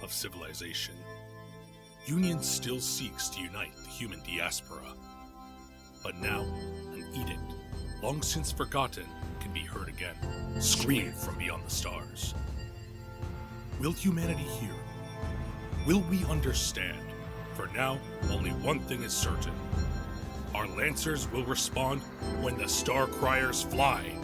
of civilization, Union still seeks to unite the human diaspora. But now, an edict, long since forgotten, can be heard again, scream from beyond the stars. Will humanity hear? Will we understand? For now, only one thing is certain. Our Lancers will respond when the Starcriers fly.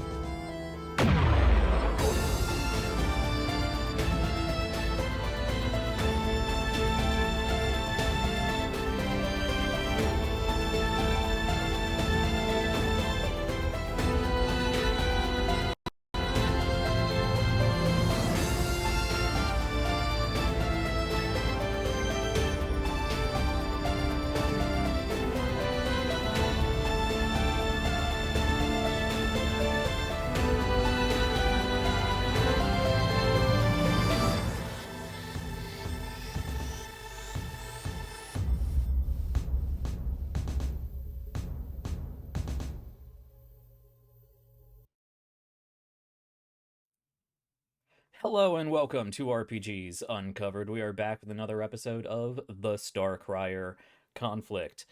Hello and welcome to RPGs Uncovered. We are back with another episode of the Starcrier Conflict.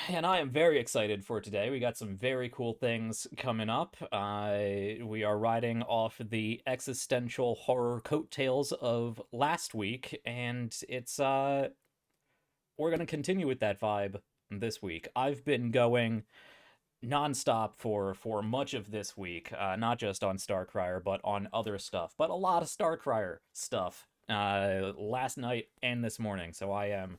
And I am very excited for today. We got some very cool things coming up. We are riding off the existential horror coattails of last week, and we're going to continue with that vibe this week. I've been going nonstop for much of this week, not just on Starcrier, but on other stuff, but a lot of Starcrier stuff last night and this morning. So I am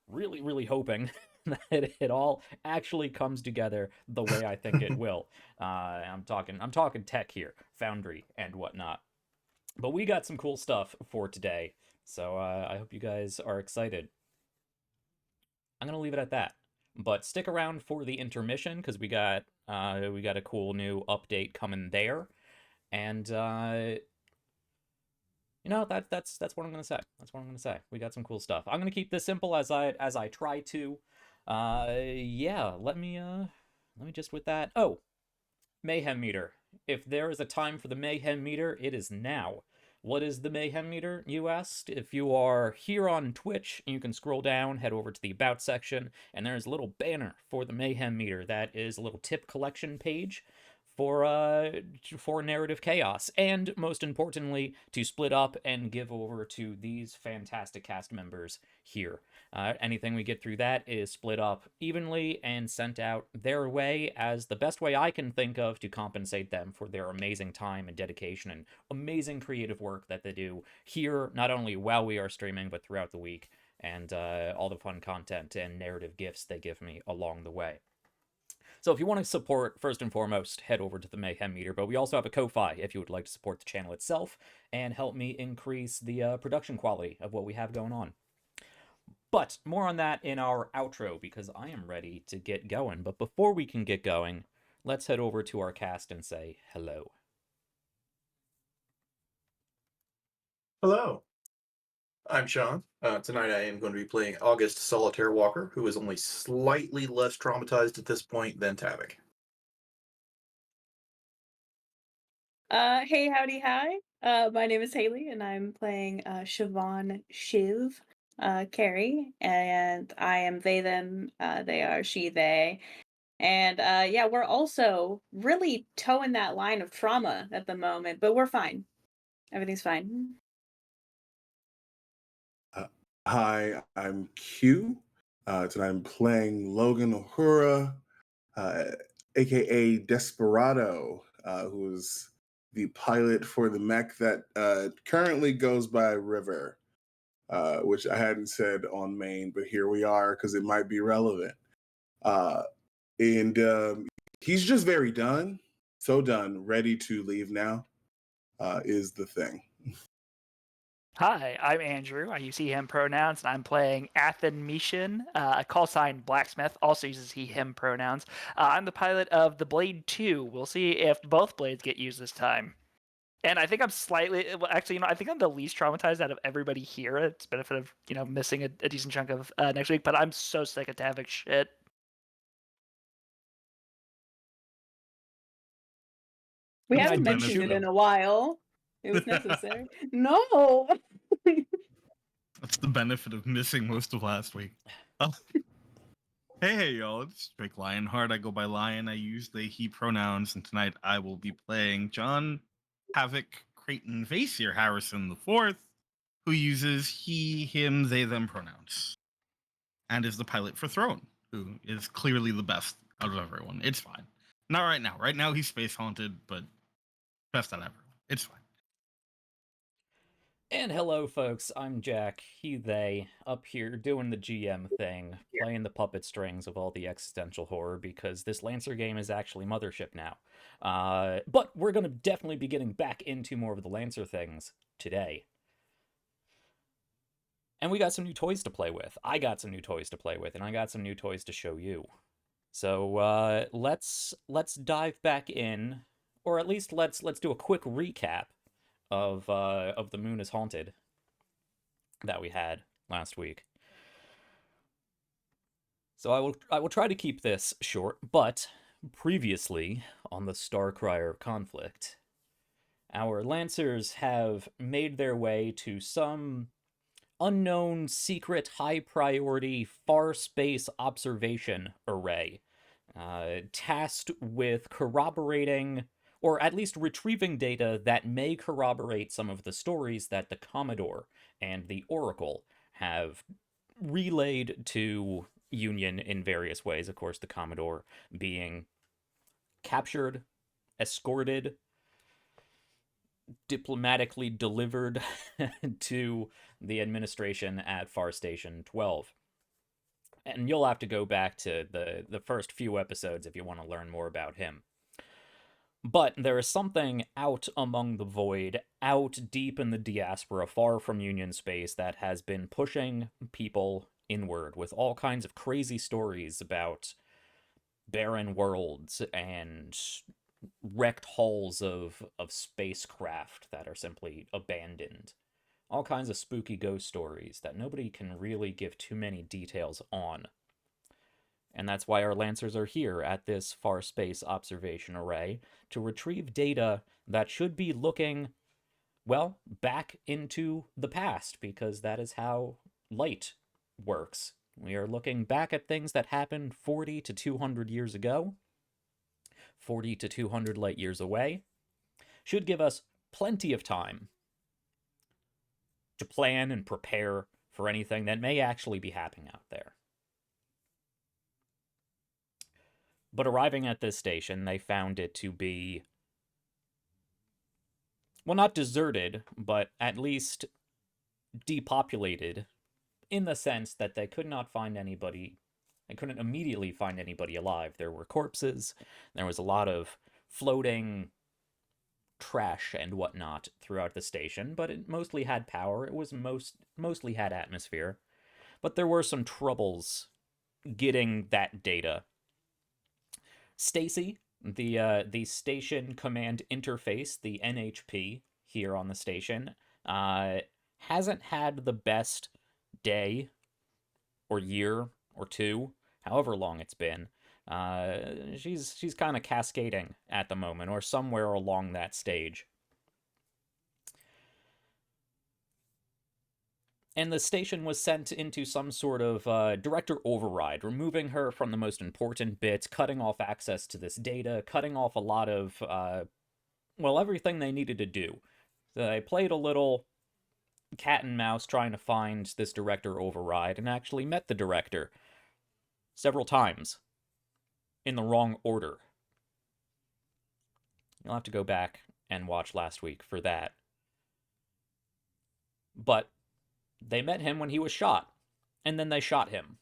really hoping that it all actually comes together the way I think it will. I'm talking tech here, Foundry and whatnot. But we got some cool stuff for today, so I hope you guys are excited. I'm gonna leave it at that. But stick around for the intermission because we got a cool new update coming there, and that's what I'm gonna say. That's what I'm gonna say. We got some cool stuff. I'm gonna keep this simple as I try to. Yeah. Let me just with that. Oh, Mayhem meter. If there is a time for the Mayhem meter, it is now. What is the Mayhem meter, you asked? If you are here on Twitch, you can scroll down, head over to the About section, and there's a little banner for the Mayhem meter. That is a little tip collection page for narrative chaos, and most importantly, to split up and give over to these fantastic cast members here. Anything we get through that is split up evenly and sent out their way as the best way I can think of to compensate them for their amazing time and dedication and amazing creative work that they do here, not only while we are streaming, but throughout the week, and all the fun content and narrative gifts they give me along the way. So if you want to support, first and foremost, head over to the Mayhem meter, but we also have a Ko-Fi if you would like to support the channel itself and help me increase the production quality of what we have going on. But more on that in our outro, because I am ready to get going. But before we can get going, let's head over to our cast and say hello. Hello, I'm Sean. Tonight I am going to be playing August Solitaire Walker, who is only slightly less traumatized at this point than Tavik. Hey, howdy, hi. My name is Haley, and I'm playing Siobhan Shiv, Carrie, and I am they, them, they are she, they. And yeah, we're also really towing that line of trauma at the moment, but we're fine. Everything's fine. Hi, I'm Q. Tonight I'm playing Logan Uhura, aka Desperado, who is the pilot for the mech that currently goes by River, which I hadn't said on main, but here we are because it might be relevant. And he's just very done, so done, ready to leave now, is the thing. Hi, I'm Andrew. I use he, him pronouns, and I'm playing Athenmetian, a call sign blacksmith, also uses he, him pronouns. I'm the pilot of the Blade 2. We'll see if both blades get used this time. And I think I'm I think I'm the least traumatized out of everybody here. It's benefit of, missing a decent chunk of next week, but I'm so sick of Tavik shit. We haven't mentioned it in a while. It was necessary. No! That's the benefit of missing most of last week. Uh, hey, y'all, it's Drake Lionheart. I go by Lion. I use they, he pronouns, and tonight I will be playing John Havoc Creighton Vasir Harrison IV, who uses he, him, they, them pronouns, and is the pilot for Throne, who is clearly the best out of everyone. It's fine. Not right now. Right now, he's space haunted, but best out of everyone. It's fine. And hello, folks. I'm Jack, he, they, up here doing the GM thing, playing the puppet strings of all the existential horror because this Lancer game is actually Mothership now. But we're going to definitely be getting back into more of the Lancer things today. And we got some new toys to play with. I got some new toys to play with, and I got some new toys to show you. So let's dive back in, or at least let's do a quick recap of The Moon is Haunted that we had last week. So I will try to keep this short, but previously on the Starcrier Conflict, our Lancers have made their way to some unknown, secret, high-priority, far-space observation array, tasked with corroborating, or at least retrieving data that may corroborate some of the stories that the Commodore and the Oracle have relayed to Union in various ways. Of course, the Commodore being captured, escorted, diplomatically delivered to the administration at Far Station 12. And you'll have to go back to the first few episodes if you want to learn more about him. But there is something out among the void, out deep in the diaspora, far from Union space, that has been pushing people inward with all kinds of crazy stories about barren worlds and wrecked hulls of spacecraft that are simply abandoned. All kinds of spooky ghost stories that nobody can really give too many details on. And that's why our Lancers are here at this far space observation array to retrieve data that should be looking, well, back into the past, because that is how light works. We are looking back at things that happened 40 to 200 years ago, 40 to 200 light years away. Should give us plenty of time to plan and prepare for anything that may actually be happening out there. But arriving at this station, they found it to be, well, not deserted, but at least depopulated, in the sense that they could not find anybody, they couldn't immediately find anybody alive. There were corpses, there was a lot of floating trash and whatnot throughout the station, but it mostly had power, it was mostly had atmosphere. But there were some troubles getting that data. Stacy, the station command interface, the NHP here on the station, hasn't had the best day or year or two, however long it's been. She's kind of cascading at the moment, or somewhere along that stage. And the station was sent into some sort of director override, removing her from the most important bits, cutting off access to this data, cutting off a lot of, well, everything they needed to do. So they played a little cat and mouse trying to find this director override, and actually met the director several times in the wrong order. You'll have to go back and watch last week for that. But they met him when he was shot, and then they shot him.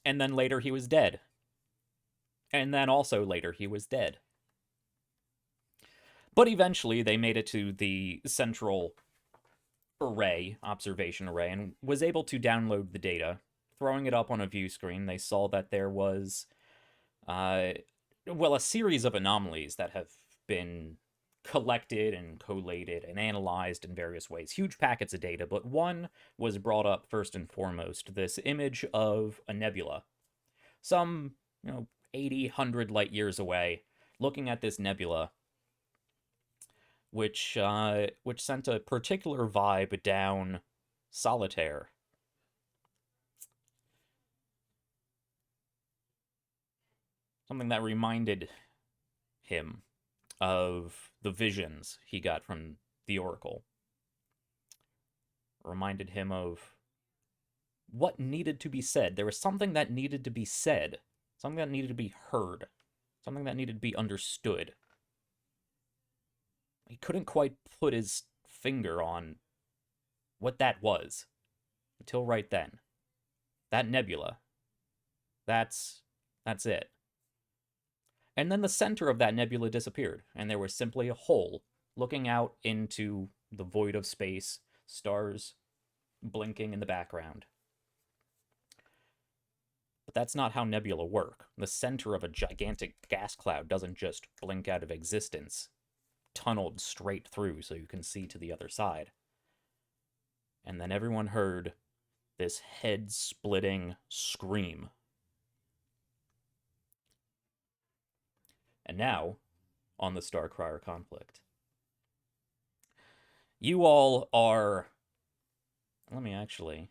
And then later he was dead. And then also later he was dead. But eventually they made it to the central array, observation array, and was able to download the data. Throwing it up on a view screen, they saw that there was, well, a series of anomalies that have been collected and collated and analyzed in various ways. Huge packets of data, but one was brought up first and foremost, this image of a nebula. Some, 80, 100 light years away, looking at this nebula which sent a particular vibe down Solitaire. Something that reminded him of the visions he got from the Oracle. Reminded him of what needed to be said. There was something that needed to be said. Something that needed to be heard. Something that needed to be understood. He couldn't quite put his finger on what that was. Until right then. That nebula. That's it. And then the center of that nebula disappeared, and there was simply a hole looking out into the void of space, stars blinking in the background. But that's not how nebula work. The center of a gigantic gas cloud doesn't just blink out of existence, tunneled straight through so you can see to the other side. And then everyone heard this head-splitting scream. And now, on the Starcrier Conflict, you all are... Let me actually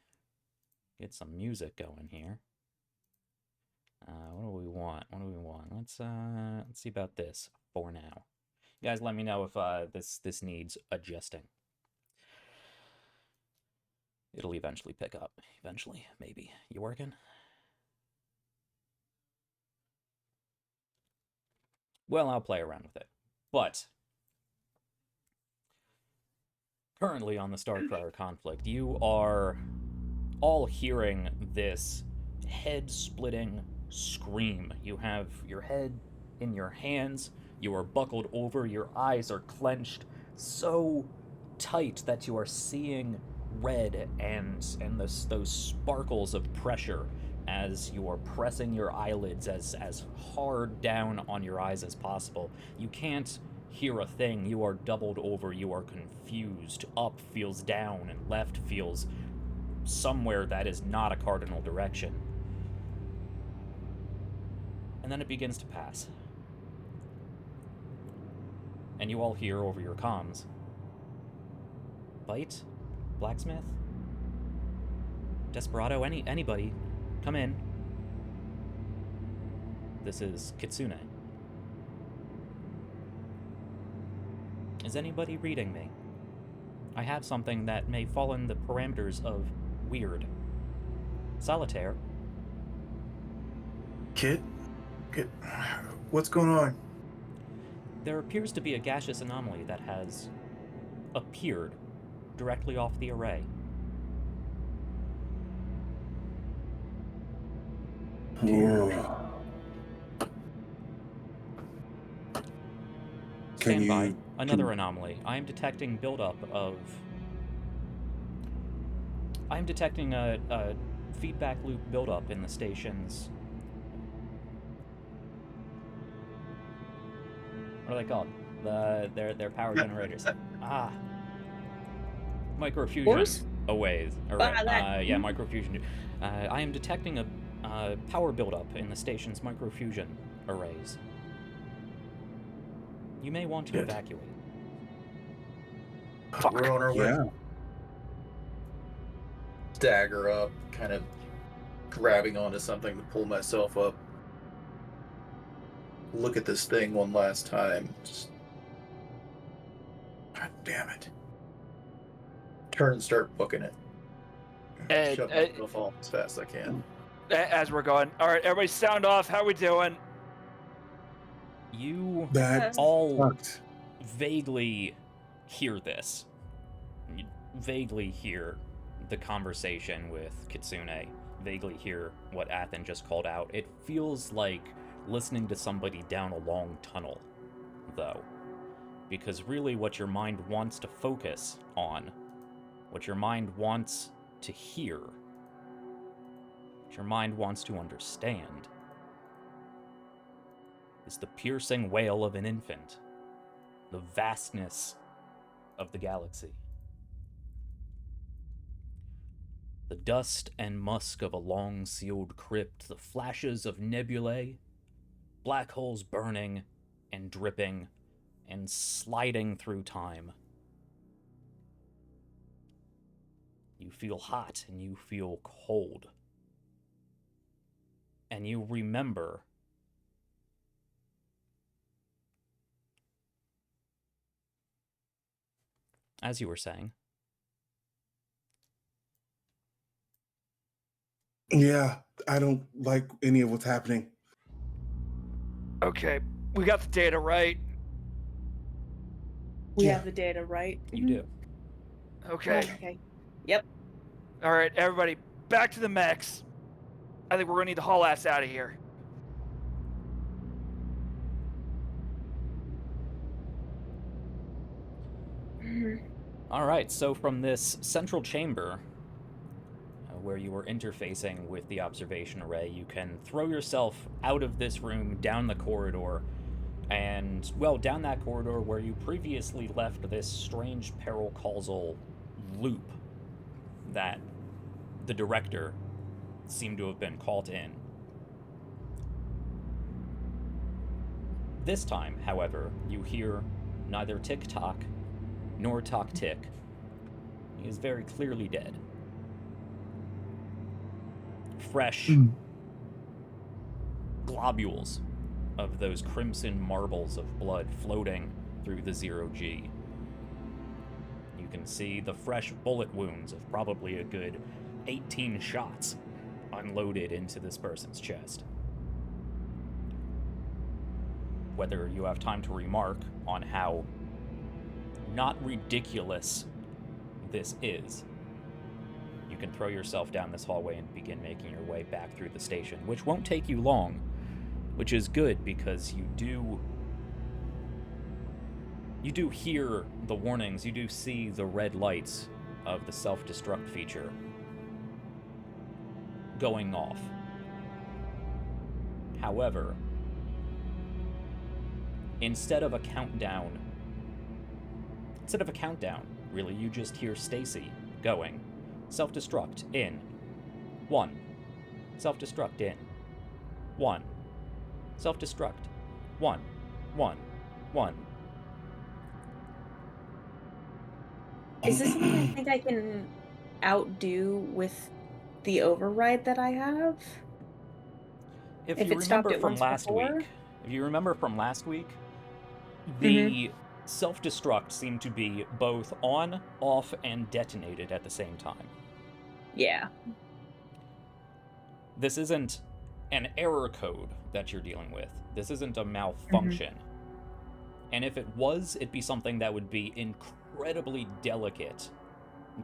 get some music going here. What do we want? Let's see about this for now. You guys let me know if this needs adjusting. It'll eventually pick up. Eventually, maybe. You working? Well, I'll play around with it. But currently on the Starcrier Conflict, you are all hearing this head-splitting scream. You have your head in your hands, you are buckled over, your eyes are clenched so tight that you are seeing red and those sparkles of pressure as you are pressing your eyelids as hard down on your eyes as possible. You can't hear a thing. You are doubled over. You are confused. Up feels down, and left feels somewhere that is not a cardinal direction. And then it begins to pass. And you all hear over your comms, Bite? Blacksmith? Desperado? Anybody? Come in. This is Kitsune. Is anybody reading me? I have something that may fall in the parameters of weird. Solitaire. Kid, what's going on? There appears to be a gaseous anomaly that has appeared directly off the array. Stand by. Another anomaly. I am detecting buildup of... I am detecting a feedback loop buildup in the station's... What are they called? Their power generators. Microfusion Force? arrays. Yeah, microfusion. I am detecting a power buildup in the station's microfusion arrays. You may want to evacuate. We're on our way. Yeah. Stagger up, kind of grabbing onto something to pull myself up. Look at this thing one last time. Just... God damn it. Turn and start booking it. Shove myself off as fast as I can. As we're going, all right, everybody sound off. How we doing? You That all sucked. vaguely hear this. You vaguely hear the conversation with Kitsune. Vaguely hear what Athen just called out. It feels like listening to somebody down a long tunnel, though. Because really what your mind wants to focus on, what your mind wants to hear, what your mind wants to understand, is the piercing wail of an infant, the vastness of the galaxy. The dust and musk of a long-sealed crypt, the flashes of nebulae, black holes burning and dripping and sliding through time. You feel hot and you feel cold. And you remember as you were saying. Yeah, I don't like any of what's happening. Okay, we got the data right. We Yeah. have the data, right? You do. Okay. Okay. Yep. All right, everybody, back to the mechs. I think we're gonna need to haul ass out of here. All right, so from this central chamber, where you were interfacing with the observation array, you can throw yourself out of this room, down the corridor, and, well, down that corridor where you previously left this strange paracausal loop that the director seemed to have been caught in. This time, however, you hear neither tick-tock nor tock-tick. He is very clearly dead. Fresh globules of those crimson marbles of blood floating through the 0G. You can see the fresh bullet wounds of probably a good 18 shots unloaded into this person's chest. Whether you have time to remark on how not ridiculous this is, you can throw yourself down this hallway and begin making your way back through the station, which won't take you long, which is good because you do hear the warnings, you do see the red lights of the self-destruct feature going off. However, instead of a countdown, really, you just hear Stacy going, self-destruct in 1, self-destruct in 1, self-destruct 1, 1, 1. Is this something I think I can outdo with the override that I have? If If you it stopped remember it from once last before? week, the self-destruct seemed to be both on, off, and detonated at the same time. Yeah. This isn't an error code that you're dealing with. This isn't a malfunction. And if it was, it'd be something that would be incredibly delicate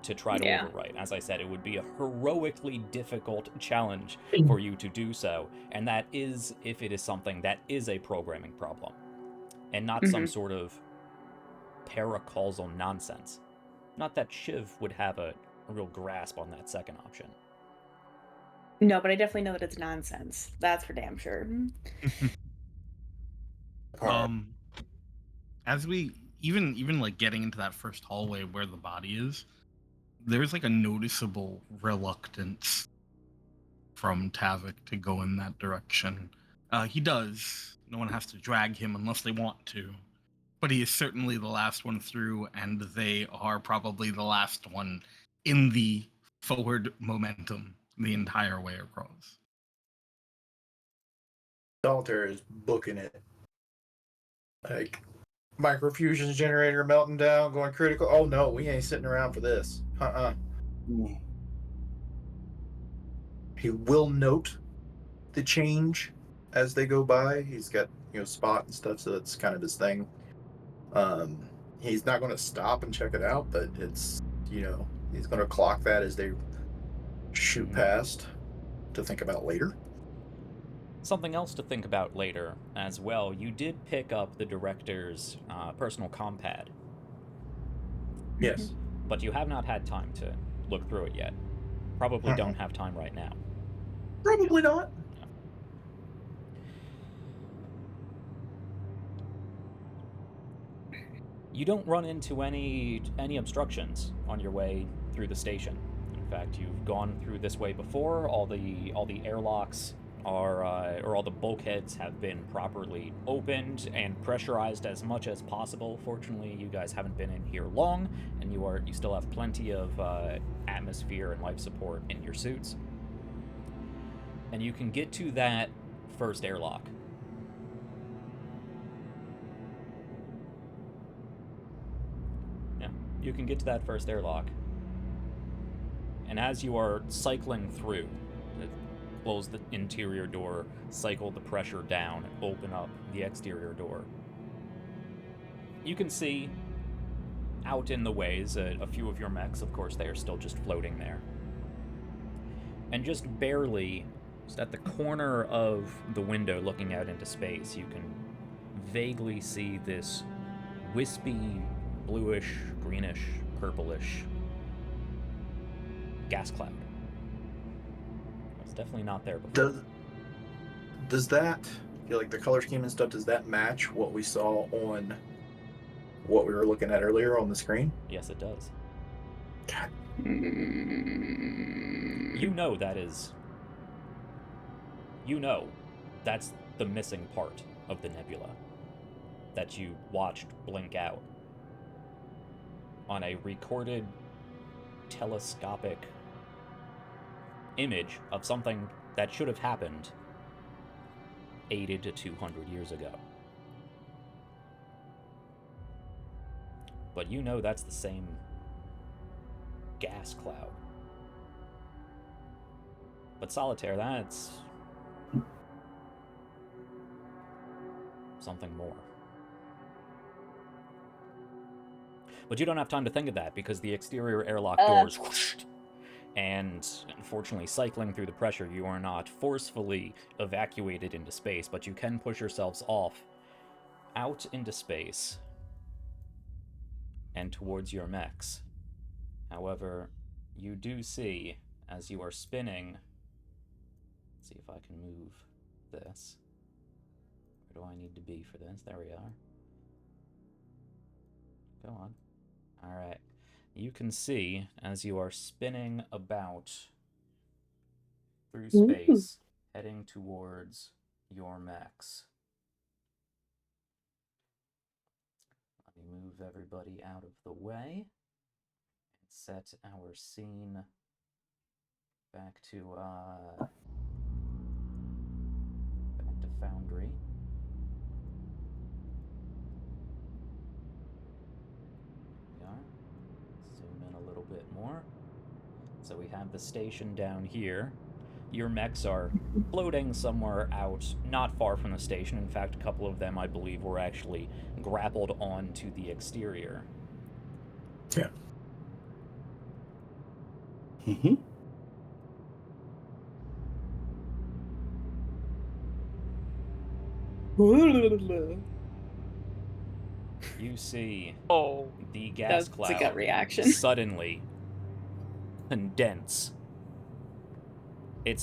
to try to overwrite. As I said, it would be a heroically difficult challenge for you to do so. And that is, if it is something that is a programming problem, and not some sort of paracausal nonsense. Not that Shiv would have a real grasp on that second option. No, but I definitely know that it's nonsense. That's for damn sure. As we even like getting into that first hallway where the body is, there's like a noticeable reluctance from Tavik to go in that direction. He does. No one has to drag him unless they want to. But he is certainly the last one through, and they are probably the last one in the forward momentum the entire way across. Solitaire is booking it. Like, microfusion generator melting down, going critical. Oh no, we ain't sitting around for this. He will note the change as they go by. He's got, spot and stuff, so that's kind of his thing. He's not going to stop and check it out, but it's, he's going to clock that as they shoot past to think about later. Something else to think about later as well. You did pick up the director's personal compad. Yes. But you have not had time to look through it yet. Probably don't have time right now. Probably not. You don't run into any obstructions on your way through the station. In fact, you've gone through this way before. All the airlocks or all the bulkheads have been properly opened and pressurized as much as possible. Fortunately, you guys haven't been in here long, and you still have plenty of atmosphere and life support in your suits. And you can get to that first airlock. Yeah, you can get to that first airlock. And as you are cycling through, close the interior door, cycle the pressure down, open up the exterior door, you can see out in the ways a few of your mechs. Of course, they are still just floating there. And just barely, just at the corner of the window looking out into space, you can vaguely see this wispy, bluish, greenish, purplish gas cloud. It's definitely not there before. Does that, like the color scheme and stuff, does that match what we saw on what we were looking at earlier on the screen? Yes, it does. God. You know that is... You know that's the missing part of the nebula that you watched blink out on a recorded telescopic image of something that should have happened 80 to 200 years ago. But you know that's the same gas cloud. But Solitaire, that's something more. But you don't have time to think of that because the exterior airlock doors whooshed, and unfortunately, cycling through the pressure, you are not forcefully evacuated into space, but you can push yourselves off out into space and towards your mechs. However, you do see, as you are spinning, let's see if I can move this. Where do I need to be for this? There we are. Go on. Alright. You can see, as you are spinning about through space, heading towards your mechs. Let me move everybody out of the way and set our scene back to Foundry. There we are. Zoom in a little bit more. So we have the station down here. Your mechs are floating somewhere out, not far from the station. In fact, a couple of them, I believe, were actually grappled onto the exterior. Yeah. Mm-hmm. You see the gas That's a cloud gut reaction. suddenly condense. It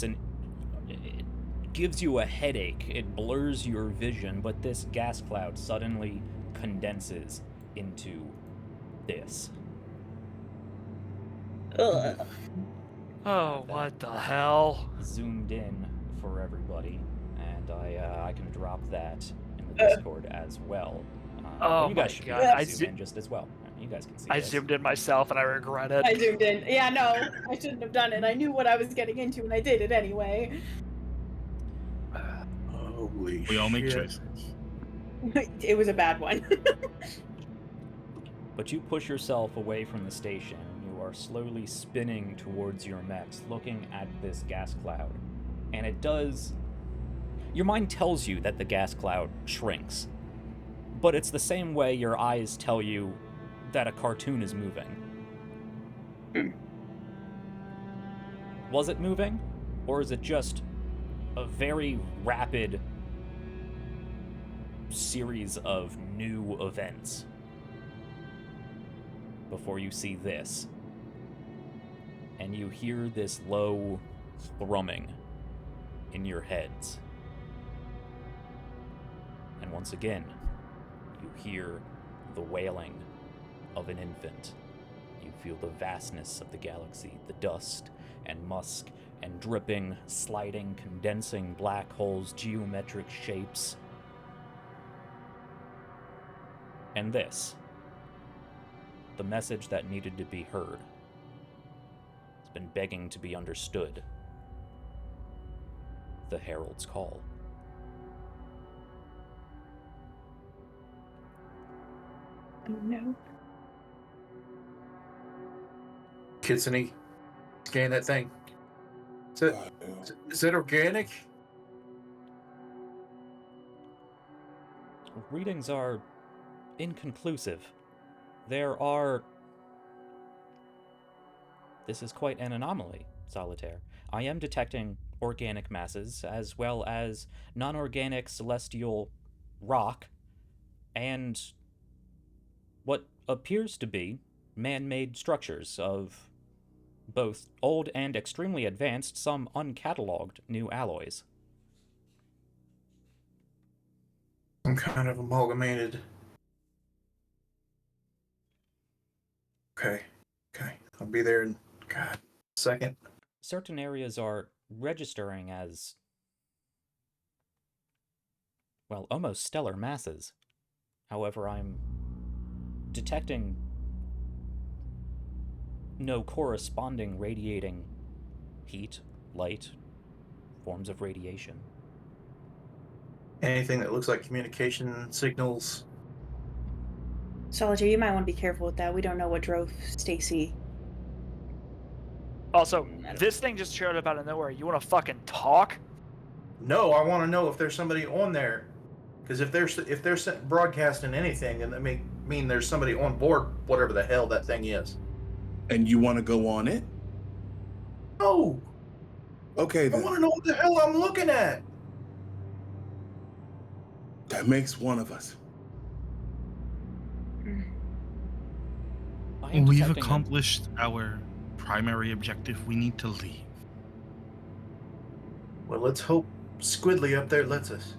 gives you a headache. It blurs your vision, but this gas cloud suddenly condenses into this. Ugh. Oh, what the hell? Zoomed in for everybody, and I can drop that in the Discord as well. Oh you guys my should God, be able I to zoom in just as well. You guys can see I this. zoomed in myself and I regret it. I zoomed in. Yeah, no, I shouldn't have done it. I knew what I was getting into, and I did it anyway. Holy We all make shit. choices. It was a bad one. But you push yourself away from the station. You are slowly spinning towards your mechs, looking at this gas cloud. And it does... Your mind tells you that the gas cloud shrinks. But it's the same way your eyes tell you that a cartoon is moving. Was it moving? Or is it just a very rapid series of new events before you see this? And you hear this low thrumming in your heads. And once again, you hear the wailing of an infant. You feel the vastness of the galaxy, the dust and musk and dripping, sliding, condensing black holes, geometric shapes. And this, the message that needed to be heard, has been begging to be understood. The Herald's call. Oh no. Kitsune, scan that thing. Is it organic? Readings are inconclusive. This is quite an anomaly, Solitaire. I am detecting organic masses, as well as non-organic celestial rock, and what appears to be man-made structures of both old and extremely advanced, some uncatalogued new alloys. Some kind of amalgamated. Okay. I'll be there in a second. Certain areas are registering as, well, almost stellar masses. However, I'm detecting no corresponding radiating heat, light, forms of radiation. Anything that looks like communication signals. Solitaire, you might want to be careful with that. We don't know what drove Stacy. Also, this thing just showed up out of nowhere. You want to fucking talk? No, I want to know if there's somebody on there. Because if they're broadcasting anything, then that may mean there's somebody on board, whatever the hell that thing is. And you want to go on it? No. Okay, I then. want to know what the hell I'm looking at. That makes one of us. We've accomplished our primary objective. We need to leave. Well, let's hope Squidly up there lets us.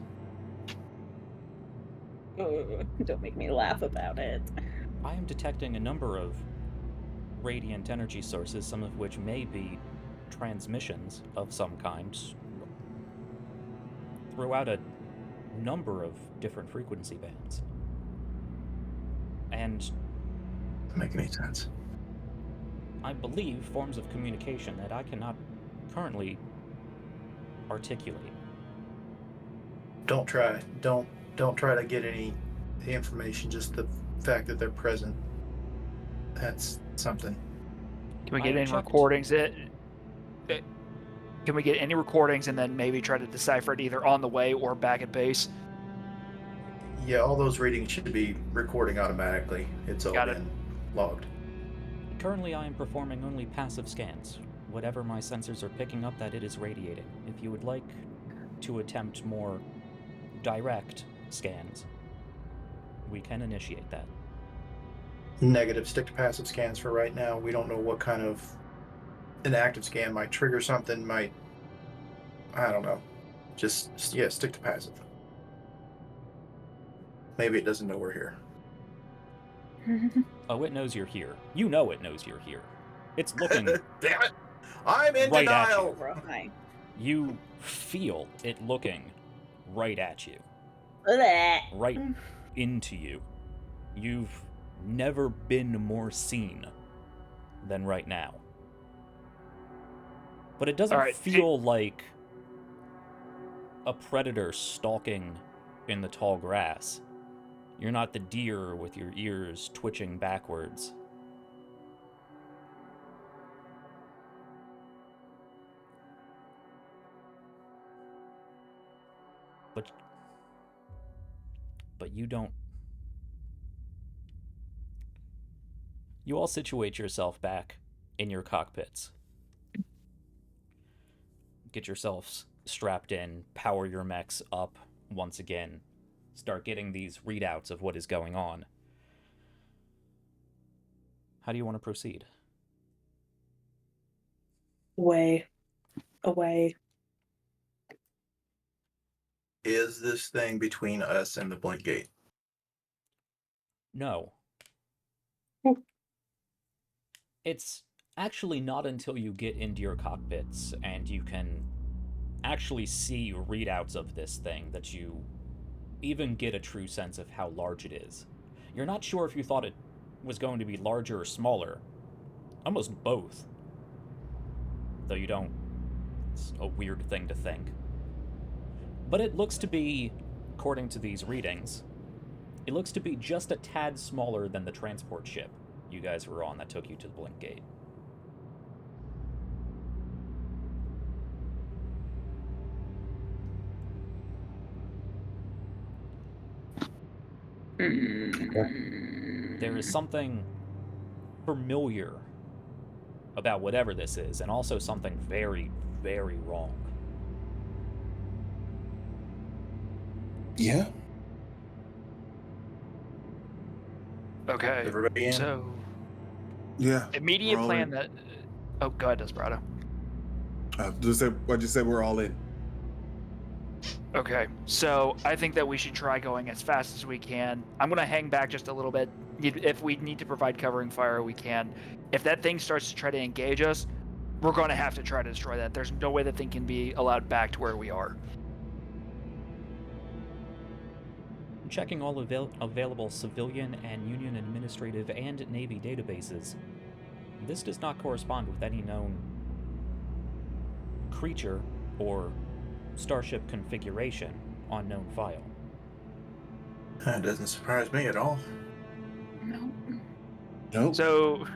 Don't make me laugh about it. I am detecting a number of radiant energy sources, some of which may be transmissions of some kind, throughout a number of different frequency bands. And Doesn't make any sense. I believe forms of communication that I cannot currently articulate. Don't try. Don't try to get any information. Just the fact that they're present. That's something. Can we I get any checked. recordings? Can we get any recordings and then maybe try to decipher it either on the way or back at base? Yeah, all those readings should be recording automatically. It's all been logged. Currently, I am performing only passive scans. Whatever my sensors are picking up, that it is radiating. If you would like to attempt more direct scans, we can initiate that. Negative. Stick to passive scans for right now. We don't know what kind of an active scan might trigger something. I don't know. Just stick to passive. Maybe it doesn't know we're here. Oh, it knows you're here. You know it knows you're here. It's looking Damn it! I'm in right at denial. you feel it looking right at you. Right into you. You've never been more seen than right now. But it doesn't feel like a predator stalking in the tall grass. You're not the deer with your ears twitching backwards. But you don't... You all situate yourself back in your cockpits. Get yourselves strapped in, power your mechs up once again. Start getting these readouts of what is going on. How do you want to proceed? Away. Is this thing between us and the Blink Gate? No. It's actually not until you get into your cockpits and you can actually see readouts of this thing that you even get a true sense of how large it is. You're not sure if you thought it was going to be larger or smaller. Almost both. Though you don't. It's a weird thing to think. But it looks to be, according to these readings, it looks to be just a tad smaller than the transport ship you guys were on that took you to the Blink Gate. There is something familiar about whatever this is, and also something very, very wrong. Yeah. Okay. Everybody in? So Yeah. immediate we're all plan in. that. Oh, go ahead, Desperado. I just said we're all in. Okay, so I think that we should try going as fast as we can. I'm going to hang back just a little bit. If we need to provide covering fire, we can. If that thing starts to try to engage us, we're going to have to try to destroy that. There's no way that thing can be allowed back to where we are. Checking all available civilian and Union administrative and Navy databases, this does not correspond with any known creature or starship configuration on known file. That doesn't surprise me at all. No. Nope. So,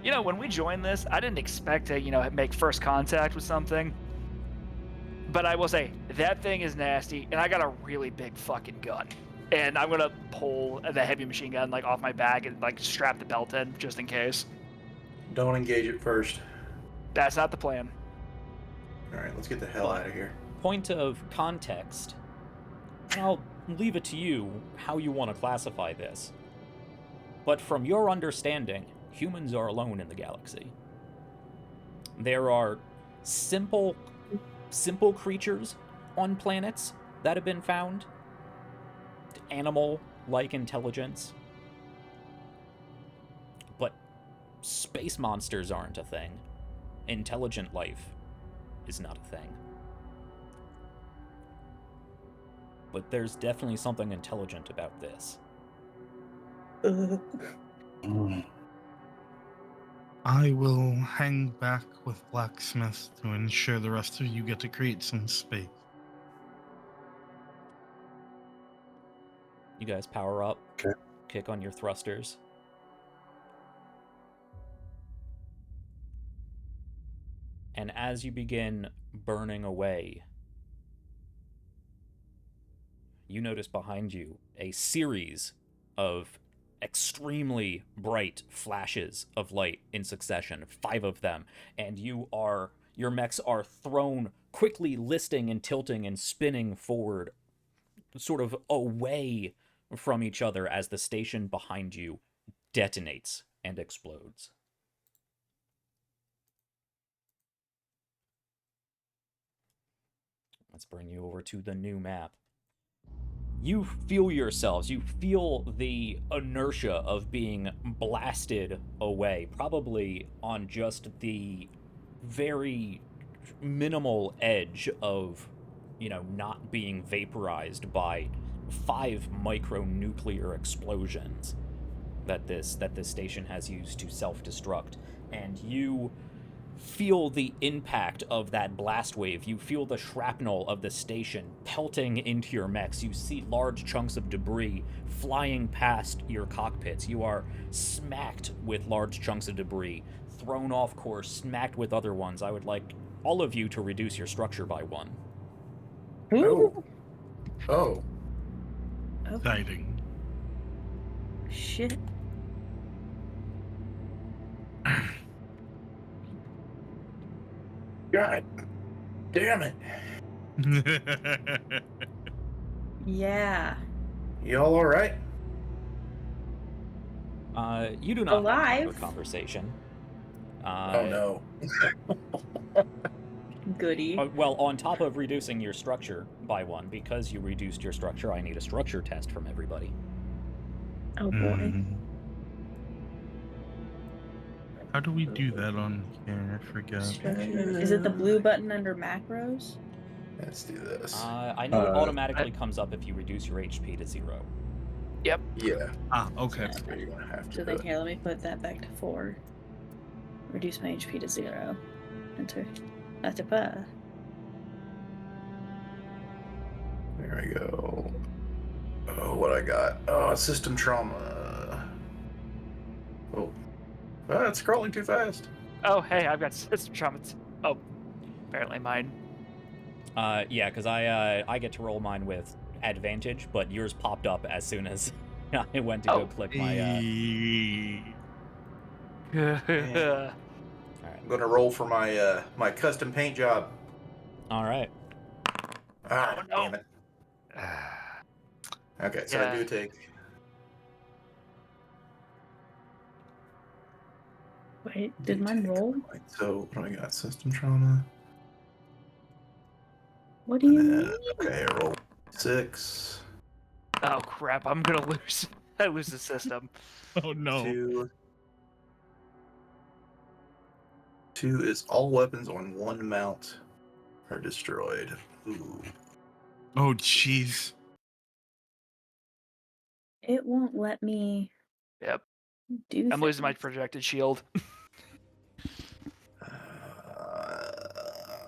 when we joined this, I didn't expect to, make first contact with something. But I will say, that thing is nasty, and I got a really big fucking gun. And I'm gonna pull the heavy machine gun, off my bag and, strap the belt in, just in case. Don't engage it first. That's not the plan. Alright, let's get the hell out of here. Point of context, I'll leave it to you how you want to classify this. But from your understanding, humans are alone in the galaxy. There are simple creatures on planets that have been found. Animal-like intelligence. But space monsters aren't a thing. Intelligent life is not a thing. But there's definitely something intelligent about this. I will hang back with Blacksmith to ensure the rest of you get to create some space. You guys power up. Okay. Kick on your thrusters. And as you begin burning away, you notice behind you a series of extremely bright flashes of light in succession, 5 of them, and your mechs are thrown quickly, listing and tilting and spinning forward, sort of away from each other as the station behind you detonates and explodes. Let's bring you over to the new map. You feel yourselves, you feel the inertia of being blasted away, probably on just the very minimal edge of, not being vaporized by 5 micronuclear explosions that this station has used to self-destruct. And you feel the impact of that blast wave. You feel the shrapnel of the station pelting into your mechs. You see large chunks of debris flying past your cockpits. You are smacked with large chunks of debris, thrown off course, smacked with other ones. I would like all of you to reduce your structure by 1. Oh. Oh. Exciting. Shit. God damn it. Yeah. Y'all alright? You do not have Alive. a conversation. Oh no. Goody. Well, on top of reducing your structure by 1, because you reduced your structure, I need a structure test from everybody. Oh boy. Mhm. How do we do that on here? I forget. Structure. Is it the blue button under macros? Let's do this. I know it automatically comes up if you reduce your HP to 0. Yep. Yeah. Ah, okay. That's where you're gonna have to So do then it. here, let me put that back to 4. Reduce my HP to 0. Enter. That's a There we go. Oh, what I got? Oh, system trauma. Oh. Ah, it's scrolling too fast. Oh, hey, I've got system trauma. Oh, apparently mine. Yeah, because I get to roll mine with advantage, but yours popped up as soon as I went to go click my. I'm gonna roll for my my custom paint job. All right. Ah, Oh, no. damn it. Okay, so I Yeah. do take. Wait, did mine roll? So what do I got? System trauma. What do you And mean? then, okay, I roll 6. Oh crap! I'm gonna lose. I lose the system. Oh no. 2 is all weapons on one mount are destroyed. Ooh. Oh jeez. It won't let me Yep. do I'm losing my things. projected shield.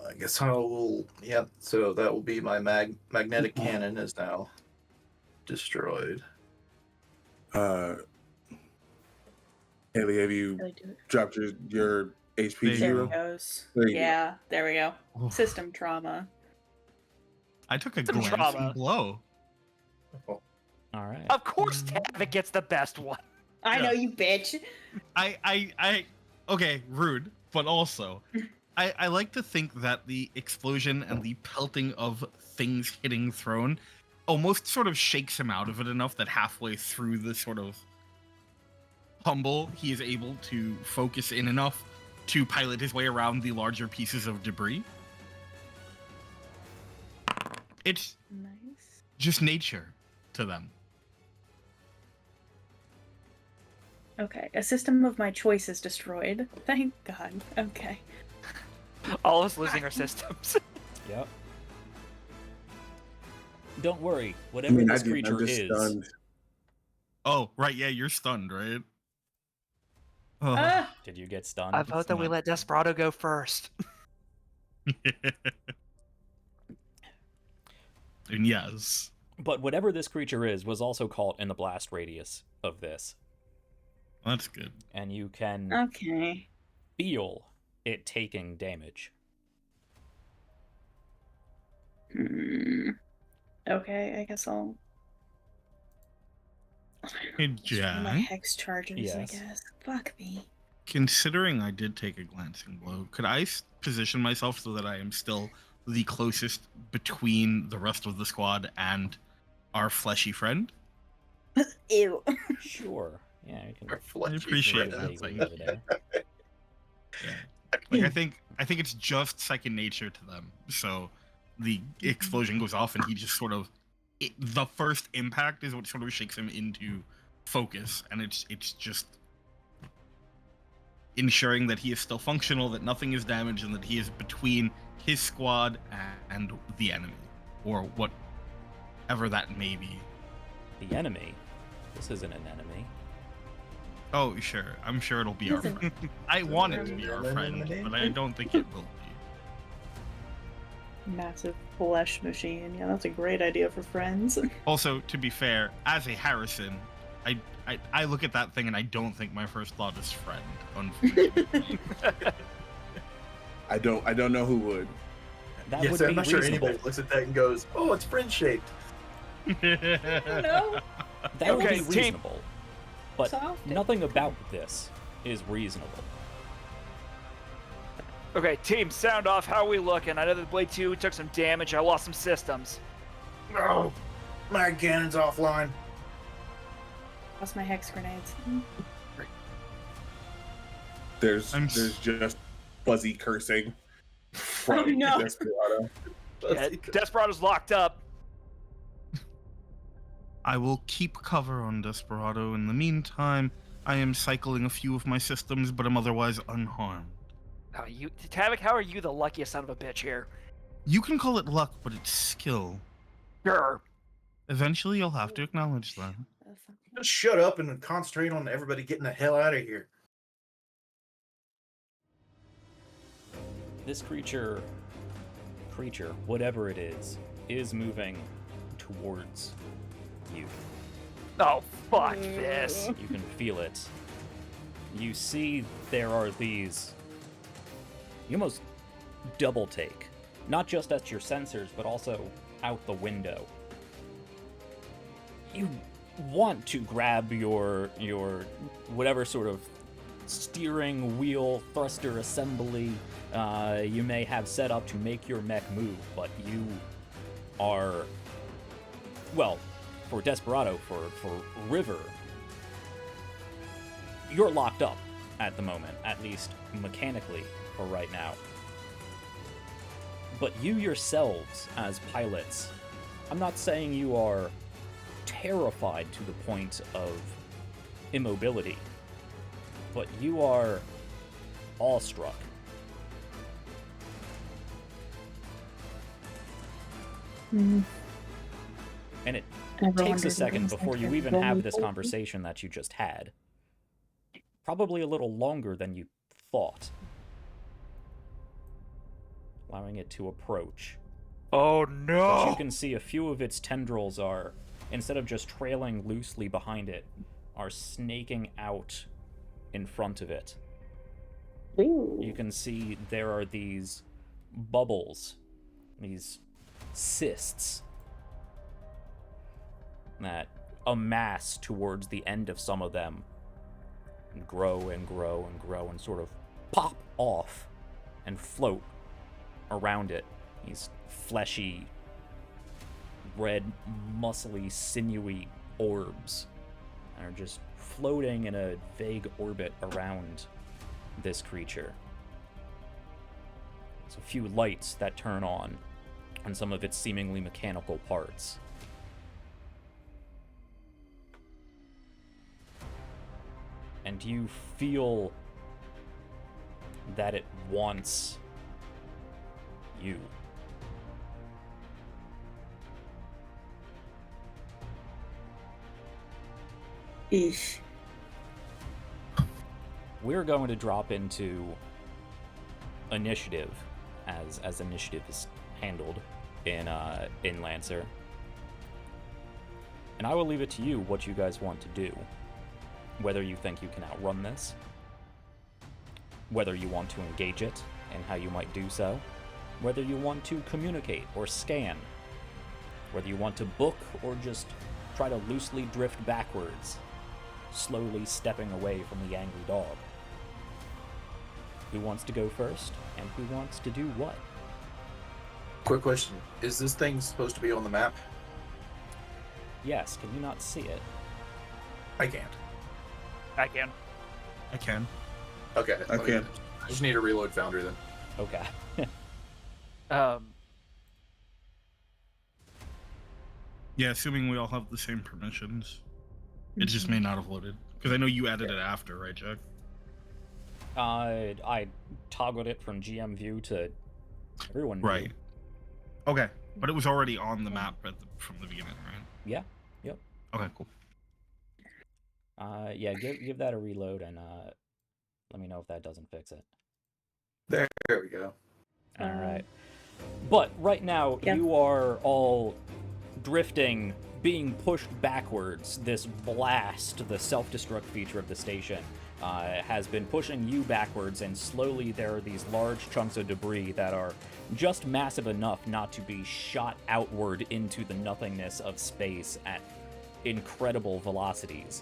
I guess I will. Yeah, so that will be my magnetic cannon is now destroyed. Haley, have you Really do it. dropped your HP to There you There zero? it goes. There you go. Yeah, there we go. Oof. System trauma. I took a Some glancing trauma. blow. All right. Of course, Tavik gets the best one. I know Yeah. you bitch. Okay, rude, but also, I like to think that the explosion and the pelting of things hitting Throne almost sort of shakes him out of it enough that halfway through the sort of humble, he is able to focus in enough to pilot his way around the larger pieces of debris. It's Nice. just nature to them. Okay, a system of my choice is destroyed. Thank God. Okay. All of us losing our systems. Yep. Don't worry. I Whatever mean, this I'm creature just is, stunned. Oh, right, yeah, you're stunned, right? Oh. Ah! did you get stunned? I vote that we not- let Desperado go first. And yes. But whatever this creature is was also caught in the blast radius of this, That's good. and you can Okay. feel it taking damage. Okay, I guess I'll. Hey, My Jack. hex charges, I Yes. guess. Fuck me. Considering I did take a glancing blow, could I position myself so that I am still the closest between the rest of the squad and our fleshy friend? Ew. Sure. Yeah, you can. Our fleshy I appreciate friend. that. vaguely over there. Like I think it's just second nature to them. So the explosion goes off, and he just sort of the first impact is what sort of shakes him into focus, and it's just ensuring that he is still functional, that nothing is damaged, and that he is between his squad and the enemy, or whatever that may be. The enemy. This isn't an enemy. Oh, sure. I'm sure it'll be our Isn't friend. I want it to be our friend, but I don't think it will be. Massive flesh machine. Yeah, that's a great idea for friends. Also, to be fair, as a Harrison, I look at that thing and I don't think my first thought is friend, unfortunately. I don't know who would. That Yes, would I'm be not sure reasonable. anybody looks at that and goes, "Oh, it's friend shaped." No. That would Okay, be team. reasonable. But Soft. nothing about this is reasonable. Okay, team, sound off. How are we looking? I know that Blade 2 took some damage. I lost some systems. Oh, my cannon's offline. Lost my hex grenades. There's I'm s- just fuzzy cursing from no. Desperado. Yeah, Desperado's locked up. I will keep cover on Desperado. In the meantime, I am cycling a few of my systems, but I'm otherwise unharmed. Oh, Tavik, how are you the luckiest son of a bitch here? You can call it luck, but it's skill. Grr. Eventually, you'll have to acknowledge that. Just shut up and concentrate on everybody getting the hell out of here. This creature, whatever it is moving towards you. Oh, fuck this. You can feel it. You see there are these... You almost double take. Not just at your sensors, but also out the window. You want to grab your whatever sort of steering wheel thruster assembly you may have set up to make your mech move, but you are, well, for Desperado, for River, you're locked up at the moment, at least mechanically for right now. But you yourselves, as pilots, I'm not saying you are terrified to the point of immobility, but you are awestruck. Mm. And it Everyone takes a does second things before like you that. even have this conversation that you just had. Probably a little longer than you thought. Allowing it to approach. Oh But no! you can see a few of its tendrils are, instead of just trailing loosely behind it, are snaking out in front of it. Ooh. You can see there are these bubbles, these cysts that amass towards the end of some of them and grow and grow and grow and sort of pop off and float around it. These fleshy, red, muscly, sinewy orbs are just floating in a vague orbit around this creature. There's a few lights that turn on some of its seemingly mechanical parts. And you feel that it wants you. Eesh. We're going to drop into initiative, as initiative is handled in Lancer. And I will leave it to you what you guys want to do. Whether you think you can outrun this, whether you want to engage it, and how you might do so, whether you want to communicate or scan, whether you want to book or just try to loosely drift backwards, slowly stepping away from the angry dog. Who wants to go first, and who wants to do what? Quick question. Is this thing supposed to be on the map? Yes, can you not see it? I can't. I can. I can. Okay. I let me- can't. I just need a reload Foundry then. Okay. Yeah, assuming we all have the same permissions. It just may not have loaded. Because I know you added it after, right, Jack? I toggled it from GM view to everyone view. Right. Okay. But it was already on the map from the beginning, right? Yeah. Yep. Okay, cool. Yeah, give that a reload and let me know if that doesn't fix it. There we go. All right. But right now, Yeah. you are all drifting, being pushed backwards. This blast, the self-destruct feature of the station, has been pushing you backwards, and slowly there are these large chunks of debris that are just massive enough not to be shot outward into the nothingness of space at incredible velocities.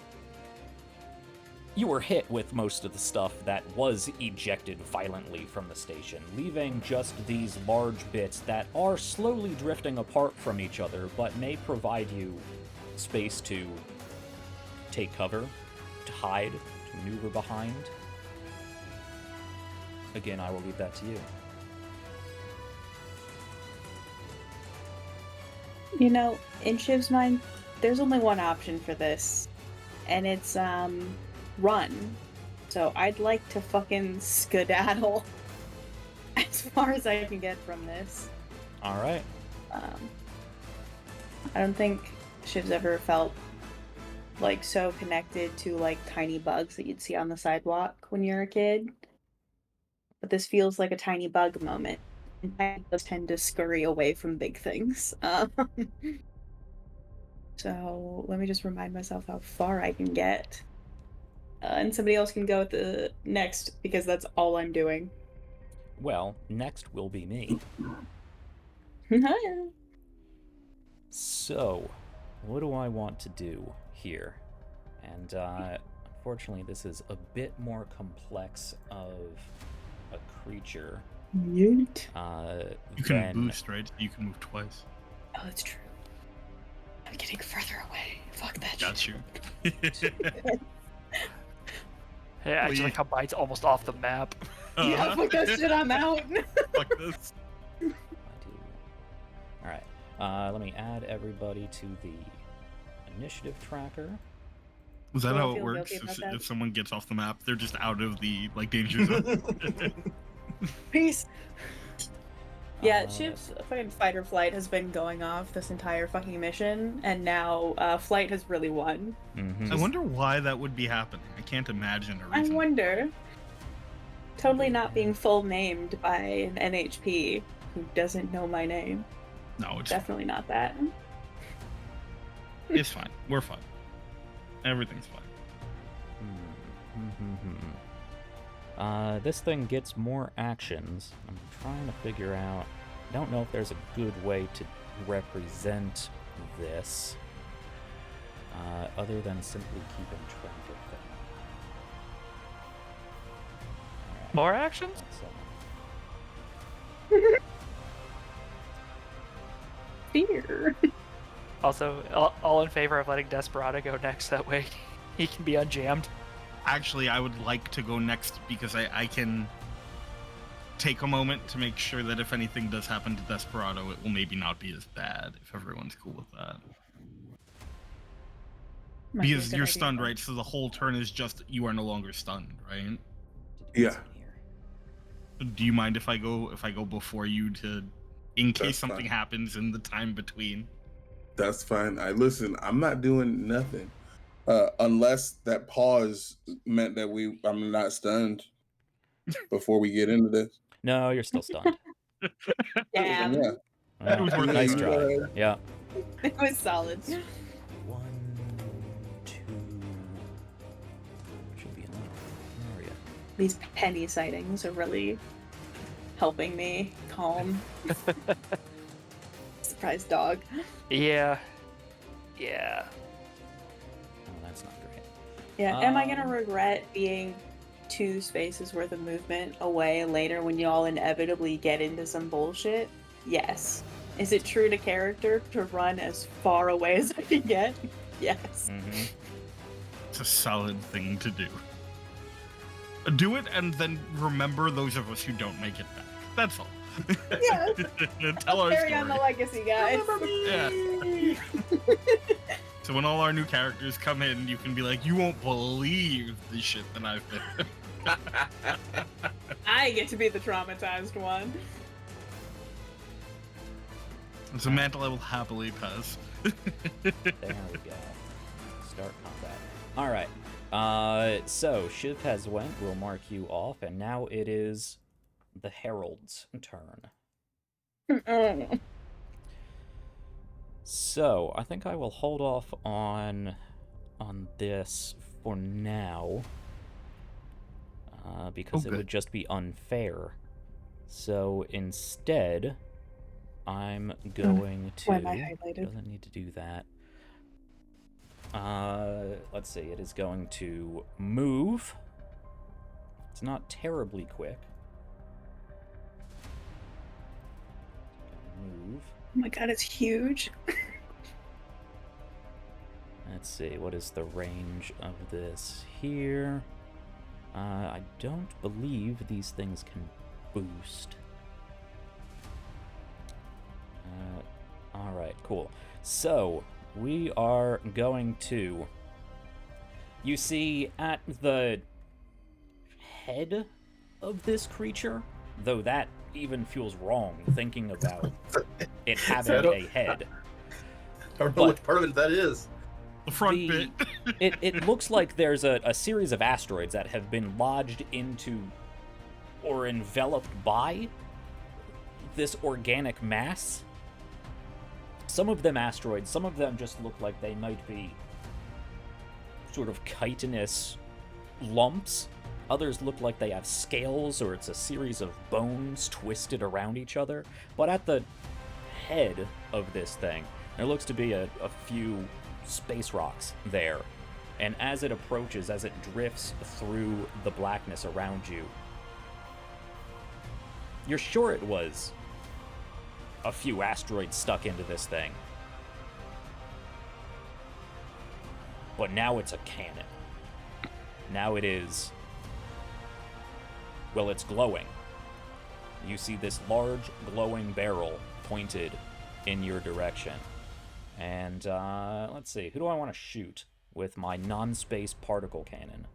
You were hit with most of the stuff that was ejected violently from the station, leaving just these large bits that are slowly drifting apart from each other, but may provide you space to take cover, to hide, to maneuver behind. Again, I will leave that to you. You know, in Shiv's mind, there's only one option for this, and it's run. So I'd like to fucking skedaddle as far as I can get from this. All right. I don't think Shiv's ever felt like so connected to like tiny bugs that you'd see on the sidewalk when you're a kid. But this feels like a tiny bug moment. And tiny bugs tend to scurry away from big things. So let me just remind myself how far I can get. And somebody else can go at the next because that's all I'm doing. Well, next will be me. So, what do I want to do here? And unfortunately, this is a bit more complex of a creature. You can than... boost, right? You can move twice. Oh, that's true. I'm getting further away. Fuck that Got shit. you. Hey, actually, like how Bite's almost off the map. Yeah, fuck that shit, I'm out. Fuck this. I do. Alright, let me add everybody to the initiative tracker. Is that Don't how it feel works? guilty about that. If someone gets off the map, they're just out of the danger zone. Peace. Yeah, Uh, Shiv's fucking fight or flight has been going off this entire fucking mission, and now flight has really won. Mm-hmm. I wonder why that would be happening. I can't imagine a I reason. wonder. Totally not being full named by an NHP who doesn't know my name. No, it's Definitely not that. it's fine. We're fine. Everything's fine. This thing gets more actions. I'm trying to figure out... I don't know if there's a good way to represent this, other than simply keeping track of them. Alright, More actions? that's, Fear. Also, all in favor of letting Desperado go next. That way, he can be unjammed. Actually, I would like to go next because I can take a moment to make sure that if anything does happen to Desperado, it will maybe not be as bad if everyone's cool with that. Might be a Because good you're idea. stunned, right? So the whole turn is just you are no longer stunned, right? Yeah. Do you mind if I go before you to, in case That's something fine. happens in the time between? That's fine. Listen, I'm not doing nothing. Unless that pause meant that I'm not stunned before we get into this. No, you're still stunned. Damn. Yeah. Well, was worth nice it. try. Yeah. It was solid. 1, 2... Should be enough. Where are you? These penny sightings are really helping me calm. Surprise dog. Yeah. Yeah. Oh, that's not great. Yeah, am I gonna Um, regret being 2 spaces worth of movement away later when y'all inevitably get into some bullshit? Yes. Is it true to character to run as far away as I can get? Yes. Mm-hmm. It's a solid thing to do. Do it and then remember those of us who don't make it back. That's all. Yeah. Tell our Carry story. on the legacy, guys. Yeah. So when all our new characters come in, you can be like, you won't believe the shit that I've been. I get to be the traumatized one. It's a mantle I will happily pass. There we go. Start combat. Alright. So, Shiv has went. We'll mark you off. And now it is the Herald's turn. So, I think I will hold off on this for now. Because it good. would just be unfair. So, instead, I'm going to... Why am I highlighted? Doesn't need to do that. Let's see. It is going to move. It's not terribly quick. Move. Oh my god, it's huge. Let's see. What is the range of this here? I don't believe these things can boost. Alright, cool. So, we are going to You see at the head of this creature, though that even feels wrong thinking about it having a head. I don't know which part of it that is. The front bit. it looks like there's a series of asteroids that have been lodged into or enveloped by this organic mass. Some of them asteroids, some of them just look like they might be sort of chitinous lumps. Others look like they have scales, or it's a series of bones twisted around each other. But at the head of this thing, there looks to be a few space rocks there. And as it approaches, as it drifts through the blackness around you, you're sure it was a few asteroids stuck into this thing. But now it's a cannon. Now it is... well, it's glowing. You see this large glowing barrel pointed in your direction. And, let's see. Who do I want to shoot with my non-space particle cannon?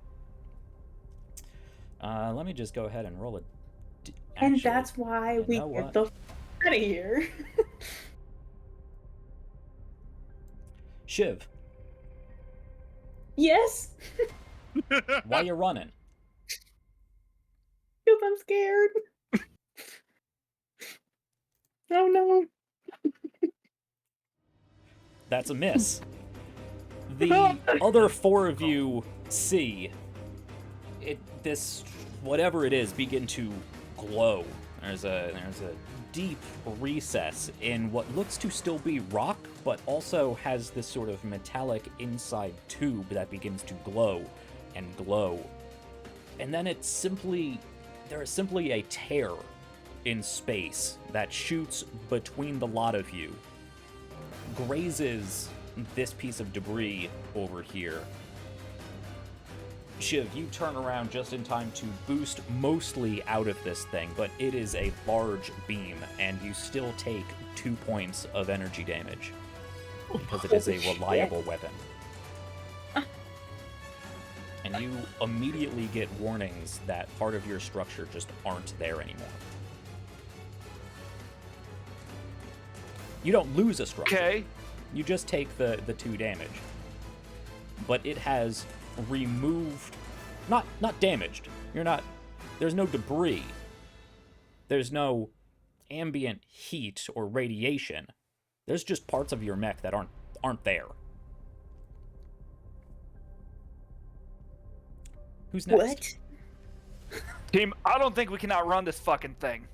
Let me just go ahead and roll it. And that's why we get the out of here. Shiv. Yes. Why you running? Because I'm scared. Oh no. That's a miss. The other four of you see this whatever it is begin to glow. There's a deep recess in what looks to still be rock, but also has this sort of metallic inside tube that begins to glow and glow. And then there is simply a tear in space that shoots between the lot of you, grazes this piece of debris over here. Shiv, you turn around just in time to boost mostly out of this thing, but it is a large beam, and you still take 2 points of energy damage because it is a reliable weapon. And you immediately get warnings that part of your structure just aren't there anymore. You don't lose a structure. Okay. You just take the 2 damage. But it has removed, not damaged. There's no debris. There's no ambient heat or radiation. There's just parts of your mech that aren't there. Who's next? What? Team, I don't think we can outrun this fucking thing.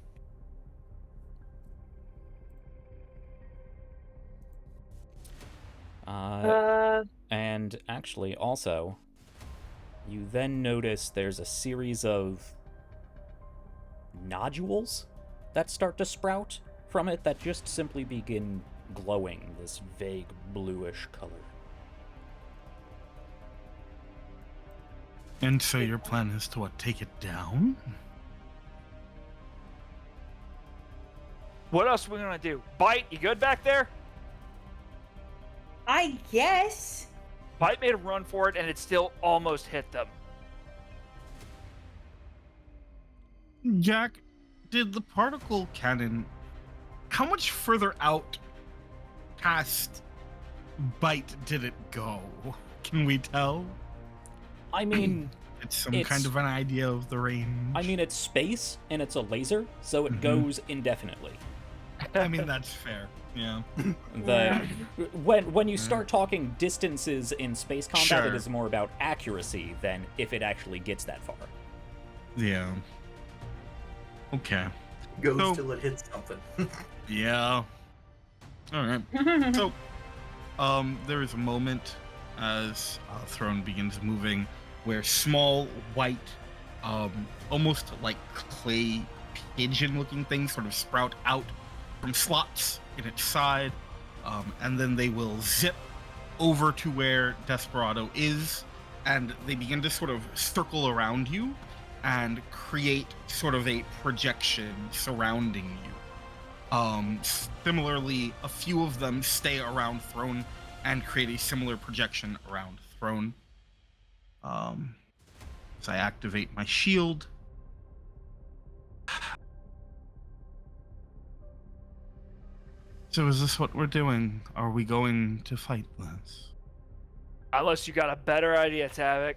And actually, also, you then notice there's a series of nodules that start to sprout from it that just simply begin glowing this vague bluish color. And so your plan is to what, take it down? What else are we gonna do? Bite, you good back there? I guess. Bite made a run for it, and it still almost hit them. Jack, did the particle cannon, how much further out past Bite did it go? Can we tell? I mean, It's kind of an idea of the range. I mean, it's space and it's a laser, so it goes indefinitely. I mean, that's fair. Yeah. When you start talking distances in space combat, Sure. it is more about accuracy than if it actually gets that far. Yeah. Okay. Goes So- till it hits something. Yeah. All right. So, there is a moment as Throne begins moving where small white, almost like clay pigeon-looking things sort of sprout out from slots in its side, and then they will zip over to where Desperado is, and they begin to sort of circle around you and create sort of a projection surrounding you. Similarly, a few of them stay around Throne and create a similar projection around Throne. As I activate my shield. So is this what we're doing? Are we going to fight this? Unless you got a better idea, Tavik.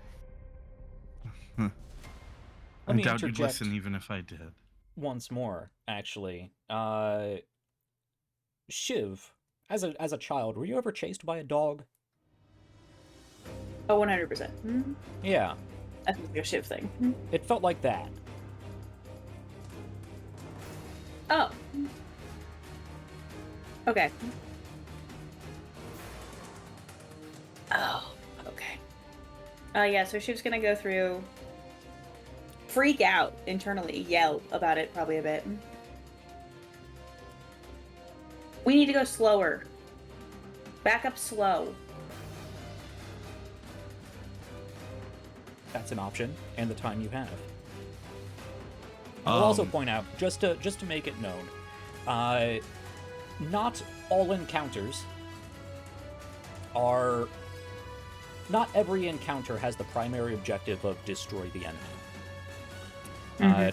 Let I me doubt you'd interject listen even if I did. once more, actually. Shiv, as a child, were you ever chased by a dog? Oh, 100%. Yeah, I think it's a Shiv thing. it felt like that. Oh. Okay. Oh, okay. Yeah, so Shiv's gonna go through, freak out internally, yell about it probably a bit. We need to go slower. Back up slow. That's an option, and the time you have. I'll also point out, just to make it known, not all encounters are... Not every encounter has the primary objective of destroy the enemy.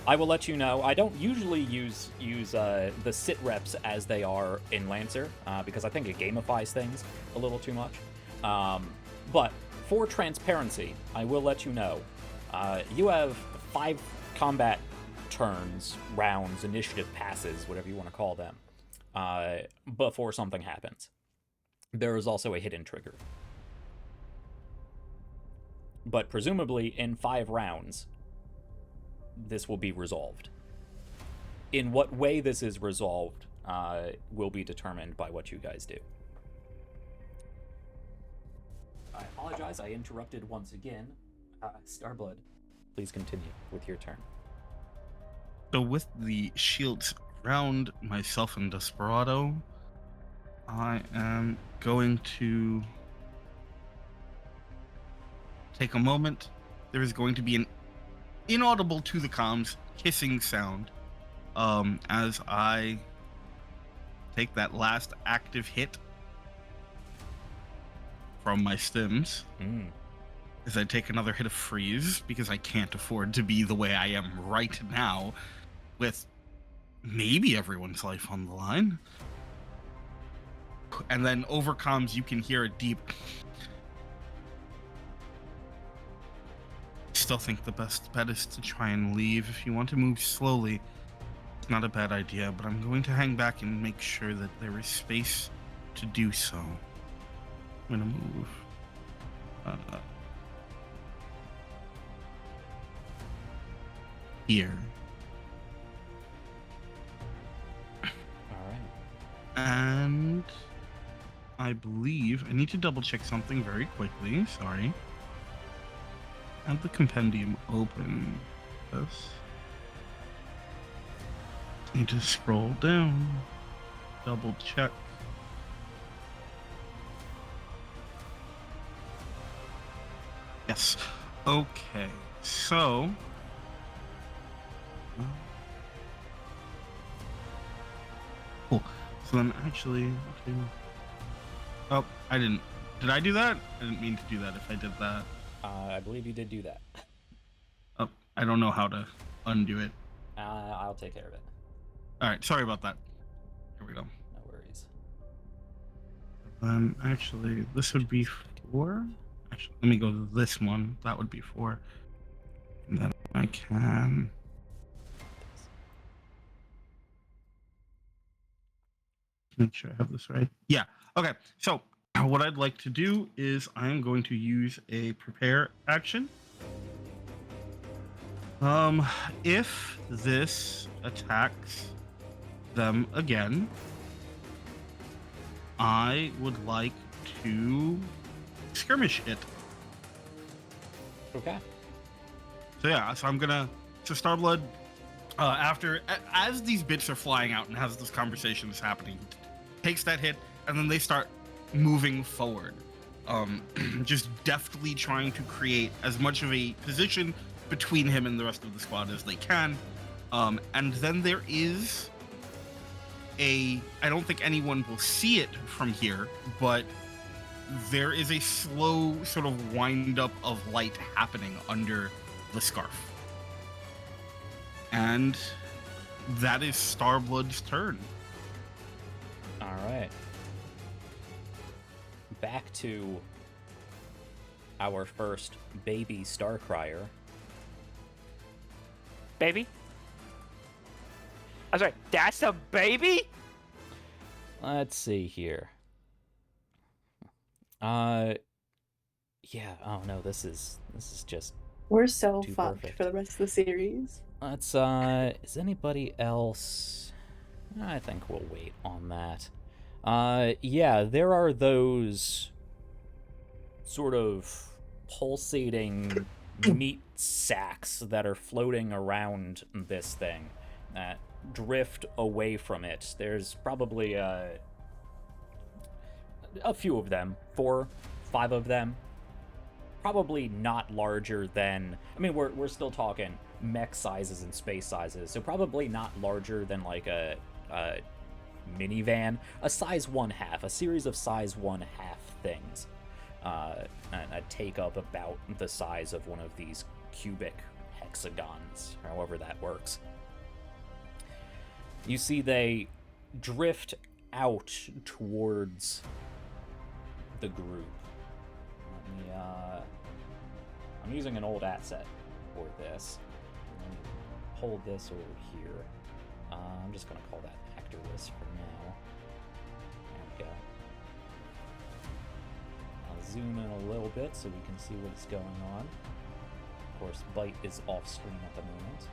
I will let you know, I don't usually use the sit reps as they are in Lancer, because I think it gamifies things a little too much. But for transparency, I will let you know, you have 5 combat turns, rounds, initiative passes, whatever you want to call them, before something happens. There is also a hidden trigger. But presumably, in 5 rounds, this will be resolved. In what way this is resolved will be determined by what you guys do. I apologize, I interrupted once again. Starblood, please continue with your turn. So with the shields around myself and Desperado, I am going to take a moment. There is going to be an inaudible to the comms hissing sound as I take that last active hit from my stims. As I take another hit of freeze, because I can't afford to be the way I am right now with maybe everyone's life on the line. And then over comms you can hear a deep... Still think the best bet is to try and leave. If you want to move slowly, it's not a bad idea, but I'm going to hang back and make sure that there is space to do so. I'm going to move here. Alright. And I believe I need to double check something very quickly. Sorry. Have the compendium open. This. Need to scroll down. Double check. Yes. Okay. So. Cool. So then actually. Okay. Oh, I didn't. Did I do that? I didn't mean to do that if I did that. I believe you did do that. Oh, I don't know how to undo it. I'll take care of it. Alright, sorry about that. Here we go. No worries. Actually, this would be 4. Actually, let me go to this one. That would be 4. And then I can... Make sure I have this right. Yeah, okay. So, what I'd like to do is I'm going to use a prepare action. If this attacks them again, I would like to skirmish it. Okay. So yeah, so I'm gonna, so Starblood, as these bits are flying out and as this conversation is happening, takes that hit and then they start moving forward, just deftly trying to create as much of a position between him and the rest of the squad as they can. And then there is I don't think anyone will see it from here, but there is a slow sort of wind up of light happening under the scarf. And that is Starblood's turn. All right. Back to our first baby Starcrier. Baby? I'm sorry, that's a baby? Let's see here. Yeah, oh no, this is just We're so Too fucked perfect. for the rest of the series. let's is anybody else? I think we'll wait on that. Yeah, there are those sort of pulsating meat sacks that are floating around this thing that drift away from it. There's probably a few of them, 4, 5 of them. Probably not larger than, I mean, we're still talking mech sizes and space sizes, so probably not larger than like a minivan, a size 1/2, a series of size 1/2 things, and take up about the size of one of these cubic hexagons, however that works. You see they drift out towards the group. Let me, I'm using an old asset for this. Let me hold this over here. I'm just going to call that actor list for now. There we go. I'll zoom in a little bit so we can see what's going on. Of course, Byte is off screen at the moment.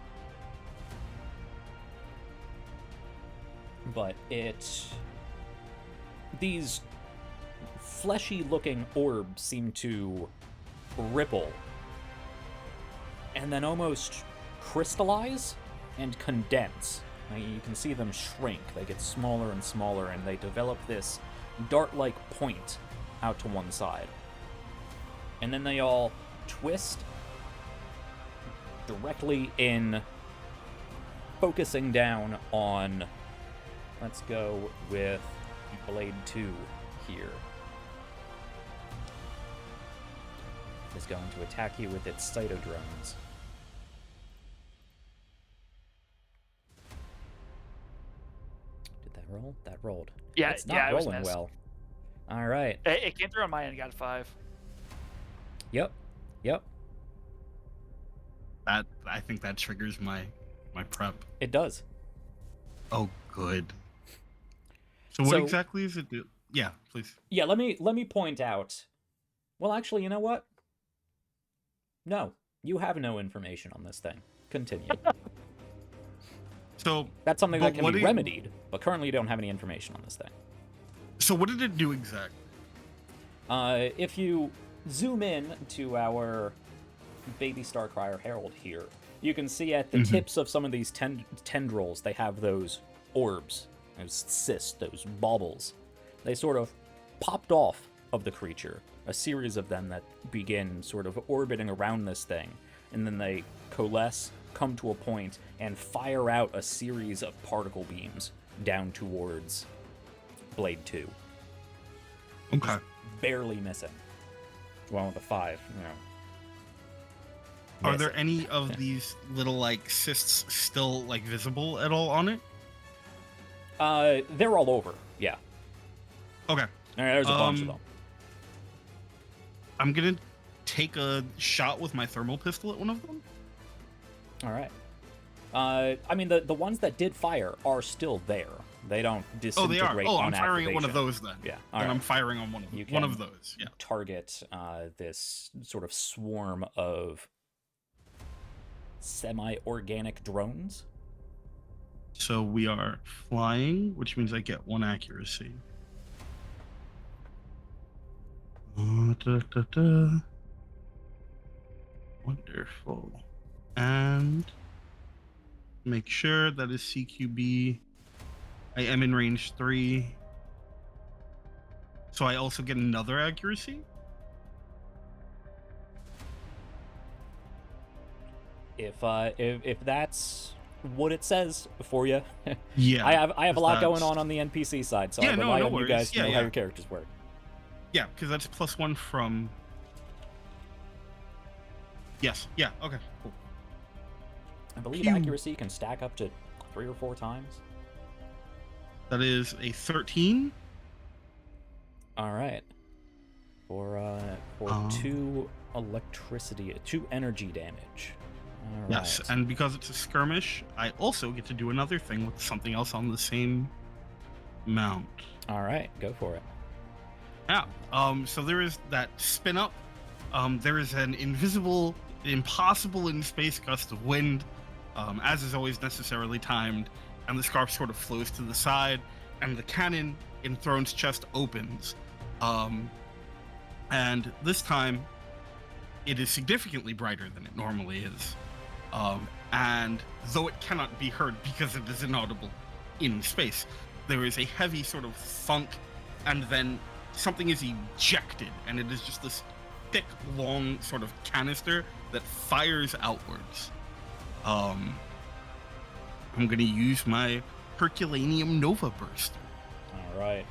But these fleshy looking orbs seem to ripple and then almost crystallize and condense. You can see them shrink. They get smaller and smaller, and they develop this dart-like point out to one side. And then they all twist directly in, focusing down on, let's go with Blade 2 here. Is going to attack you with its cytodrones. Did that roll? That rolled. Yeah, It's not yeah, it was rolling missed. well. All right. It came through on my end, got a 5. Yep. That I think that triggers my prep. It does. Oh, good. So what So- exactly is it do? Yeah, please. Yeah, let me point out. Well, actually, you know what? No, you have no information on this thing. Continue. So That's something But that can what be do you- remedied, but currently you don't have any information on this thing. so what did it do exactly? If you zoom in to our baby Starcrier Herald here, you can see at the tips of some of these tendrils, they have those orbs, those cysts, those baubles. They sort of popped off of the creature, a series of them that begin sort of orbiting around this thing, and then they coalesce, come to a point, and fire out a series of particle beams down towards Blade 2. Okay. Barely missing. Well, with a 5, you know. Are missing. there any of these little like cysts still like visible at all on it? They're all over, yeah. Okay. There's a bunch of them. I'm gonna take a shot with my thermal pistol at one of them. All right. I mean, the ones that did fire are still there. They don't Oh, disintegrate they are. Oh, I'm on firing at one of activation. those then. Yeah. And All I'm right. firing on one of You them. One can of those. Yeah. target this sort of swarm of semi-organic drones. So we are flying, which means I get 1 accuracy. Wonderful. And make sure that is CQB. I am in range 3. So I also get another accuracy? If that's what it says for you, Yeah. I have a lot going that's- on the NPC side, so Yeah, I no, rely no on you worries. guys to Yeah, know how yeah. your characters work. Yeah, because that's +1 from. Yes. Yeah. Okay. Cool. I believe Pew. accuracy can stack up to 3 or 4 times. That is a 13. All right. For 2 electricity, 2 energy damage. All Yes, right. and because it's a skirmish, I also get to do another thing with something else on the same mount. All right, go for it. Yeah. So there is that spin up. There is an invisible, impossible in space gust of wind, as is always necessarily timed, and the scarf sort of flows to the side, and the cannon in Throne's chest opens. And this time, it is significantly brighter than it normally is. And though it cannot be heard because it is inaudible in space, there is a heavy sort of thunk, and then something is ejected, and it is just this thick, long sort of canister that fires outwards. I'm going to use my Herculaneum Nova Burst. All right.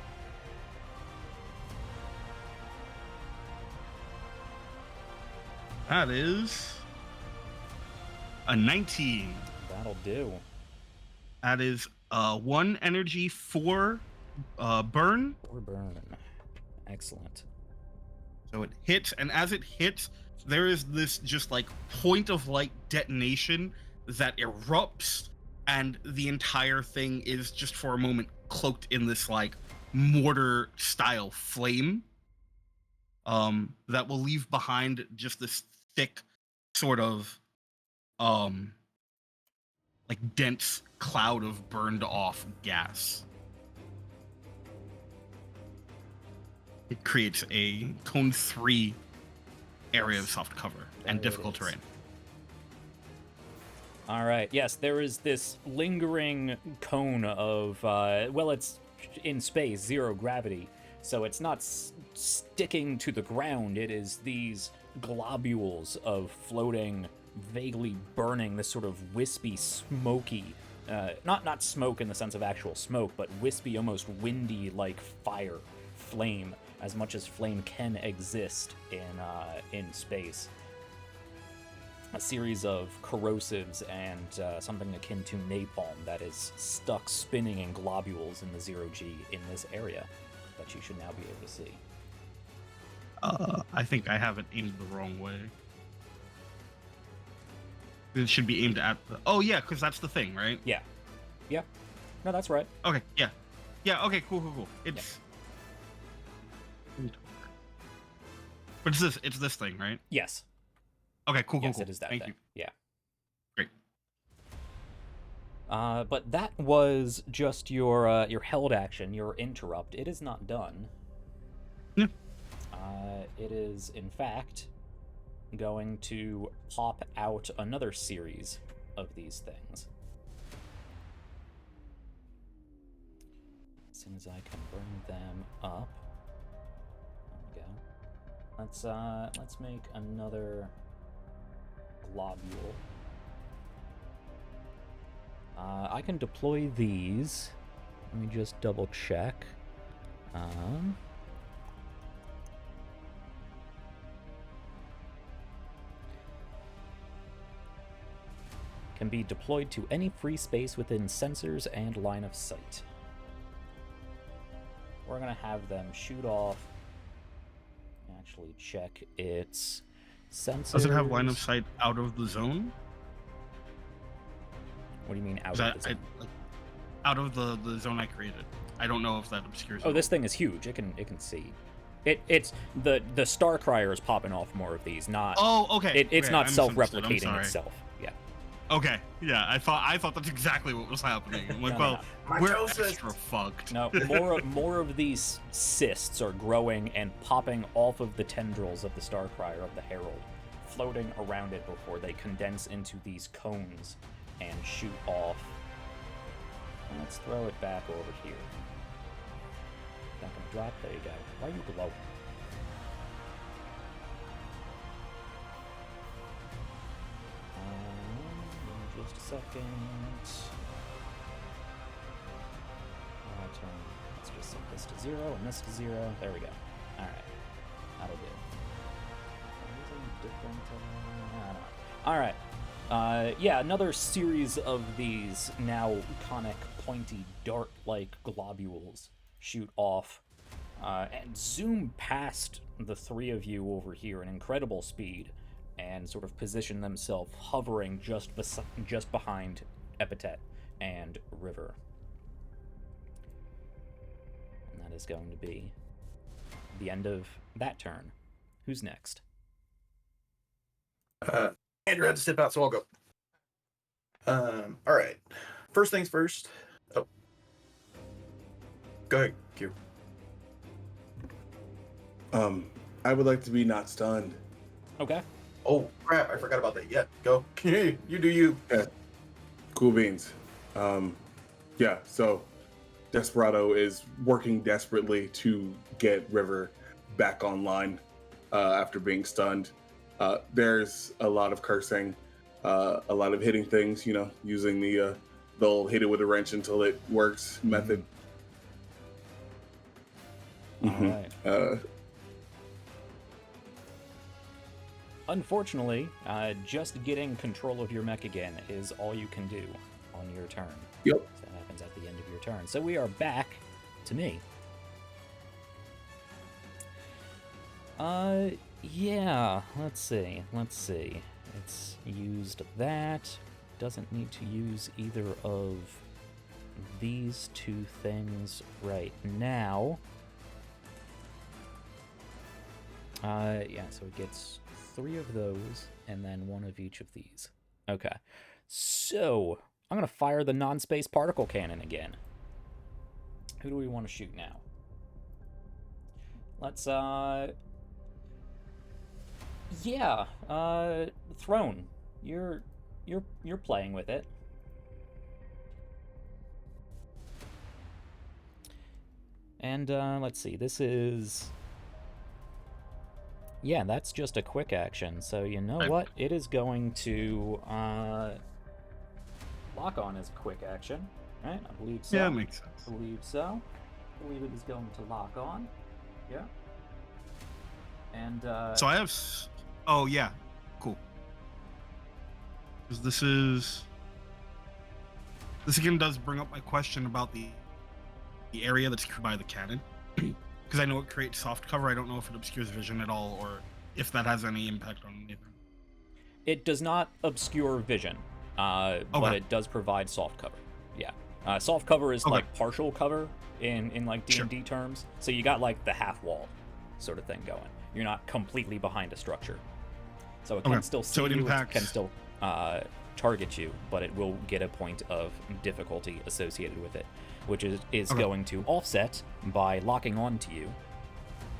That is a 19. That'll do. That is 1 energy, 4 burn. 4 burn. Excellent. So it hits, and as it hits, there is this just like point of light detonation that erupts, and the entire thing is just for a moment cloaked in this like mortar style flame. That will leave behind just this thick sort of like dense cloud of burned off gas. It creates a cone 3 area of soft cover and There it difficult is. terrain. All right. Yes, there is this lingering cone of, well, it's in space, 0 gravity, so it's not sticking to the ground. It is these globules of floating, vaguely burning, this sort of wispy, smoky, not smoke in the sense of actual smoke, but wispy, almost windy, like fire, flame, as much as flame can exist in space. A series of corrosives and something akin to napalm that is stuck spinning in globules in the 0G in this area that you should now be able to see. I think I have it aimed the wrong way. It should be aimed at the... Oh, yeah, because that's the thing, right? Yeah. Yeah. No, that's right. Okay, yeah. Yeah, okay, cool. It's... But it's this thing, right? Yes. Okay, cool. Yes, it is that Thank thing. you. Yeah. Great. But that was just your held action, your interrupt. It is not done. Yeah. It is, in fact, going to pop out another series of these things. As soon as I can bring them up. There we go. Let's make another globule. I can deploy these. Let me just double check. Can be deployed to any free space within sensors and line of sight. We're gonna have them shoot off. Actually, check its sensors. Does it have line of sight out of the zone? What do you mean out Is of that the zone? out of the zone I created? I don't know if that obscures. Oh, it. this thing is huge. It can see. It's the Starcrier is popping off more of these. Not. Oh, okay. It's okay, not I misunderstood. I'm self-replicating sorry. itself. Yeah. Okay, yeah, I thought that's exactly what was happening. I'm like, No, well, no. we're Mitosis. extra fucked. No, more of these cysts are growing and popping off of the tendrils of the Starcrier of the Herald, floating around it before they condense into these cones and shoot off. Let's throw it back over here. Not gonna drop. There you go. Why are you glowing? Just a second. Let's just set this to 0 and this to 0. There we go. All right. That'll do. All right. Yeah, another series of these now conic, pointy, dart-like globules shoot off and zoom past the three of you over here in incredible speed and sort of position themselves hovering just behind Epithet and River. And that is going to be the end of that turn. Who's next? Andrew had to step out, so I'll go. All right. First things first. Oh. Go ahead, Q. I would like to be not stunned. Okay. Oh, crap. I forgot about that. Yeah, go. You do you. Yeah. Cool beans. Yeah, so Desperado is working desperately to get River back online after being stunned. There's a lot of cursing, a lot of hitting things, using the old hit it with a wrench until it works method. Alright. Unfortunately, just getting control of your mech again is all you can do on your turn. Yep. So that happens at the end of your turn. So we are back to me. Yeah, let's see. It's used that. Doesn't need to use either of these two things right now. Yeah, so it gets 3 of those and then 1 of each of these. Okay. So, I'm going to fire the non-space particle cannon again. Who do we want to shoot now? Let's, yeah, Throne. You're playing with it. And, let's see, this is... Yeah, that's just a quick action, so you know what? It is going to, lock on as a quick action, right? I believe so. Yeah, makes sense. I believe so. I believe it is going to lock on. Yeah. And, So I have... Oh, yeah. Cool. Because this again does bring up my question about the area that's covered by the cannon. Because I know it creates soft cover. I don't know if it obscures vision at all, or if that has any impact on anything. It does not obscure vision, but it does provide soft cover. Yeah. Soft cover is like partial cover in like D&D terms. So you got like the half wall sort of thing going. You're not completely behind a structure. So it can still see you, it can still target you, but it will get a point of difficulty associated with it, which is going to offset by locking on to you.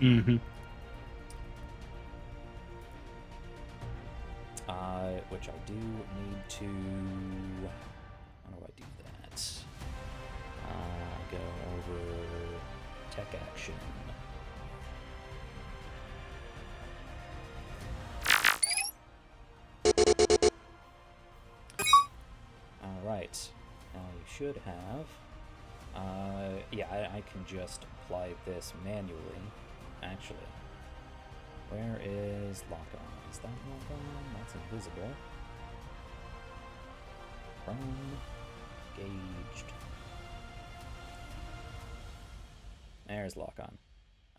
Mm-hmm. Which I do need to... How do I do that? Go over tech action. Alright. Now you should have... yeah, I can just apply this manually. Actually. Where is lock on? Is that lock on? That's invisible. Prone. Gauged. There's lock on.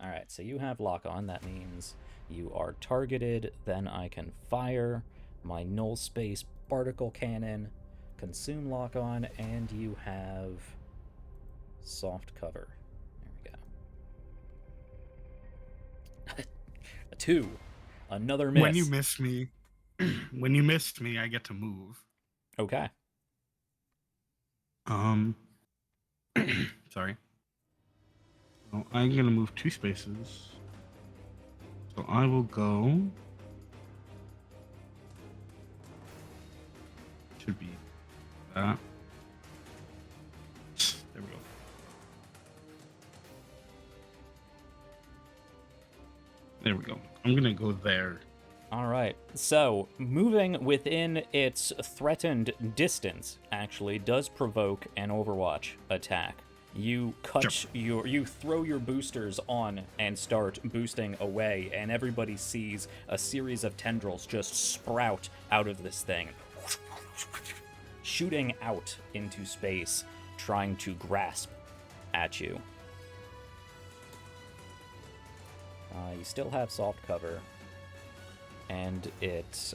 Alright, so you have lock on. That means you are targeted. Then I can fire my null space particle cannon, consume lock on, and you have soft cover. There we go. A 2. Another miss. When you missed me, I get to move. Okay. Sorry. So I'm gonna move 2 spaces. So I will go. Should be that. There we go. There we go. I'm gonna go there. All right. So moving within its threatened distance actually does provoke an Overwatch attack. You you throw your boosters on and start boosting away, and everybody sees a series of tendrils just sprout out of this thing, shooting out into space, trying to grasp at you. You still have soft cover, and it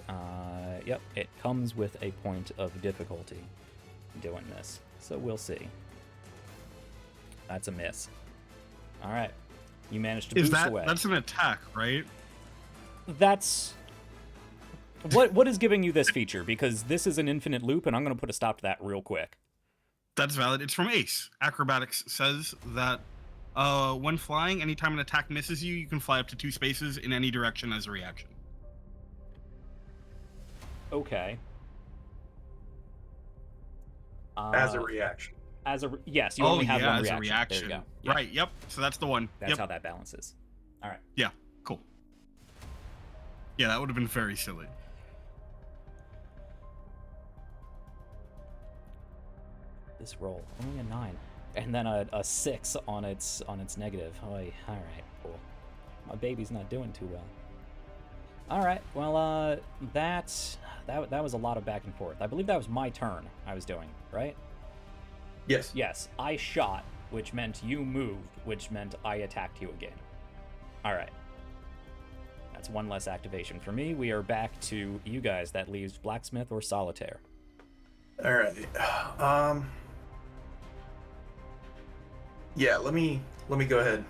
comes with a point of difficulty doing this, so we'll see. That's a miss. All right, you managed to boost away. That's an attack, right? That's what is giving you this feature, because this is an infinite loop, and I'm going to put a stop to that real quick. That's valid. It's from Ace. Acrobatics says that when flying, anytime an attack misses you, you can fly up to 2 spaces in any direction as a reaction. Okay. As a reaction. Yes, you only have one as reaction. a reaction. There you go. Yeah. Right, yep. So that's the one. That's yep. how that balances. All right. Yeah, cool. Yeah, that would have been very silly. This roll, only a 9. And then a 6 on its negative. Oy, all right, cool. My baby's not doing too well. All right, well, that was a lot of back and forth. I believe that was my turn I was doing, right? Yes. Yes, I shot, which meant you moved, which meant I attacked you again. All right. That's one less activation for me. We are back to you guys. That leaves Blacksmith or Solitaire. All right. Yeah, let me go ahead.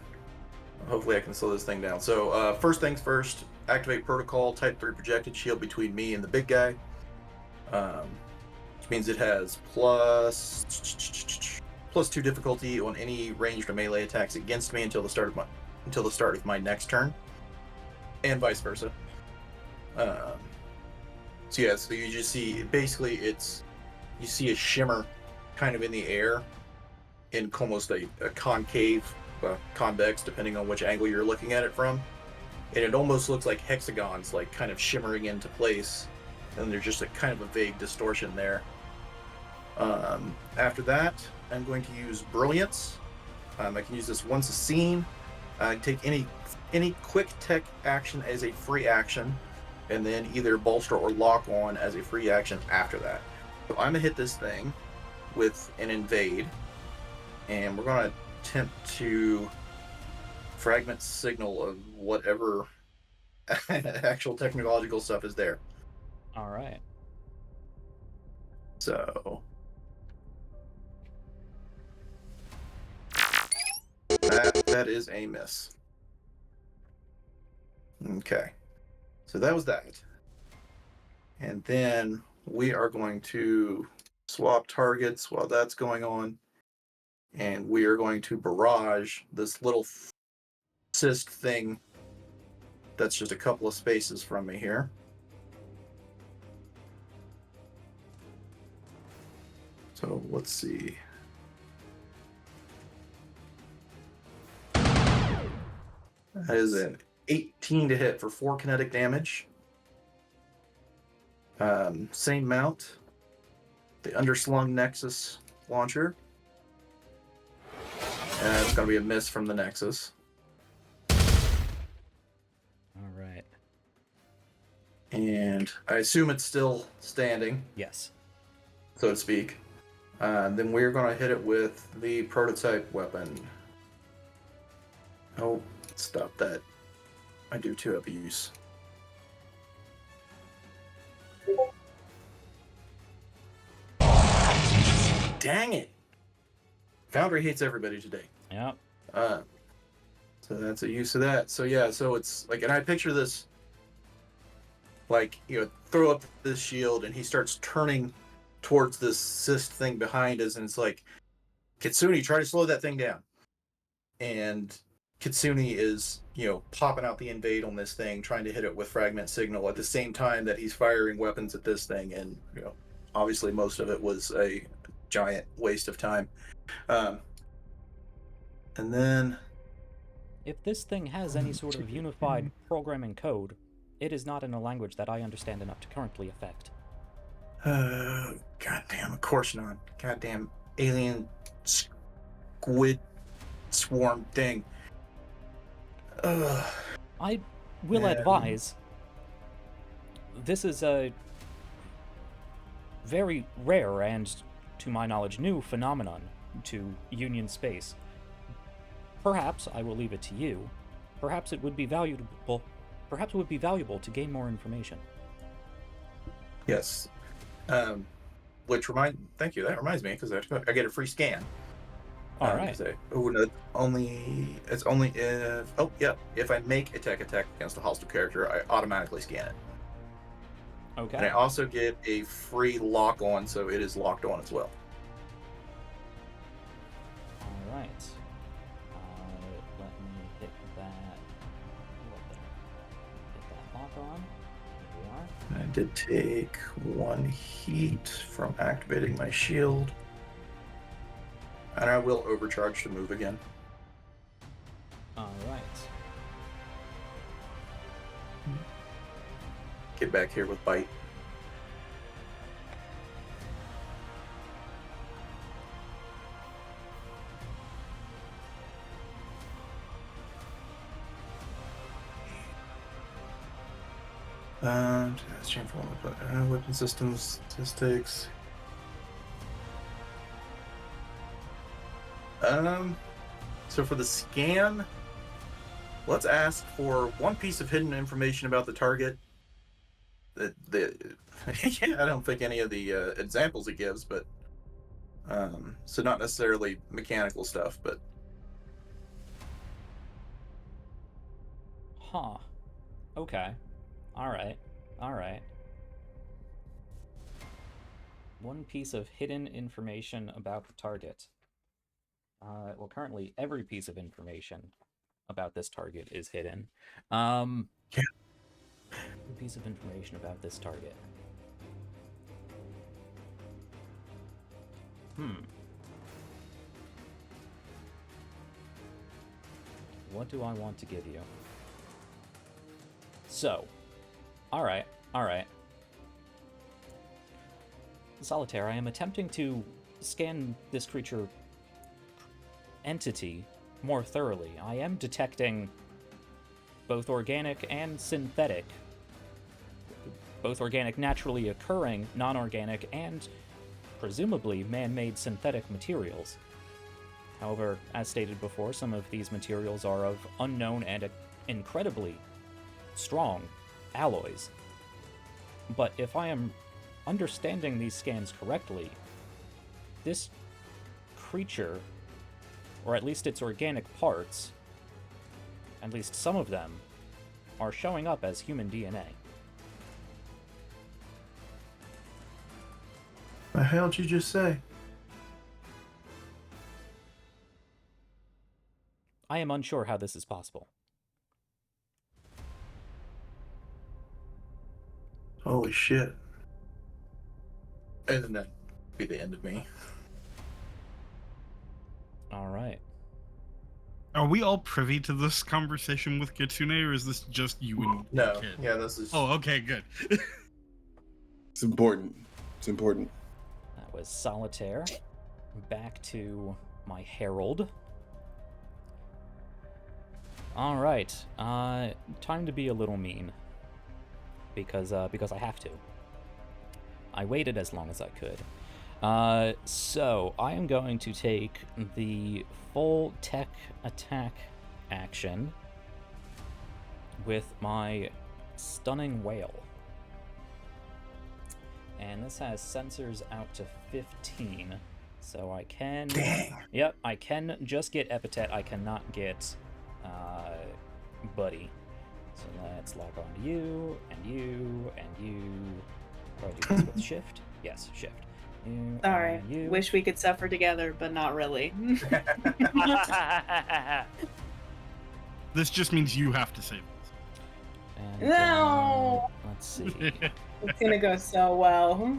Hopefully I can slow this thing down. So first things first, activate protocol, type 3 projected shield between me and the big guy. Which means it has plus 2 difficulty on any ranged or melee attacks against me until the start of my next turn, and vice versa. So you just see basically you see a shimmer kind of in the air, in almost a concave, convex, depending on which angle you're looking at it from, and it almost looks like hexagons, like kind of shimmering into place, and there's just a kind of a vague distortion there. After that, I'm going to use Brilliance. I can use this once a scene. I can take any quick tech action as a free action, and then either bolster or lock on as a free action after that. So I'm gonna hit this thing with an invade, and we're gonna attempt to fragment signal of whatever actual technological stuff is there. All right. So that is a miss. Okay, so that was that. And then we are going to swap targets while that's going on, and we are going to barrage this little cyst thing that's just a couple of spaces from me here. So let's see. That is an 18 to hit for 4 kinetic damage. Same mount. The underslung Nexus launcher. And it's going to be a miss from the Nexus. All right. And I assume it's still standing, Yes. so to speak. Then we're going to hit it with the prototype weapon. Oh, stop that. I do too have use. Dang it! Foundry hates everybody today. Yep. So that's a use of that. So yeah, so it's like, and I picture this, like, throw up this shield and he starts turning towards this cyst thing behind us, and it's like, Kitsune, try to slow that thing down. And Kitsune is, popping out the invade on this thing, trying to hit it with fragment signal at the same time that he's firing weapons at this thing, and obviously most of it was a giant waste of time. And then If this thing has any sort of unified programming code, it is not in a language that I understand enough to currently affect. goddamn, of course not. Goddamn alien squid swarm thing. I will And- advise, this is a very rare and, to my knowledge, new phenomenon to Union space. Perhaps, I will leave it to you, perhaps it would be valuable to gain more information. Yes. Thank you. That reminds me, because I get a free scan. All right. It's only if I make a tech attack against a hostile character, I automatically scan it. Okay. And I also get a free lock on, so it is locked on as well. All right. Let me hit that. Hit that lock on. There we are. I did take 1 heat from activating my shield. And I will overcharge to move again. All right. Get back here with bite. Weapon systems statistics. So for the scan, let's ask for 1 piece of hidden information about the target. I don't think any of the examples it gives, but so not necessarily mechanical stuff, but Huh. Okay. All right. 1 piece of hidden information about the target. Well, currently every piece of information about this target is hidden. Yeah. 1 piece of information about this target. What do I want to give you? So, all right. Solitaire, I am attempting to scan this creature entity more thoroughly. I am detecting both organic and synthetic, both organic naturally occurring, non-organic, and presumably man-made synthetic materials. However, as stated before, some of these materials are of unknown and incredibly strong alloys. But if I am understanding these scans correctly, this creature, or at least its organic parts, at least some of them, are showing up as human DNA. the hell did you just say? I am unsure how this is possible. Holy shit. And then that'd be the end of me. All right. Are we all privy to this conversation with Kitsune, or is this just you and No, the kid? yeah, this is. Oh, okay, good. It's important. It's important. That was Solitaire. Back to my Herald. All right. Time to be a little mean. Because I have to. I waited as long as I could. So I am going to take the full tech attack action with my Stunning Whale. And this has sensors out to 15. So I can... Dang. Yep, I can just get Epithet. I cannot get Buddy. So let's lock on to you, and you, and you. Do I do this with shift? Yes, shift. You, Sorry. and you. Wish we could suffer together, but not really. This just means you have to save And, No! let's see. this. It's gonna go so well.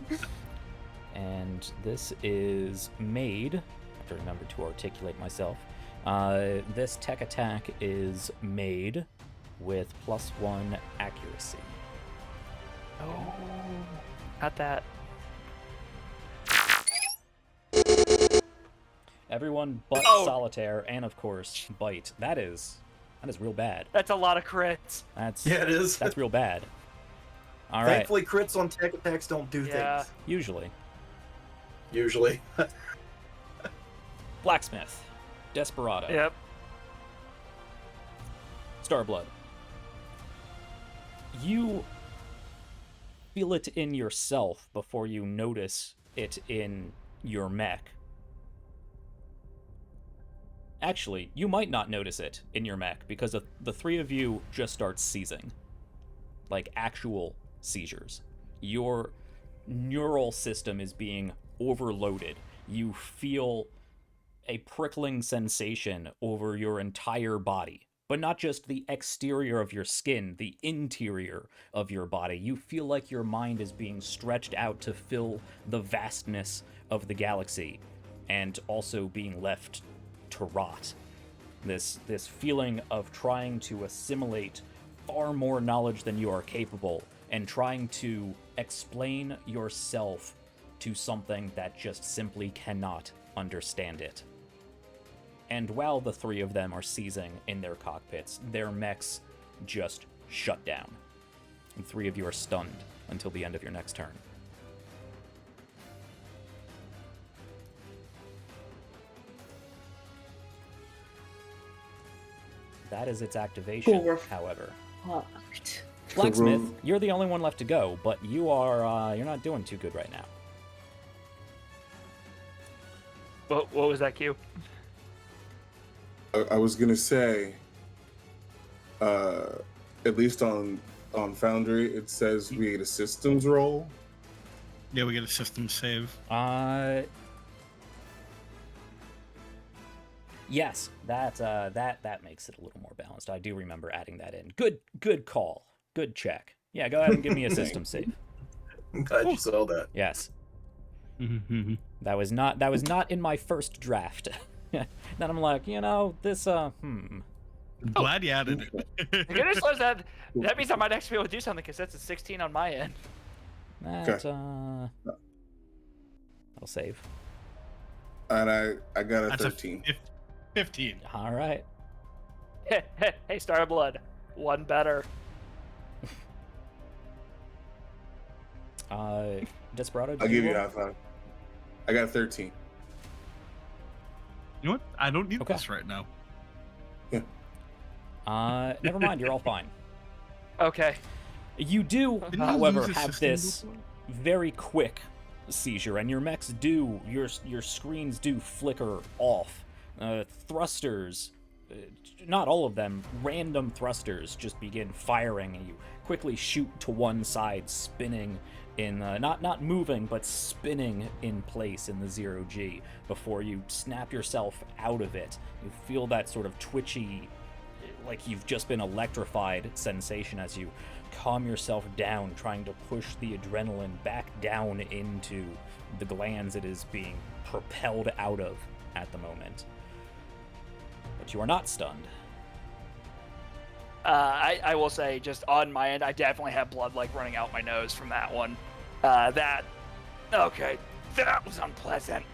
And this is made. I have to remember to articulate myself. This tech attack is made with +1 accuracy. Oh, not that. Everyone but Oh. Solitaire, and of course, Bite. That is real bad. That's a lot of crits. That's Yeah, it is. That's real bad. All right. Thankfully, crits on tech attacks don't do Yeah. things. Usually. Usually. Blacksmith. Desperado. Yep. Starblood. You feel it in yourself before you notice it in your mech. Actually, you might not notice it in your mech because the three of you just start seizing. Like actual seizures. Your neural system is being overloaded. You feel a prickling sensation over your entire body. But not just the exterior of your skin, the interior of your body. You feel like your mind is being stretched out to fill the vastness of the galaxy, and also being left to rot. This feeling of trying to assimilate far more knowledge than you are capable, and trying to explain yourself to something that just simply cannot understand it. And while the three of them are seizing in their cockpits, their mechs just shut down. And three of you are stunned until the end of your next turn. That is its activation, Cool, we're however. Fucked. Blacksmith, you're the only one left to go, but you are, you're not doing too good right now. What was that, Q? I was gonna say, at least on Foundry, it says we get a systems roll. Yeah, we get a system save. Yes, that makes it a little more balanced. I do remember adding that in. Good call. Good check. Yeah, go ahead and give me a system save. I'm glad you saw that. Yes. That was not in my first draft. Then I'm like, this I'm glad you added it. The goodness knows that means I might actually be able to do something because that's a 16 on my end. that I'll save. And I got a That's 13. 15. All right. Hey, Star Blood, one better. Desperado. I'll give you a high five. I got 13. You know what? I don't need Okay. this right now. Never mind. You're all fine. Okay. You do, Didn't you however, lose a have system this before? very quick seizure, and your mechs do, your screens do flicker off. Thrusters, not all of them, random thrusters just begin firing, and you quickly shoot to one side, spinning in, not moving, but spinning in place in the 0G before you snap yourself out of it. You feel that sort of twitchy, like you've just been electrified sensation as you calm yourself down, trying to push the adrenaline back down into the glands it is being propelled out of at the moment. But you are not stunned. I will say, just on my end, I definitely have blood running out my nose from that one. That was unpleasant.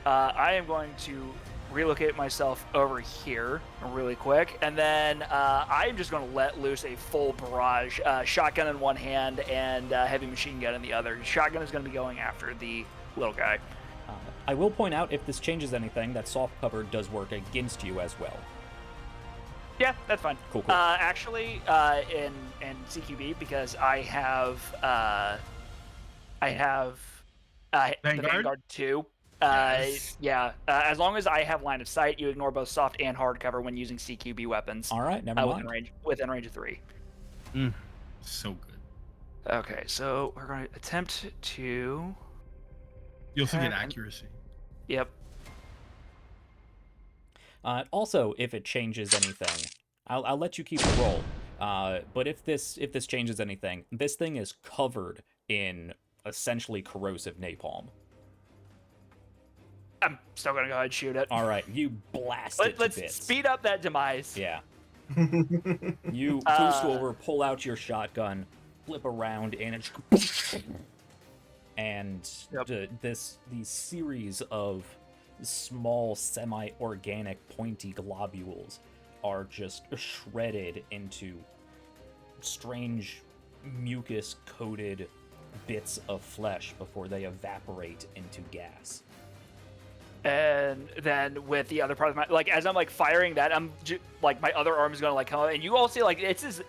I am going to relocate myself over here really quick, and then I'm just going to let loose a full barrage, shotgun in one hand and heavy machine gun in the other. Shotgun is going to be going after the little guy. I will point out, if this changes anything, that soft cover does work against you as well. Yeah, that's fine. Cool. Actually, in CQB, because I have the Vanguard 2. Yes. As long as I have line of sight, you ignore both soft and hard cover when using CQB weapons. All right, never mind. Within range of 3. So good. Okay, so we're going to attempt to. You also get Attack. accuracy. Yep. Also, if it changes anything, I'll let you keep the roll. But if this changes anything, this thing is covered in essentially corrosive napalm. I'm still going to go ahead and shoot it. All right, you blast it to Let's bits. speed up that demise. Yeah. You boost over, pull out your shotgun, flip around, and it... and Yep. these series of small, semi-organic, pointy globules are just shredded into strange, mucus-coated bits of flesh before they evaporate into gas. And then with the other part of my, like, as I'm like firing that, I'm like, my other arm is gonna like come up, and you all see like it's this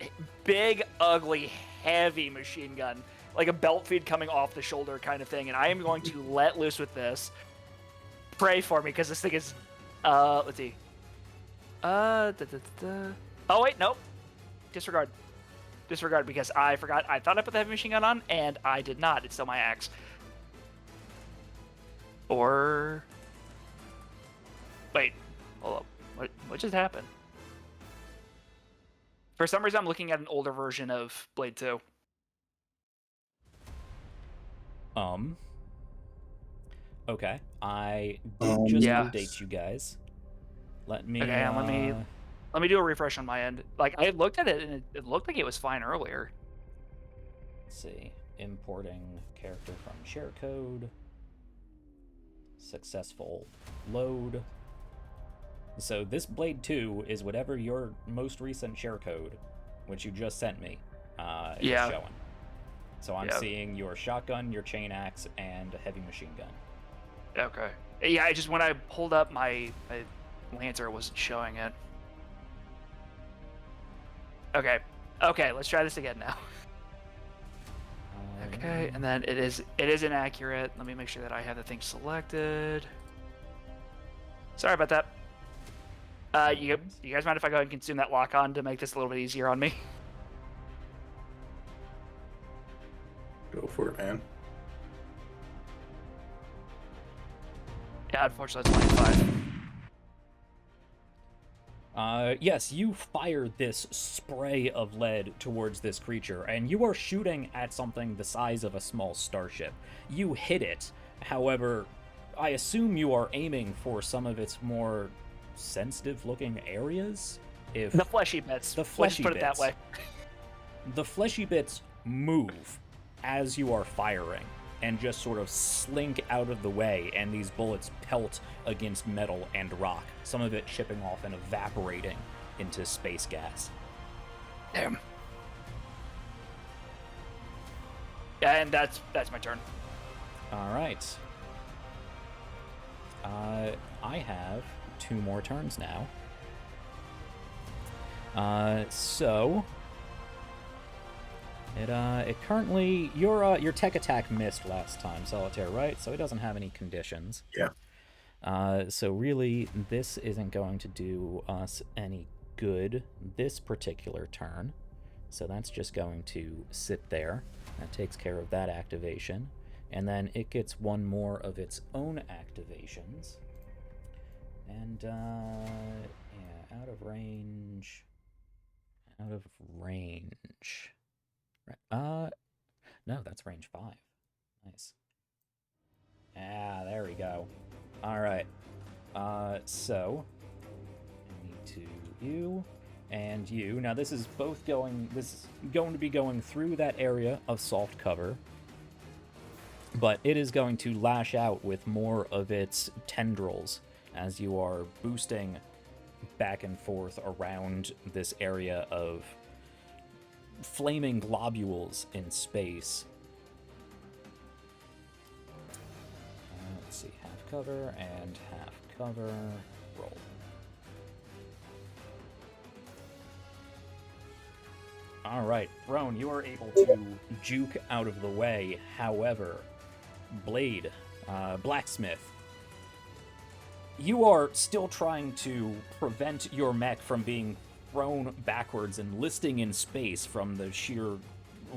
big, ugly, heavy machine gun, like a belt feed coming off the shoulder kind of thing, and I am going to let loose with this. Pray for me, because this thing is, let's see. Oh wait, nope. Disregard, because I forgot. I thought I put the heavy machine gun on, and I did not. It's still my axe. Or wait, hold up. What just happened? For some reason, I'm looking at an older version of Blade 2. Okay, I did just Yeah. update you guys. Let me. Okay, let me do a refresh on my end. Like, I looked at it and it looked like it was fine earlier. Let's see. Importing character from share code. Successful load. So this Blade 2 is whatever your most recent share code, which you just sent me, is showing. So I'm seeing your shotgun, your chain axe, and a heavy machine gun. Okay. Yeah, when I pulled up my Lancer, it wasn't showing it. Okay. Okay, let's try this again now. Okay, and then it is inaccurate. Let me make sure that I have the thing selected. Sorry about that. You guys mind if I go ahead and consume that lock-on to make this a little bit easier on me? Go for it, man. Yeah, unfortunately, it's 25. Yes, you fire this spray of lead towards this creature, and you are shooting at something the size of a small starship. You hit it, however, I assume you are aiming for some of its more sensitive-looking areas? The fleshy bits. The fleshy bits. Let's put it that way. The fleshy bits move as you are firing, and just sort of slink out of the way, and these bullets pelt against metal and rock, some of it chipping off and evaporating into space gas. Damn. Yeah, and that's my turn. All right. I have 2 more turns now. So it currently your tech attack missed last time, Solitaire, right? So it doesn't have any conditions. Yeah. So really, this isn't going to do us any good this particular turn. So that's just going to sit there. That takes care of that activation. And then it gets 1 more of its own activations. And, yeah, out of range. Out of range. No, that's range 5. Nice. Ah, there we go. Alright. So, I need to you and you. Now this is going to be going through that area of soft cover. But it is going to lash out with more of its tendrils as you are boosting back and forth around this area of flaming globules in space. Let's see, half cover and half cover. Roll. Alright, Throne, you are able to juke out of the way. However, Blade, Blacksmith, you are still trying to prevent your mech from being thrown backwards and listing in space from the sheer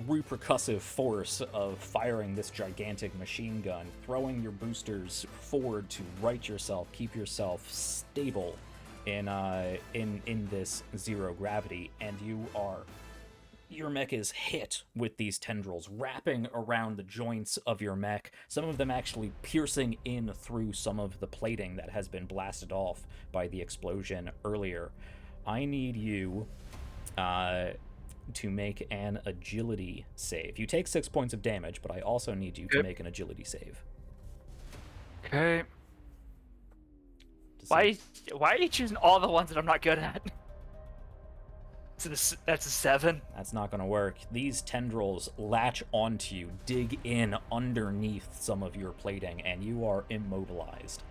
repercussive force of firing this gigantic machine gun, throwing your boosters forward to right yourself, keep yourself stable in this zero gravity, and your mech is hit with these tendrils wrapping around the joints of your mech, some of them actually piercing in through some of the plating that has been blasted off by the explosion earlier. I need you to make an agility save. You take 6 points of damage, but I also need you to make an agility save. Okay. to see. Why are you choosing all the ones that I'm not good at? So that's a 7. That's not going to work. These tendrils latch onto you, dig in underneath some of your plating, and you are immobilized.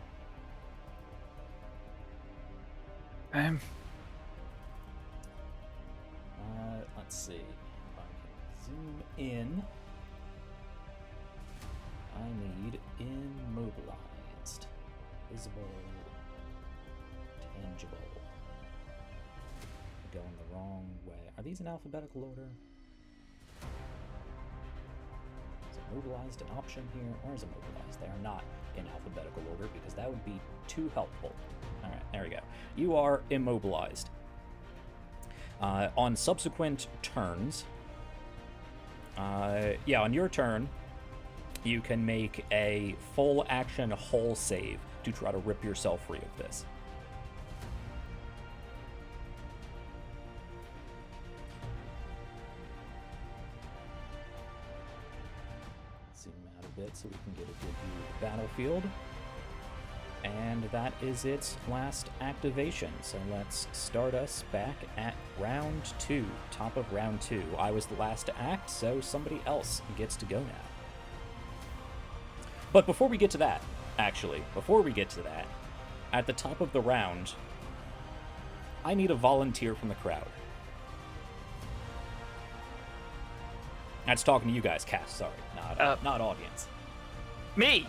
Let's see. If I can zoom in. I need immobilized. Visible. Tangible. I'm going the wrong way. Are these in alphabetical order? Is immobilized an option here? Or is immobilized? They are not in alphabetical order because that would be too helpful. Alright, there we go. You are immobilized. On subsequent turns, on your turn, you can make a full action hull save to try to rip yourself free of this. Zoom out a bit so we can get a good view of the battlefield. And that is its last activation. So let's start us back at round 2, top of round 2. I was the last to act, so somebody else gets to go now. But before we get to that, at the top of the round, I need a volunteer from the crowd. That's talking to you guys, Cass, sorry, not audience. Me!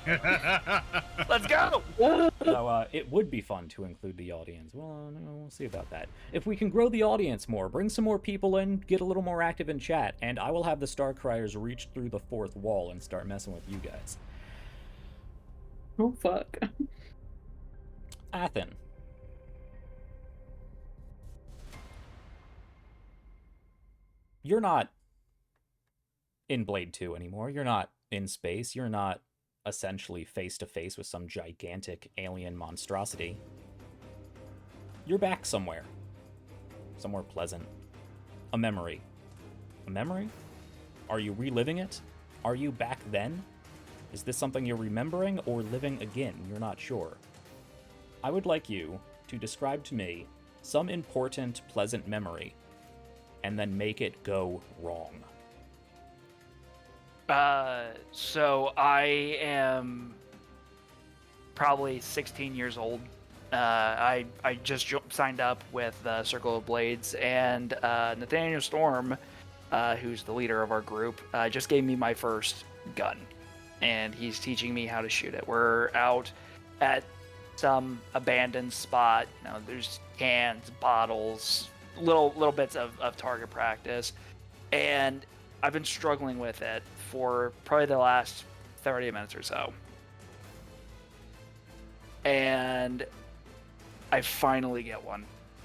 Let's go! So, it would be fun to include the audience. Well, we'll see about that. If we can grow the audience more, bring some more people in, get a little more active in chat, and I will have the Starcriers reach through the 4th wall and start messing with you guys. Oh, fuck. Athen. You're not in Blade 2 anymore. You're not in space. You're not essentially face-to-face with some gigantic alien monstrosity. You're back somewhere. Somewhere pleasant. A memory. A memory? Are you reliving it? Are you back then? Is this something you're remembering or living again? You're not sure. I would like you to describe to me some important, pleasant memory, and then make it go wrong. So I am probably 16 years old. I just signed up with Circle of Blades, and Nathaniel Storm, who's the leader of our group, just gave me my first gun, and he's teaching me how to shoot it. We're out at some abandoned spot. You know, there's cans, bottles, little bits of target practice, and I've been struggling with it for probably the last 30 minutes or so. And I finally get one.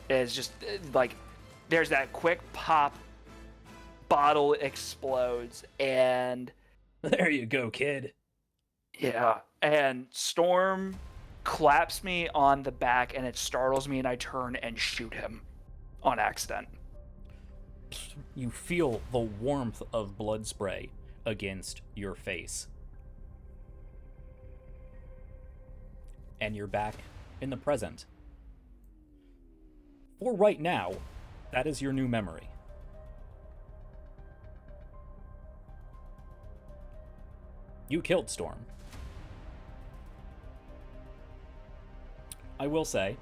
It's just like there's that quick pop, bottle explodes, and there you go, kid. Yeah, and Storm claps me on the back, and it startles me, and I turn and shoot him on accident. You feel the warmth of blood spray against your face. And you're back in the present. For right now, that is your new memory. You killed Storm. I will say,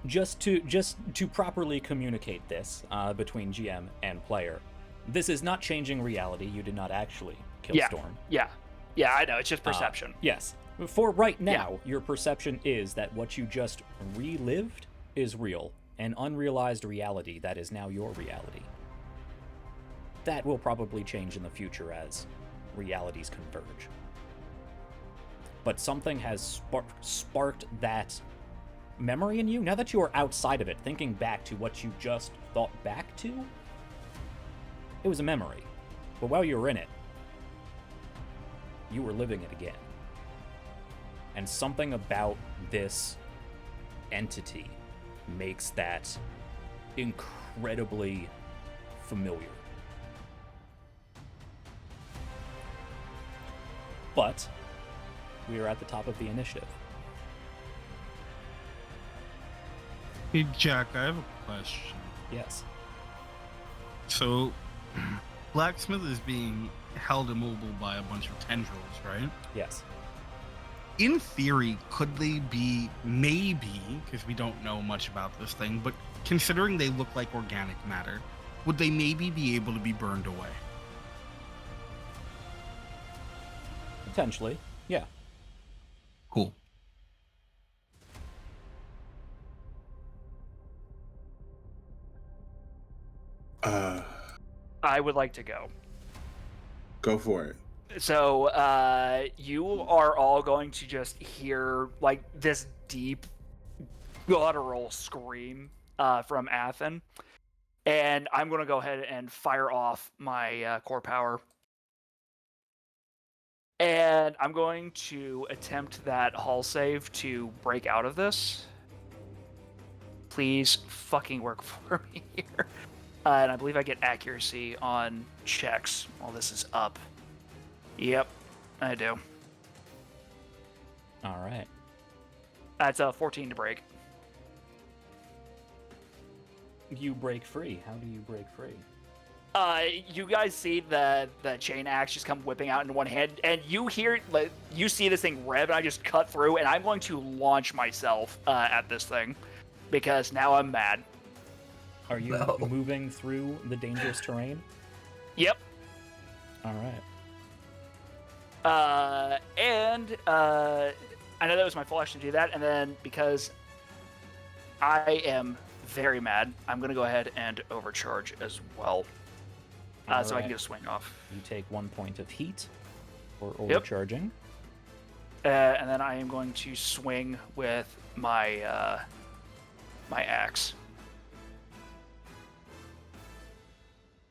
just to properly communicate this between GM and player, this is not changing reality. You did not actually kill Storm. Yeah, I know. It's just perception. Yes. For right now, your perception is that what you just relived is real, an unrealized reality that is now your reality. That will probably change in the future as realities converge. But something has sparked that memory in you. Now that you are outside of it, thinking back to what you just thought back to, it was a memory. But while you were in it, you were living it again. And something about this entity makes that incredibly familiar. But we are at the top of the initiative. Hey, Jack, I have a question. Yes. So, Blacksmith is being held immobile by a bunch of tendrils, right? Yes. In theory, could they be, maybe, because we don't know much about this thing, but considering they look like organic matter, would they maybe be able to be burned away? Potentially. Yeah. Cool. I would like to go. Go for it. So, you are all going to just hear like this deep, guttural scream from Athen, and I'm going to go ahead and fire off my core power, and I'm going to attempt that hull save to break out of this. Please fucking work for me here. And I believe I get accuracy on checks while this is up. Yep, I do. All right. That's a 14 to break. You break free. How do you break free? You guys see the chain axe just come whipping out in one hand, and you hear, like, you see this thing rev, and I just cut through, and I'm going to launch myself at this thing, because now I'm mad. Are you moving through the dangerous terrain? Yep. All right. And I know that was my full action to do that, and then because I am very mad, I'm going to go ahead and overcharge as well. So I can get a swing off. You take 1 point of heat for overcharging. And then I am going to swing with my my axe.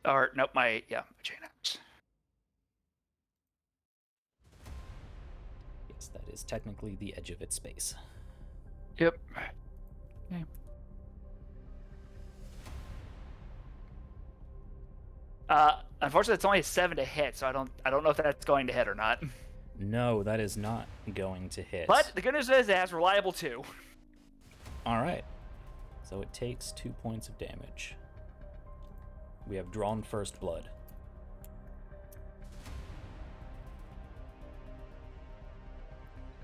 Or nope, my chain axe. Yes, that is technically the edge of its space. Yep. Okay. Unfortunately, it's only a 7 to hit, so I don't know if that's going to hit or not. No, that is not going to hit. But the good news is it has reliable 2. All right. So it takes 2 points of damage. We have drawn first blood.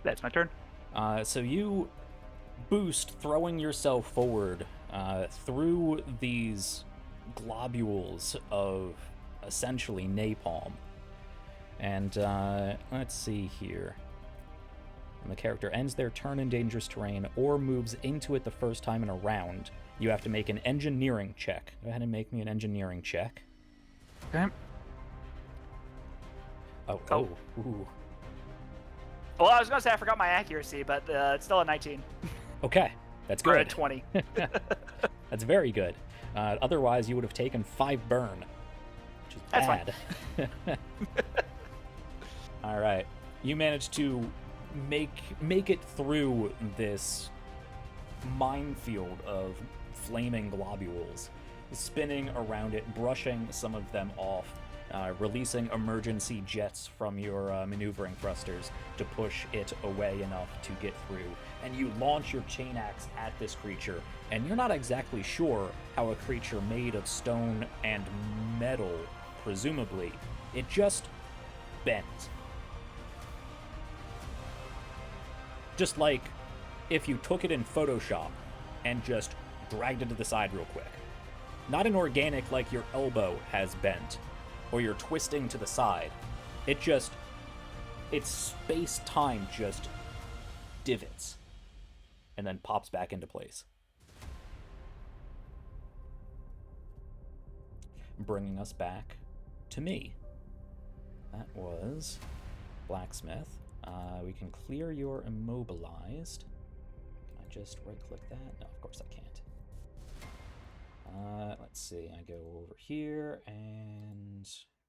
That's my turn. So you boost, throwing yourself forward through these globules of essentially napalm. And let's see here. When the character ends their turn in dangerous terrain or moves into it the first time in a round, you have to make an engineering check. Go ahead and make me an engineering check. Okay. Oh. Ooh. Well, I was going to say I forgot my accuracy, but it's still a 19. Okay, that's Or good. a 20. That's very good. Otherwise, you would have taken 5 burn, which is That's bad. All right, you managed to make it through this minefield of flaming globules, spinning around it, brushing some of them off, releasing emergency jets from your maneuvering thrusters to push it away enough to get through. And you launch your chain axe at this creature, and you're not exactly sure how a creature made of stone and metal, presumably, it just bent. Just like if you took it in Photoshop and just dragged it to the side real quick. Not an organic like your elbow has bent or you're twisting to the side. It's space-time just divots and then pops back into place. Bringing us back to me. That was Blacksmith. We can clear your immobilized. Can I just right-click that? No, of course I can't. Let's see. I go over here and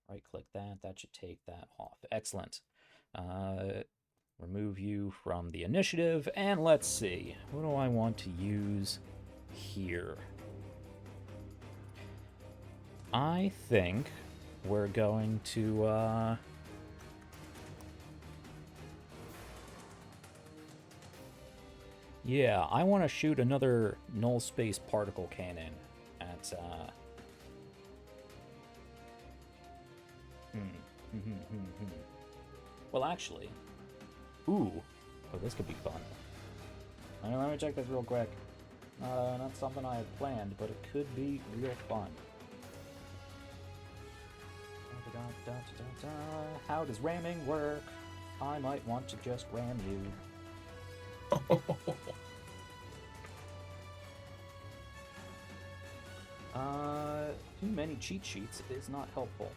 right-click that. That should take that off. Excellent. Remove you from the initiative, and let's see. What do I want to use here? I think we're going to Yeah, I want to shoot another null space particle cannon at, Well, actually... Ooh. Oh, this could be fun. Let me check this real quick. Not something I had planned, but it could be real fun. How does ramming work? I might want to just ram you. Too many cheat sheets is not helpful.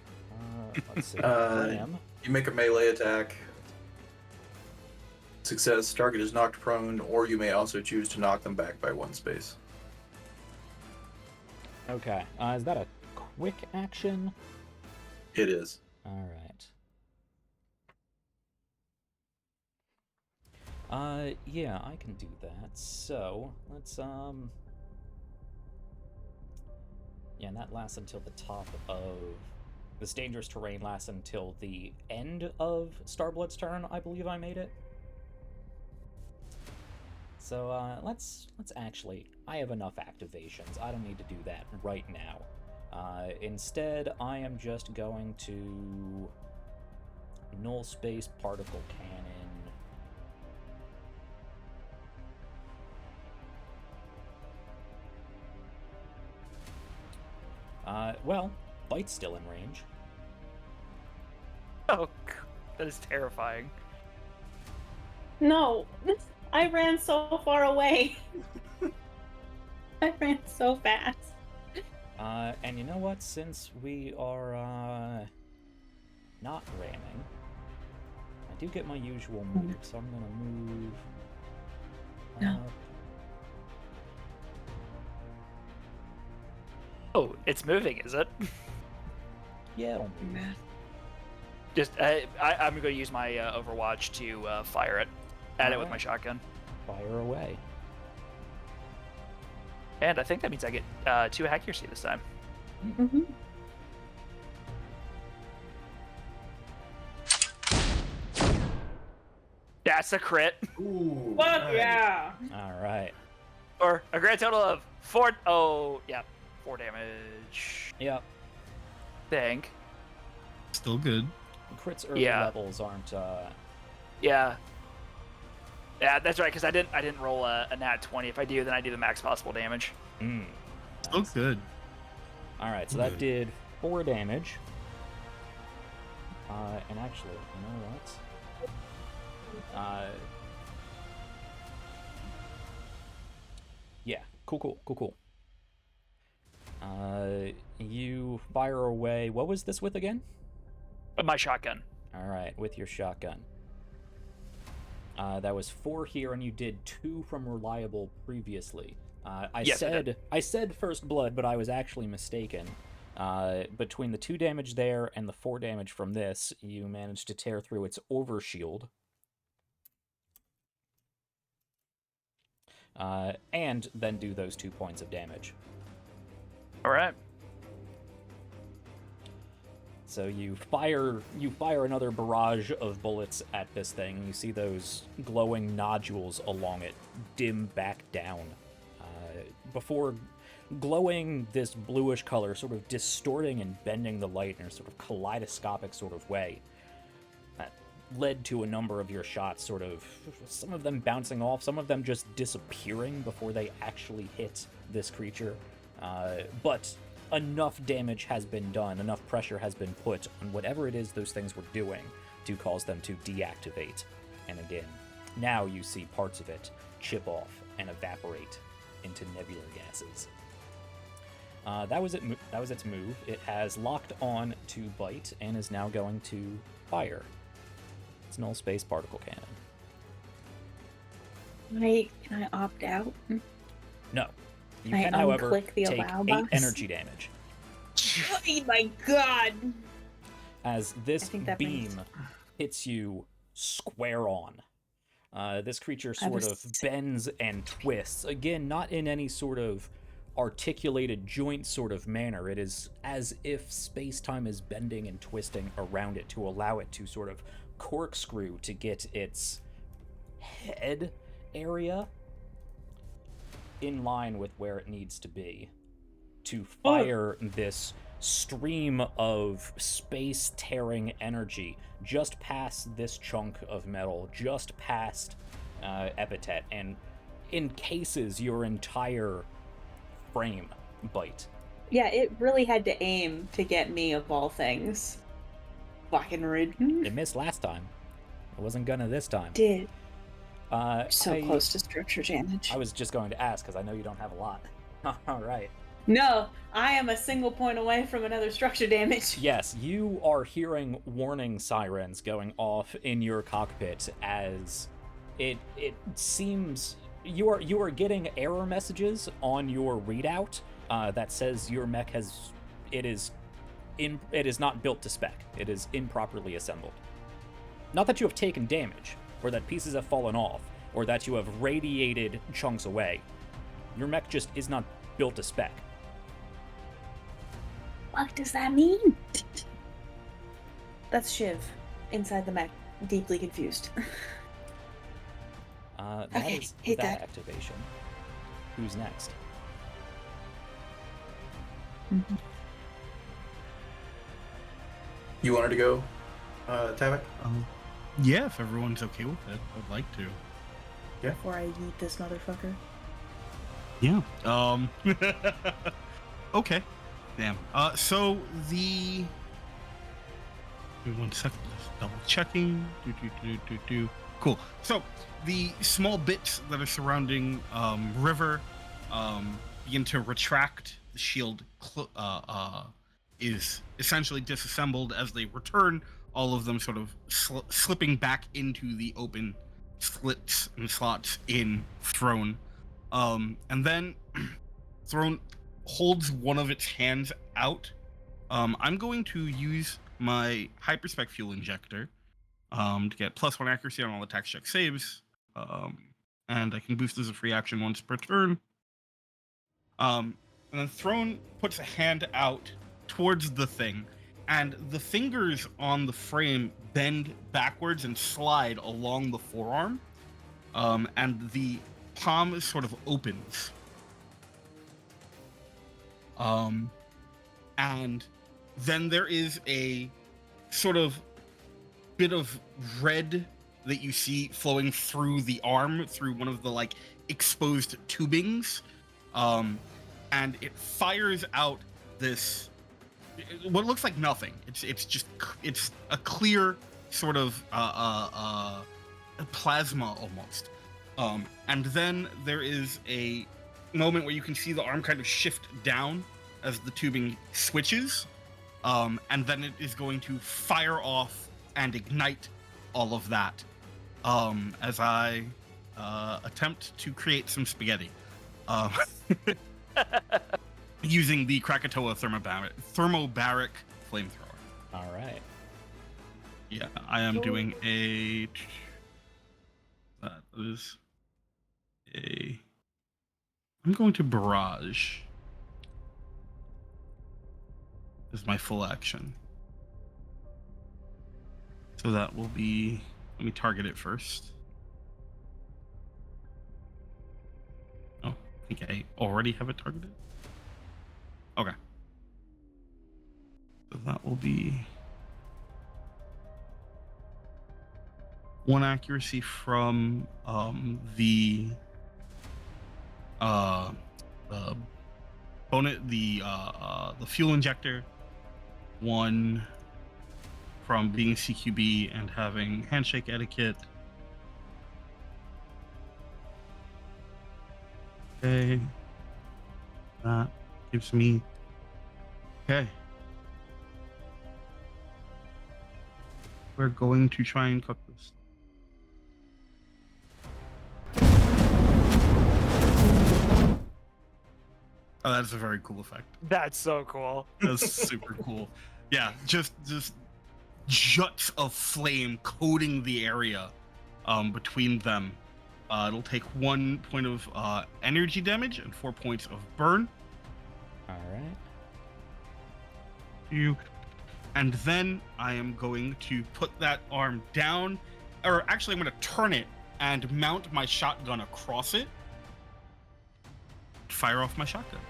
Let's see. Ram. You make a melee attack. Success, target is knocked prone, or you may also choose to knock them back by 1 space. Okay. Is that a quick action? It is. Alright. Yeah, I can do that. So, let's, yeah, and that lasts until the top of... This dangerous terrain lasts until the end of Starblood's turn, I believe I made it. So, let's actually... I have enough activations. I don't need to do that right now. Instead, I am just going to... Null Space Particle Cannon. Well, Bite's still in range. Oh, that is terrifying. No, I ran so far away. I ran so fast. And you know what? Since we are, not ramming, I do get my usual move, so I'm gonna move... No. Oh, it's moving, is it? Yeah, it'll move. Just, I'm going to use my Overwatch to fire it. At it with my shotgun. Fire away. And I think that means I get 2 accuracy this time. Mm-hmm. That's a crit. Ooh, Fuck nice. yeah! Alright. Or a grand total of 4... Oh, yeah. 4 damage. Yep. Think. Still good. Crits early Yeah. levels aren't, Yeah. Yeah, that's right, because I didn't roll a nat 20. If I do, then I do the max possible damage. Still nice. good. Alright, so that did 4 damage. And actually, you know what? Yeah, cool. You fire away. What was this with again? My shotgun. Alright, with your shotgun. That was 4 here, and you did 2 from reliable previously. I said first blood, but I was actually mistaken. Between the 2 damage there and the 4 damage from this, you managed to tear through its overshield. And then do those 2 points of damage. All right. So you fire another barrage of bullets at this thing, and you see those glowing nodules along it dim back down. Before glowing this bluish color, sort of distorting and bending the light in a sort of kaleidoscopic sort of way. That led to a number of your shots, sort of, some of them bouncing off, some of them just disappearing before they actually hit this creature. But enough damage has been done, enough pressure has been put on whatever it is those things were doing to cause them to deactivate. And again, now you see parts of it chip off and evaporate into nebular gases. That was its move. It has locked on to Bite and is now going to fire. It's null space particle cannon. Can I opt out? No. You Can I can, however, unclick the take allow 8 box? energy damage. Oh my god! As this think that beam means- hits you square on. This creature I sort was- of bends and twists. Again, not in any sort of articulated joint sort of manner. It is as if space-time is bending and twisting around it to allow it to sort of corkscrew to get its head area in line with where it needs to be to fire this stream of space-tearing energy just past this chunk of metal, just past Epithet, and encases your entire frame bite. Yeah, it really had to aim to get me, of all things. Fucking rude. It missed last time. It wasn't gonna this time. Did. So I- close to structure damage. I was just going to ask, because I know you don't have a lot. All right. No, I am a single point away from another structure damage. Yes, you are hearing warning sirens going off in your cockpit as it seems you are getting error messages on your readout that says your mech it is not built to spec. It is improperly assembled. Not that you have taken damage, or that pieces have fallen off, or that you have radiated chunks away. Your mech just is not built to spec. What does that mean? That's Shiv, inside the mech, deeply confused. That Okay, is hate that that. activation. Who's next? You wanted to go, Tavik? Yeah, if everyone's okay with it, I'd like to. Before I eat this motherfucker. Yeah. Okay. Damn. So the. Give me 1 second. Just double checking. Cool. So the small bits that are surrounding River begin to retract. The shield is essentially disassembled as they return. All of them sort of slipping back into the open slits and slots in Throne. And then Throne holds one of its hands out. I'm going to use my hyperspec fuel injector to get +1 accuracy on all attack check saves. And I can boost as a free action once per turn. And then Throne puts a hand out towards the thing, and the fingers on the frame bend backwards and slide along the forearm. And the palm sort of opens. And then there is a sort of bit of red that you see flowing through the arm, through one of the like exposed tubings. And it fires out this, what looks like nothing. It's a clear sort of plasma almost. And then there is a moment where you can see the arm kind of shift down as the tubing switches, and then it is going to fire off and ignite all of that as I attempt to create some spaghetti using the Krakatoa thermobaric flamethrower. All right. Yeah, I am doing a. That is a. I'm going to barrage. Is my full action. So that will be. Let me target it first. Oh, I think I already have it targeted. Okay. So that will be 1 accuracy from the fuel injector, 1 from being CQB and having handshake etiquette. Okay, that gives me. Okay, we're going to try and cook this. Oh, that's a very cool effect. That's so cool. That's super cool. Yeah, just juts of flame coating the area between them. It'll take 1 point of energy damage and 4 points of burn. All right. And then I am going to put that arm down, or actually I'm going to turn it and mount my shotgun across it. fire off my shotgun.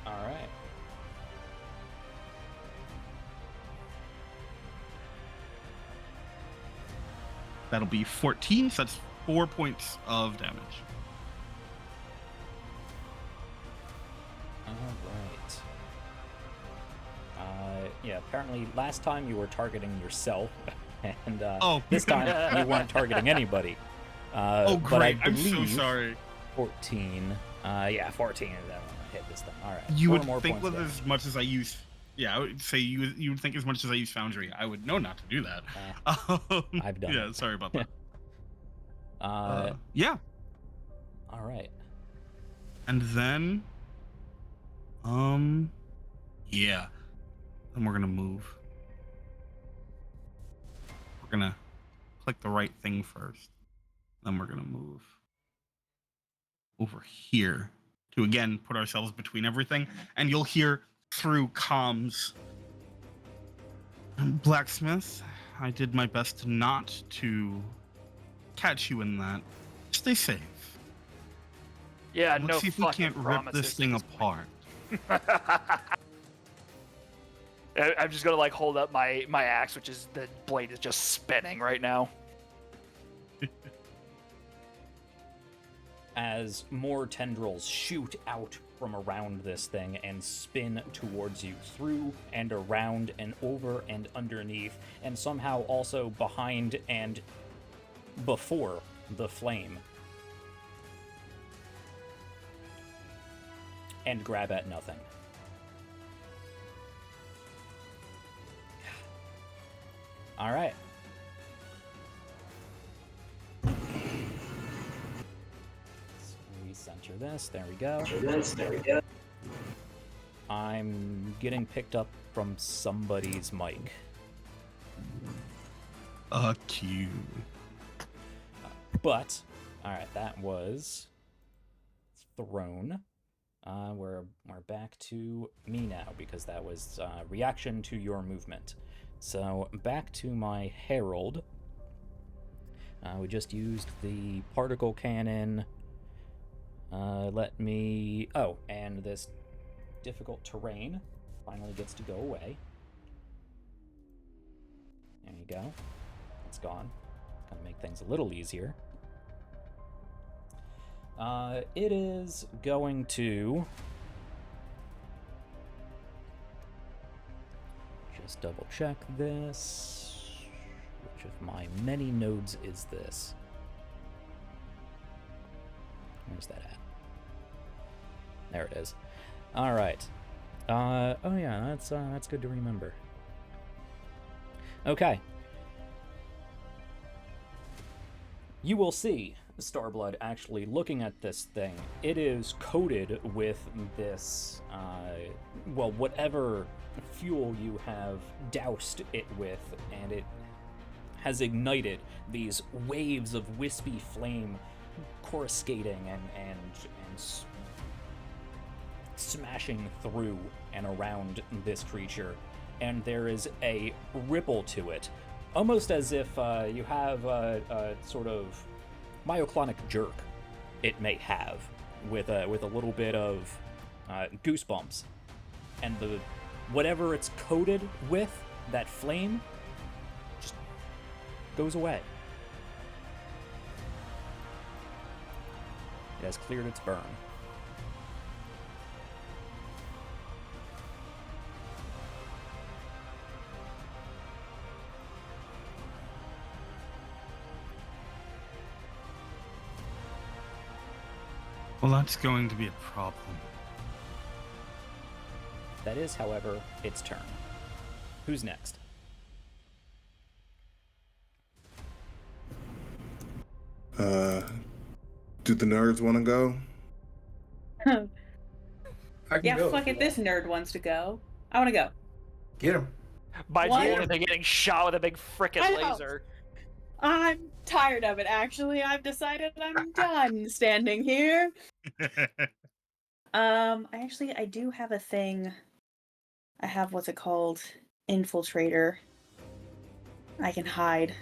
All right. That'll be 14, so that's 4 points of damage. All right. Yeah, apparently last time you were targeting yourself, and this time you weren't targeting anybody. Oh, But I great. I'm so believe sorry. 14. Yeah, 14. That one hit this time. All right. You Four would more think points with of as much as I use... Yeah, I would say you would think as much as I use Foundry, I would know not to do that. I've done Yeah, it. sorry about that. damage. Yeah. All right. And then... Yeah. Then we're gonna move. We're gonna click the right thing first. Then we're gonna move over here to again put ourselves between everything. And you'll hear through comms, Blacksmith, I did my best not to catch you in that. Stay safe. Yeah, Let's no see if we fucking can't rip promises this at thing point. apart. I'm just gonna like hold up my axe, which is the blade is just spinning right now. As more tendrils shoot out from around this thing and spin towards you, through and around and over and underneath, and somehow also behind and before the flame. And grab at nothing. All right. Center this. There we go. I'm getting picked up from somebody's mic. Cute. But, alright, that was thrown. We're back to me now, because that was reaction to your movement. So, back to my Herald. We just used the particle cannon. Oh, and this difficult terrain finally gets to go away. There you go. It's gone. Gonna make things a little easier. It is going to just double check this. Which of my many nodes is this? Where's that at? There it is. All right. Oh yeah, that's good to remember. Okay. You will see Starblood actually looking at this thing. It is coated with this, well, whatever fuel you have doused it with, and it has ignited these waves of wispy flame coruscating and smashing through and around this creature, and there is a ripple to it, almost as if you have a sort of myoclonic jerk it may have, with a little bit of goosebumps, and whatever it's coated with, that flame, just goes away. It has cleared its burn. Well, that's going to be a problem. That is, however, its turn. Who's next? Do the nerds want to go? I can Yeah, go fuck if you it. This want. nerd wants to go. I want to go. Get him. By What? the end, they're getting shot with a big I frickin' know. laser. I'm tired of it, actually. I've decided I'm done standing here. I do have a thing. I have what's it called? Infiltrator. I can hide.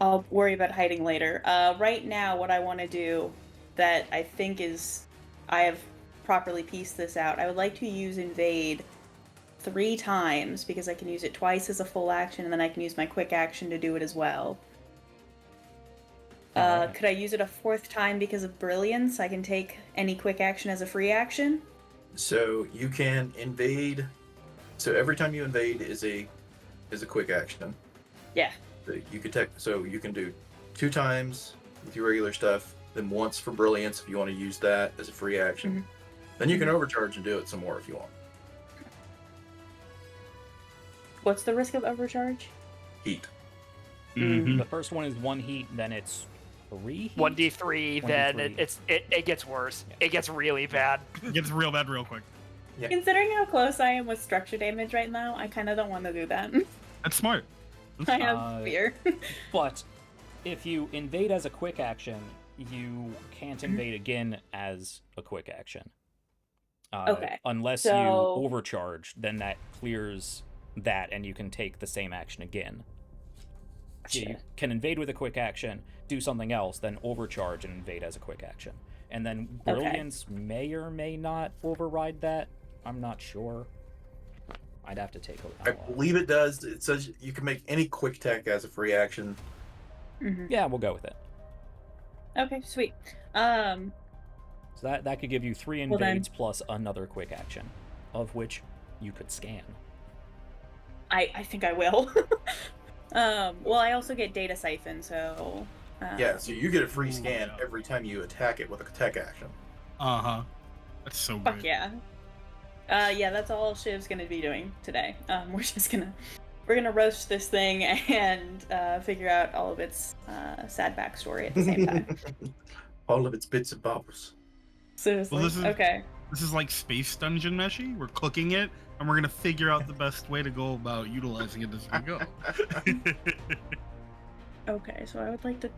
I'll worry about hiding later. Right now, what I want to do that I think is I have properly pieced this out, I would like to use invade 3 times because I can use it twice as a full action, and then I can use my quick action to do it as well. Alright. Could I use it a 4th time because of brilliance? I can take any quick action as a free action. So you can invade. So every time you invade is a quick action. Yeah. So you can do 2 times with your regular stuff, then once for brilliance if you want to use that as a free action. Mhm. Then you can overcharge and do it some more if you want. What's the risk of overcharge? Heat. Mhm. The first one is 1 heat, then it's 3 heat? 1d3, then 1d3. it gets worse. It gets really bad. It gets real bad real quick. Yeah. Considering how close I am with structure damage right now, I kind of don't want to do that. That's smart. I have fear. But if you invade as a quick action, you can't invade again as a quick action. Okay, Unless you so- overcharge, then that clears that, and you can take the same action again. So you can invade with a quick action, do something else, then overcharge and invade as a quick action. And then Brilliance may or may not override that. I'm not sure. I'd have to take a I believe it does. It says you can make any quick tech as a free action. Mhm. Yeah, we'll go with it. Okay, sweet. So that could give you 3 Well, then- invades plus another quick action, of which you could scan. I think I will. Well, I also get data siphon, so. Yeah, so you get a free scan every time you attack it with a tech action. Uh-huh. That's so Fuck good. yeah. Yeah, that's all Shiv's gonna be doing today. We're gonna roast this thing and figure out all of its sad backstory at the same time. All of its bits and bobs. Seriously. Well, this is- Okay. This is like Space Dungeon Meshy. We're cooking it, and we're gonna figure out the best way to go about utilizing it as we go. Okay, so I would like to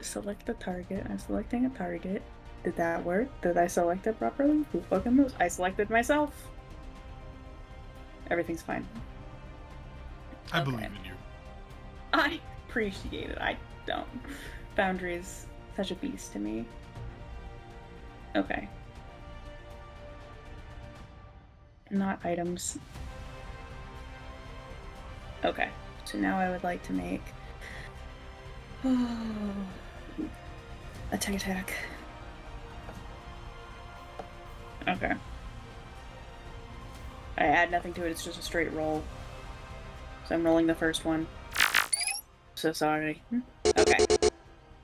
select the target. I'm selecting a target. Did that work? Did I select it properly? Who fucking knows? I selected myself. Everything's fine. I Okay. believe in you. I appreciate it. I don't. Foundry is such a beast to me. Okay. Not items. Okay. So now I would like to make a tech attack. Okay. I add nothing to it, it's just a straight roll. So I'm rolling the first one. So sorry. Okay.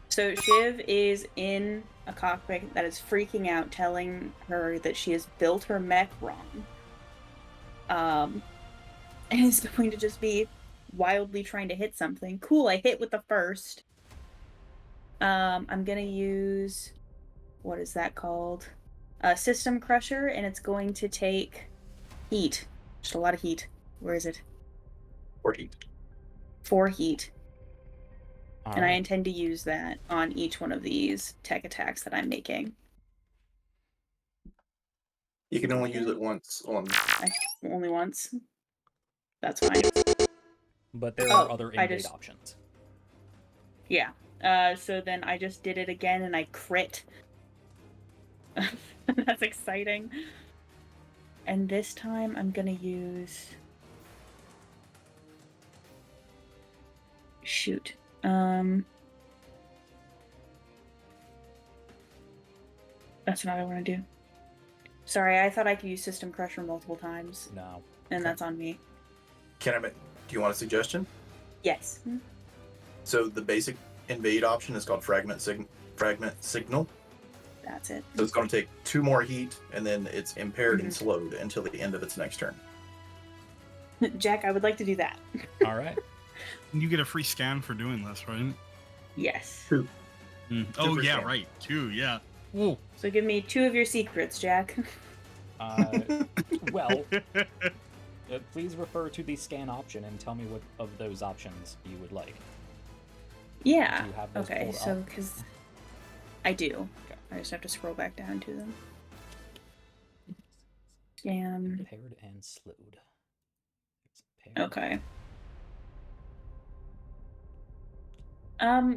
So Shiv is in a cockpit that is freaking out, telling her that she has built her mech wrong. And is going to just be wildly trying to hit something. Cool, I hit with the first. I'm gonna use, what is that called? System Crusher, and it's going to take heat. Just a lot of heat. Where is it? Or heat. 4 heat. All And I right. intend to use that on each one of these tech attacks that I'm making. You can only use it once on. Only once. That's fine. But there are Oh, other I invade just- options. Yeah. So then I just did it again and I crit. That's exciting. And this time I'm gonna use... Shoot. That's not what I want to do. Sorry, I thought I could use System Crusher multiple times, No. and that's on me. Do you want a suggestion? Yes. So the basic invade option is called fragment signal. That's it. So it's going to take 2 more heat, and then it's impaired and slowed until the end of its next turn. Jack, I would like to do that. All right. You get a free scan for doing this, right? Yes. Oh for yeah, scan. right. 2, yeah. Ooh. So give me 2 of your secrets, Jack. Well, please refer to the scan option and tell me what of those options you would like. Yeah. Do you have those Okay, pulled so up? because I do. Okay. I just have to scroll back down to them. Scan. Paired and slowed. Paired. Okay.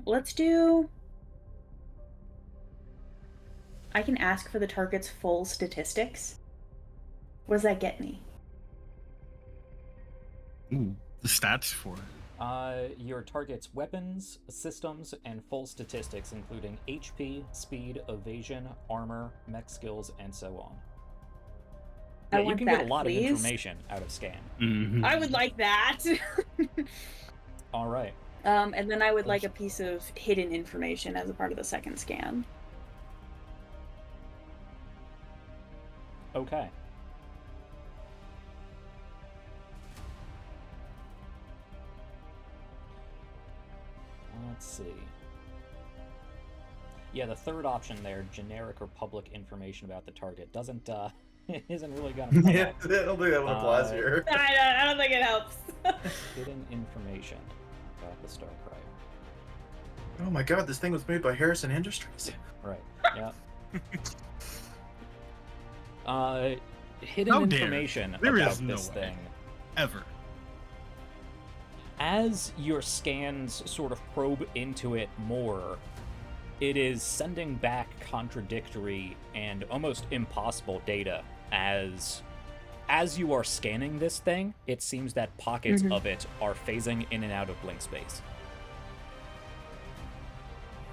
Let's do. I can ask for the target's full statistics. What does that get me? Ooh, the stats for it. Your target's weapons, systems, and full statistics, including HP, speed, evasion, armor, mech skills, and so on. I Yeah, you want can that, get a lot please. of information out of scan. Mhm. I would like that. All right. And then I would like a piece of hidden information as a part of the second scan. Okay. Let's see. Yeah, the third option there, generic or public information about the target, doesn't isn't really gonna come Yeah, up. I don't think that one applies here. I don't think it helps. Hidden information about the Starcrier. Oh my god, this thing was made by Harrison Industries. Right. Yeah. Hidden How dare. information There about is no this way. thing. Ever. As your scans sort of probe into it more, it is sending back contradictory and almost impossible data. As you are scanning this thing, it seems that pockets of it are phasing in and out of blink space.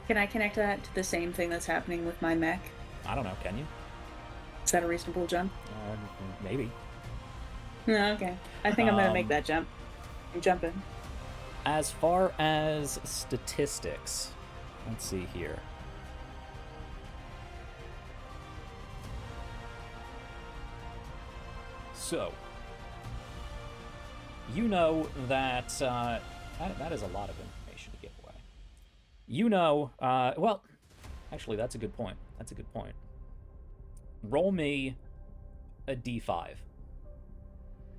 Can I connect that to the same thing that's happening with my mech? I don't know, can you? Is that a reasonable jump? Maybe. No, okay. I think I'm gonna make that jump. I'm jumping. As far as statistics, let's see here. So, you know that, that is a lot of information to give away. You know, well, actually, that's a good point. That's a good point. Roll me a d5.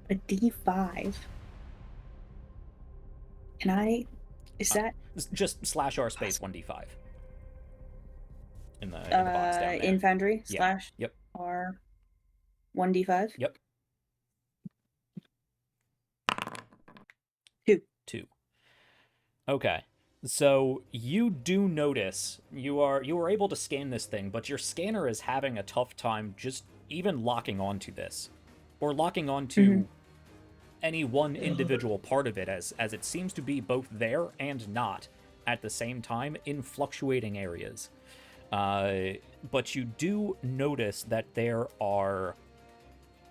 A D5. Can I? Is that Just slash r space 1d5. In the box down there. infantry Yeah. slash Yep. R 1D5? Yep. 2. Okay. So you do notice you are able to scan this thing, but your scanner is having a tough time just even locking onto this, or locking onto any one individual part of it, as it seems to be both there and not at the same time in fluctuating areas. But you do notice that there are,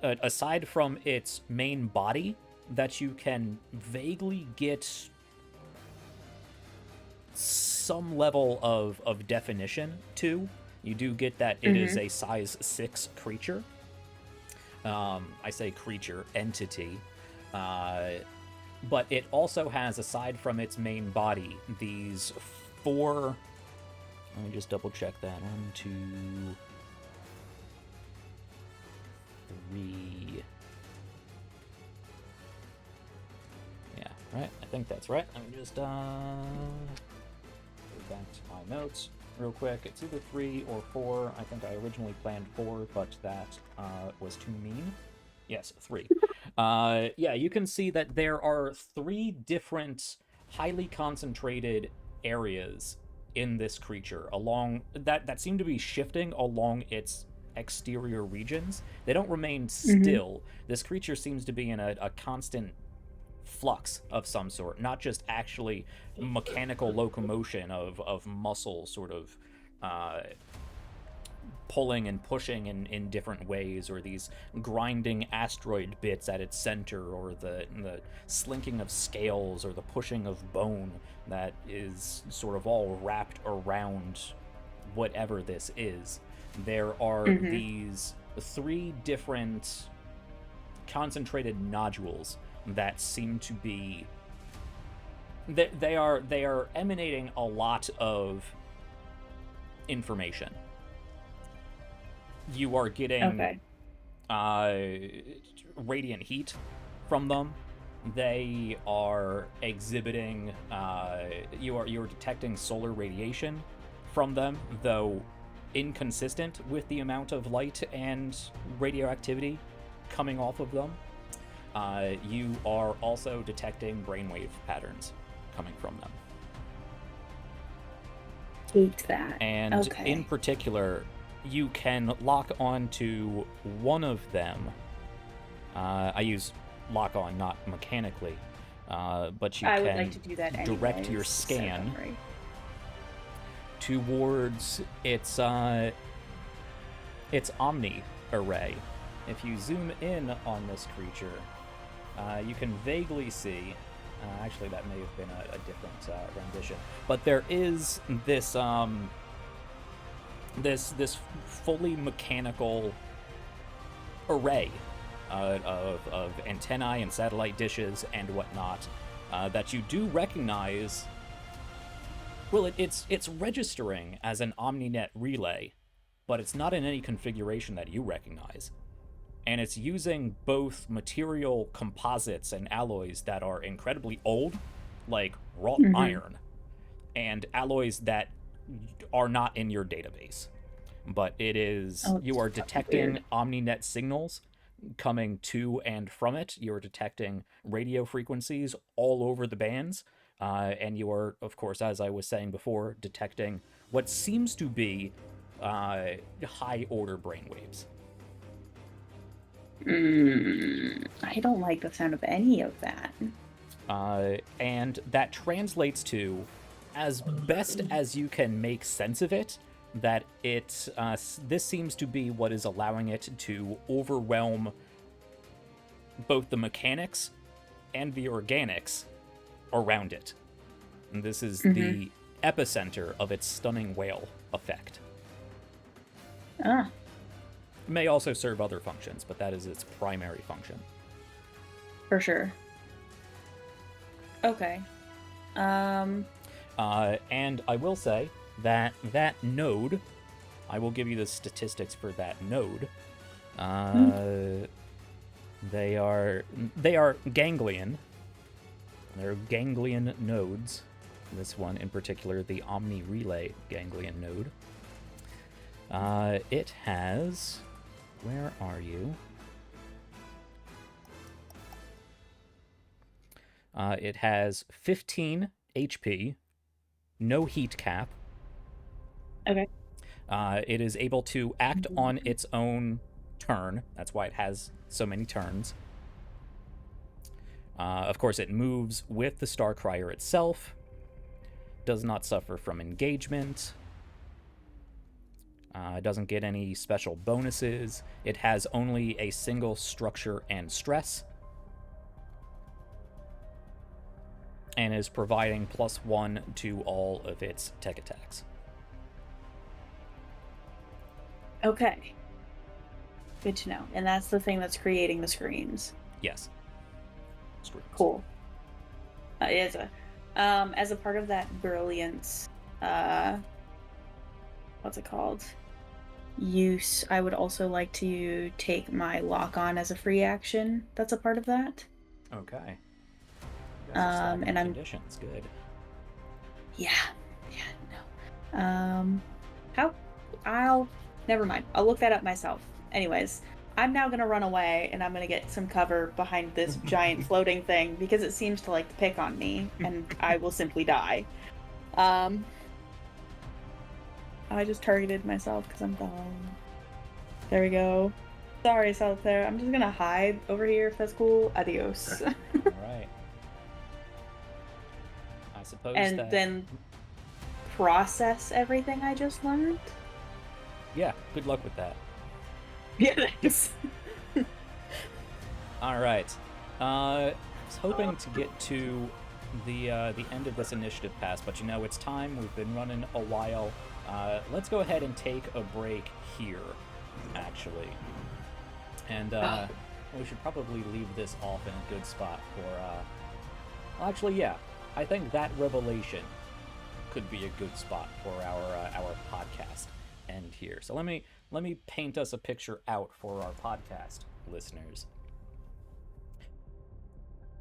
aside from its main body, that you can vaguely get some level of definition to. You do get that it is a size 6 creature. I say creature, entity. But it also has, aside from its main body, these 4... Let me just double check that. 1, 2, 3... Yeah, right? I think that's right. Let me just go back to my notes real quick. It's either 3 or 4. I think I originally planned 4, but that was too mean. Yes, 3. Yeah, you can see that there are 3 different highly concentrated areas in this creature along that seem to be shifting along its exterior regions. They don't remain still. This creature seems to be in a constant flux of some sort, not just actually mechanical locomotion of muscle sort of pulling and pushing in different ways, or these grinding asteroid bits at its center, or the slinking of scales, or the pushing of bone that is sort of all wrapped around whatever this is. There are these 3 different concentrated nodules that seem to be... They are emanating a lot of information. You are getting radiant heat from them. They are exhibiting... you're detecting solar radiation from them, though inconsistent with the amount of light and radioactivity coming off of them. You are also detecting brainwave patterns coming from them. Hate that. And in particular, you can lock on to one of them. I use lock on, not mechanically, but you I can would like to do that direct anyways, your so scan don't worry. towards its omni array. If you zoom in on this creature, you can vaguely see. Actually, that may have been a different rendition, but there is this this fully mechanical array of antennae and satellite dishes and whatnot that you do recognize. Well, it's registering as an OmniNet relay, but it's not in any configuration that you recognize. And it's using both material composites and alloys that are incredibly old, like wrought iron, and alloys that are not in your database. But it is, you are detecting OmniNet signals coming to and from it. You're detecting radio frequencies all over the bands. And you are, of course, as I was saying before, detecting what seems to be high-order brainwaves. I don't like the sound of any of that. And that translates to, as best as you can make sense of it, that it this seems to be what is allowing it to overwhelm both the mechanics and the organics around it. And this is the epicenter of its stunning whale effect. Ah. It may also serve other functions, but that is its primary function. For sure. Okay. And I will say that that node, I will give you the statistics for that node. They are ganglion. They're ganglion nodes. This one in particular, the Omni Relay ganglion node. It has... Where are you? It has 15 HP, no heat cap. Okay. It is able to act on its own turn. That's why it has so many turns. Of course, it moves with the Starcrier itself. Does not suffer from engagement. Doesn't get any special bonuses. It has only a single structure and stress. And is providing +1 to all of its tech attacks. Okay. Good to know. And that's the thing that's creating the screens. Yes. Screens. Cool. As a part of that brilliance, what's it called? Use. I would also like to take my lock on as a free action. That's a part of that. Okay. And I'm conditions. Good. Yeah. No. Never mind. I'll look that up myself. Anyways, I'm now gonna run away and I'm gonna get some cover behind this giant floating thing because it seems to like to pick on me and I will simply die. I just targeted myself because I'm dumb. There we go. Sorry, South there. I'm just gonna hide over here if that's cool. Adios. All right. I suppose and that... then process everything I just learned. Yeah, good luck with that. Yeah, thanks. All right. I was hoping to get to the end of this initiative pass, but you know, it's time. We've been running a while. Let's go ahead and take a break here, actually. And we should probably leave this off in a good spot for... Well, actually, yeah. I think that revelation could be a good spot for our podcast end here. So let me paint us a picture out for our podcast listeners.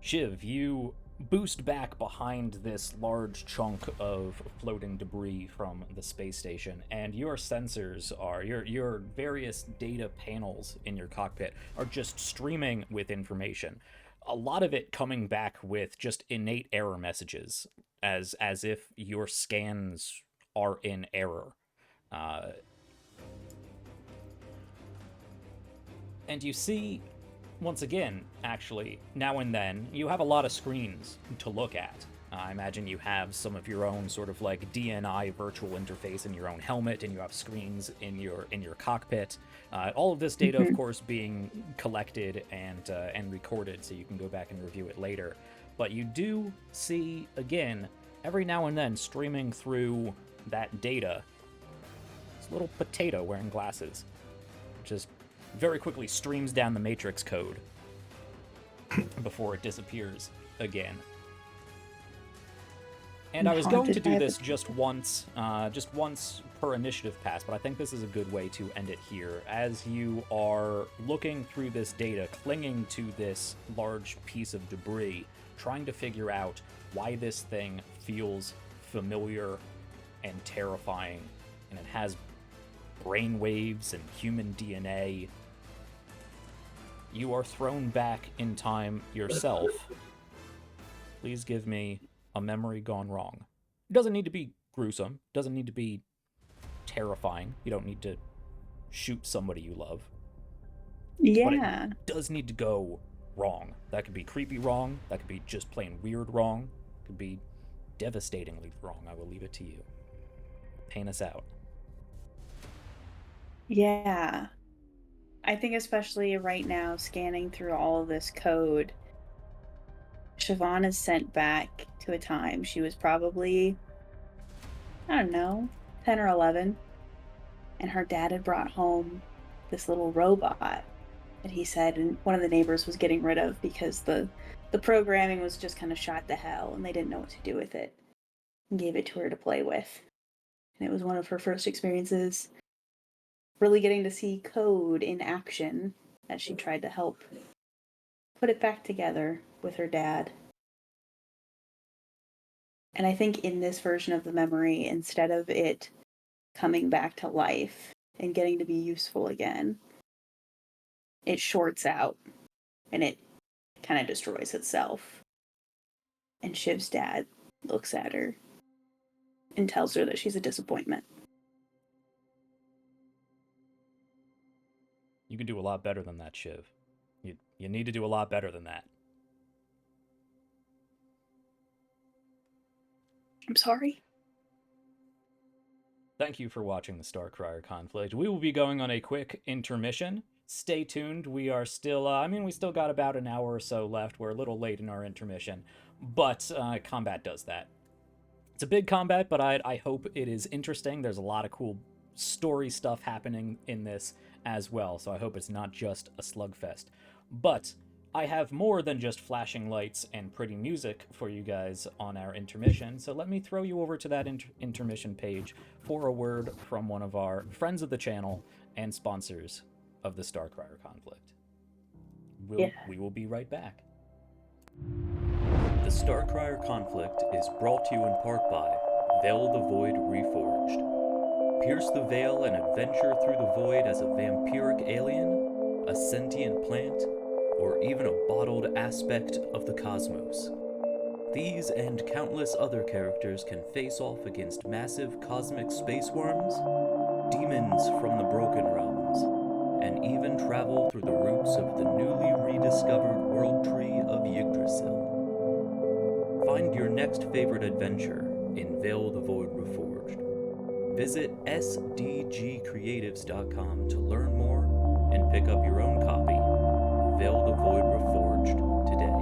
Shiv, you boost back behind this large chunk of floating debris from the space station, and your sensors are your various data panels in your cockpit are just streaming with information. A lot of it coming back with just innate error messages, as if your scans are in error. And you see, once again, actually, now and then, you have a lot of screens to look at. I imagine you have some of your own sort of like DNI virtual interface in your own helmet, and you have screens in your cockpit. All of this data, of course, being collected and recorded, so you can go back and review it later. But you do see, again, every now and then, streaming through that data, this little potato wearing glasses, just very quickly streams down the matrix code before it disappears again. And I was going to do this just once per initiative pass, but I think this is a good way to end it here. As you are looking through this data, clinging to this large piece of debris, trying to figure out why this thing feels familiar and terrifying, and it has brainwaves and human DNA, you are thrown back in time yourself. Please give me a memory gone wrong. It doesn't need to be gruesome. It doesn't need to be terrifying. You don't need to shoot somebody you love. Yeah. But it does need to go wrong. That could be creepy wrong. That could be just plain weird wrong. It could be devastatingly wrong. I will leave it to you. Paint us out. Yeah. I think especially right now, scanning through all of this code, Siobhan is sent back to a time she was probably, I don't know, 10 or 11. And her dad had brought home this little robot that he said and one of the neighbors was getting rid of because the programming was just kind of shot to hell and they didn't know what to do with it. And gave it to her to play with. And it was one of her first experiences really getting to see code in action as she tried to help put it back together with her dad. And I think in this version of the memory, instead of it coming back to life and getting to be useful again, it shorts out and it kind of destroys itself. And Shiv's dad looks at her and tells her that she's a disappointment. You can do a lot better than that, Shiv. You need to do a lot better than that. I'm sorry. Thank you for watching the Starcrier Conflict. We will be going on a quick intermission. Stay tuned. We are still, we still got about an hour or so left. We're a little late in our intermission, but combat does that. It's a big combat, but I hope it is interesting. There's a lot of cool story stuff happening in this as well, so I hope it's not just a slugfest. But I have more than just flashing lights and pretty music for you guys on our intermission, so let me throw you over to that intermission page for a word from one of our friends of the channel and sponsors of the Starcrier Conflict. We will be right back. The Starcrier Conflict is brought to you in part by Veil the Void Reforged. Pierce the veil and adventure through the void as a vampiric alien, a sentient plant, or even a bottled aspect of the cosmos. These and countless other characters can face off against massive cosmic space worms, demons from the Broken Realms, and even travel through the roots of the newly rediscovered world tree of Yggdrasil. Find your next favorite adventure in Veil the Void Reforged. Visit sdgcreatives.com to learn more and pick up your own copy of Veil the Void Reforged today.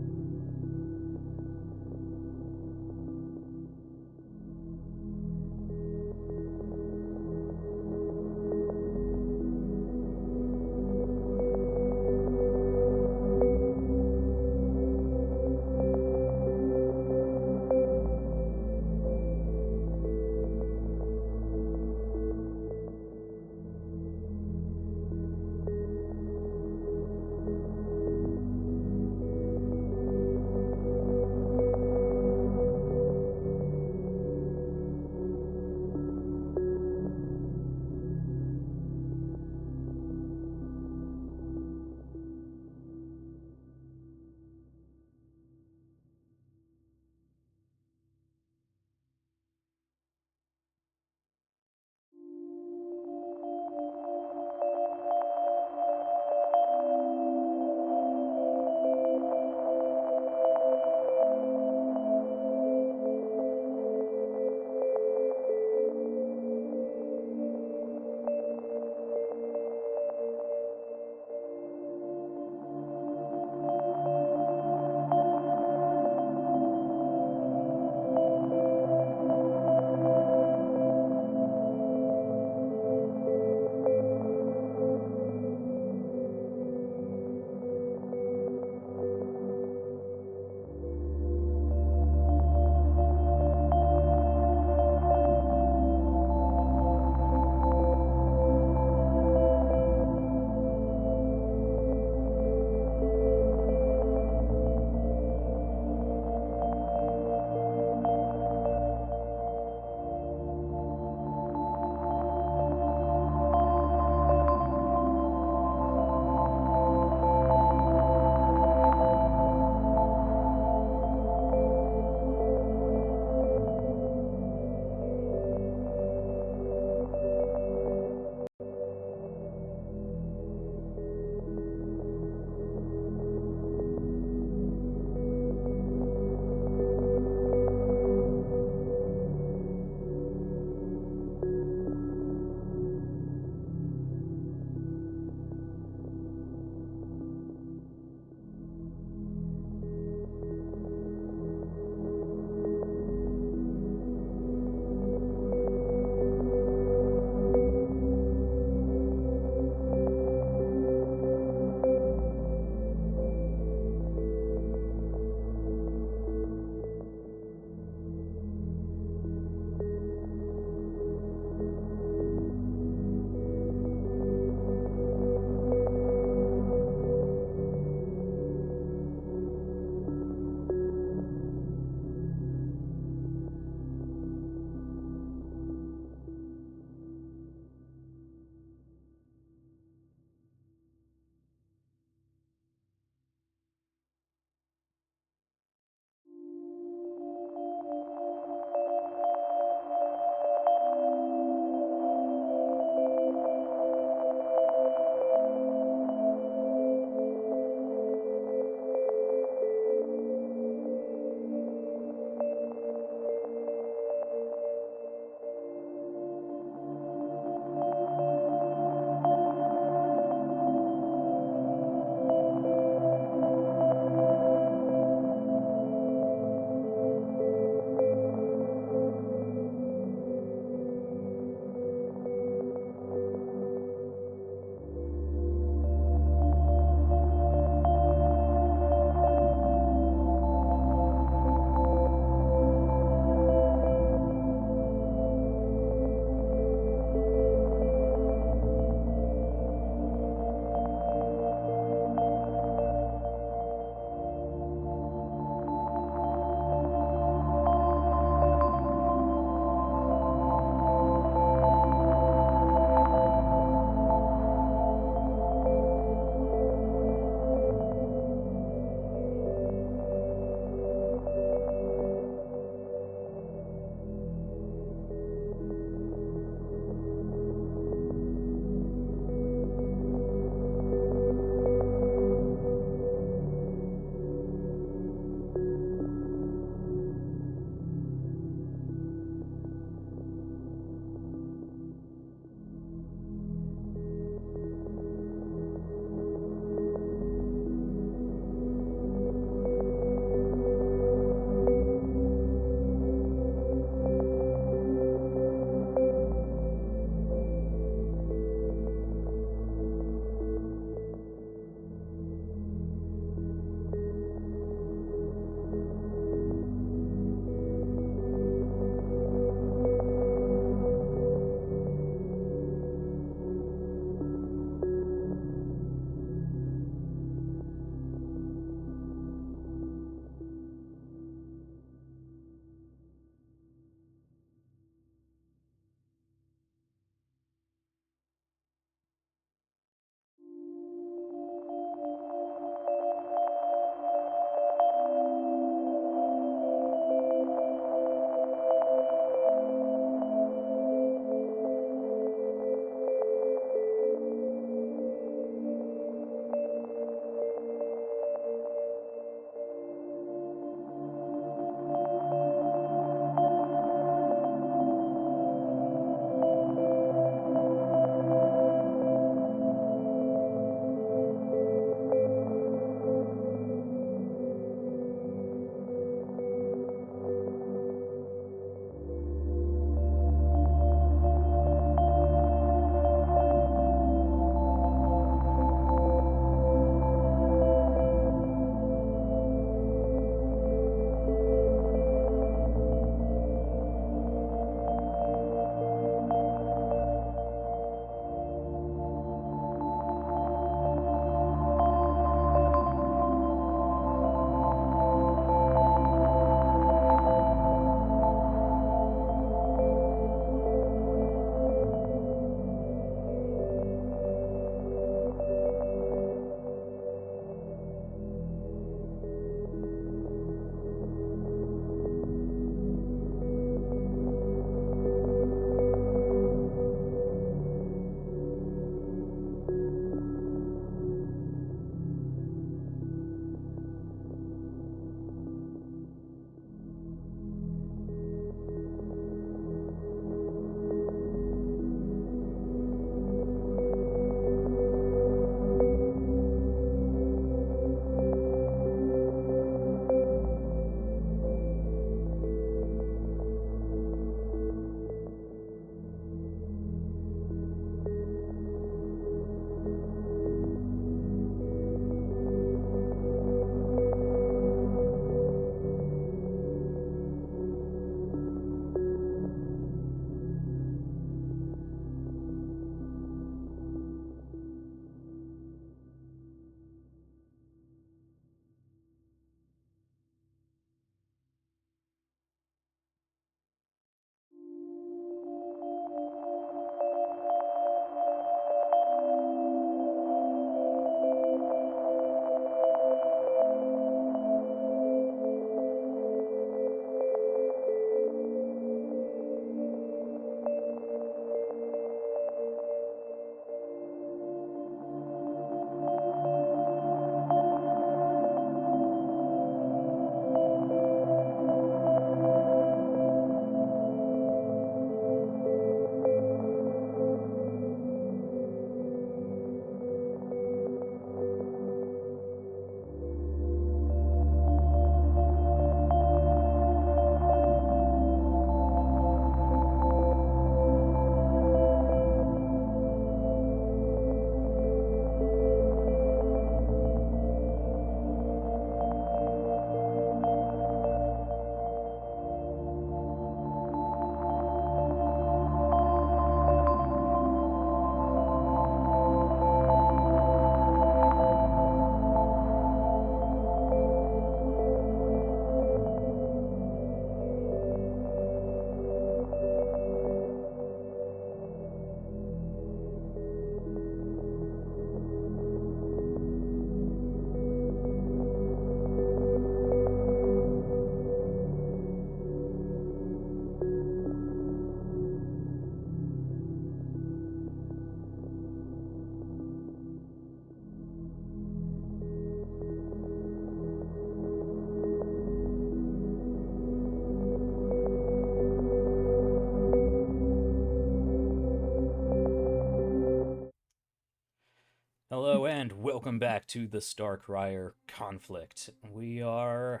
And welcome back to the Starcrier Conflict. We're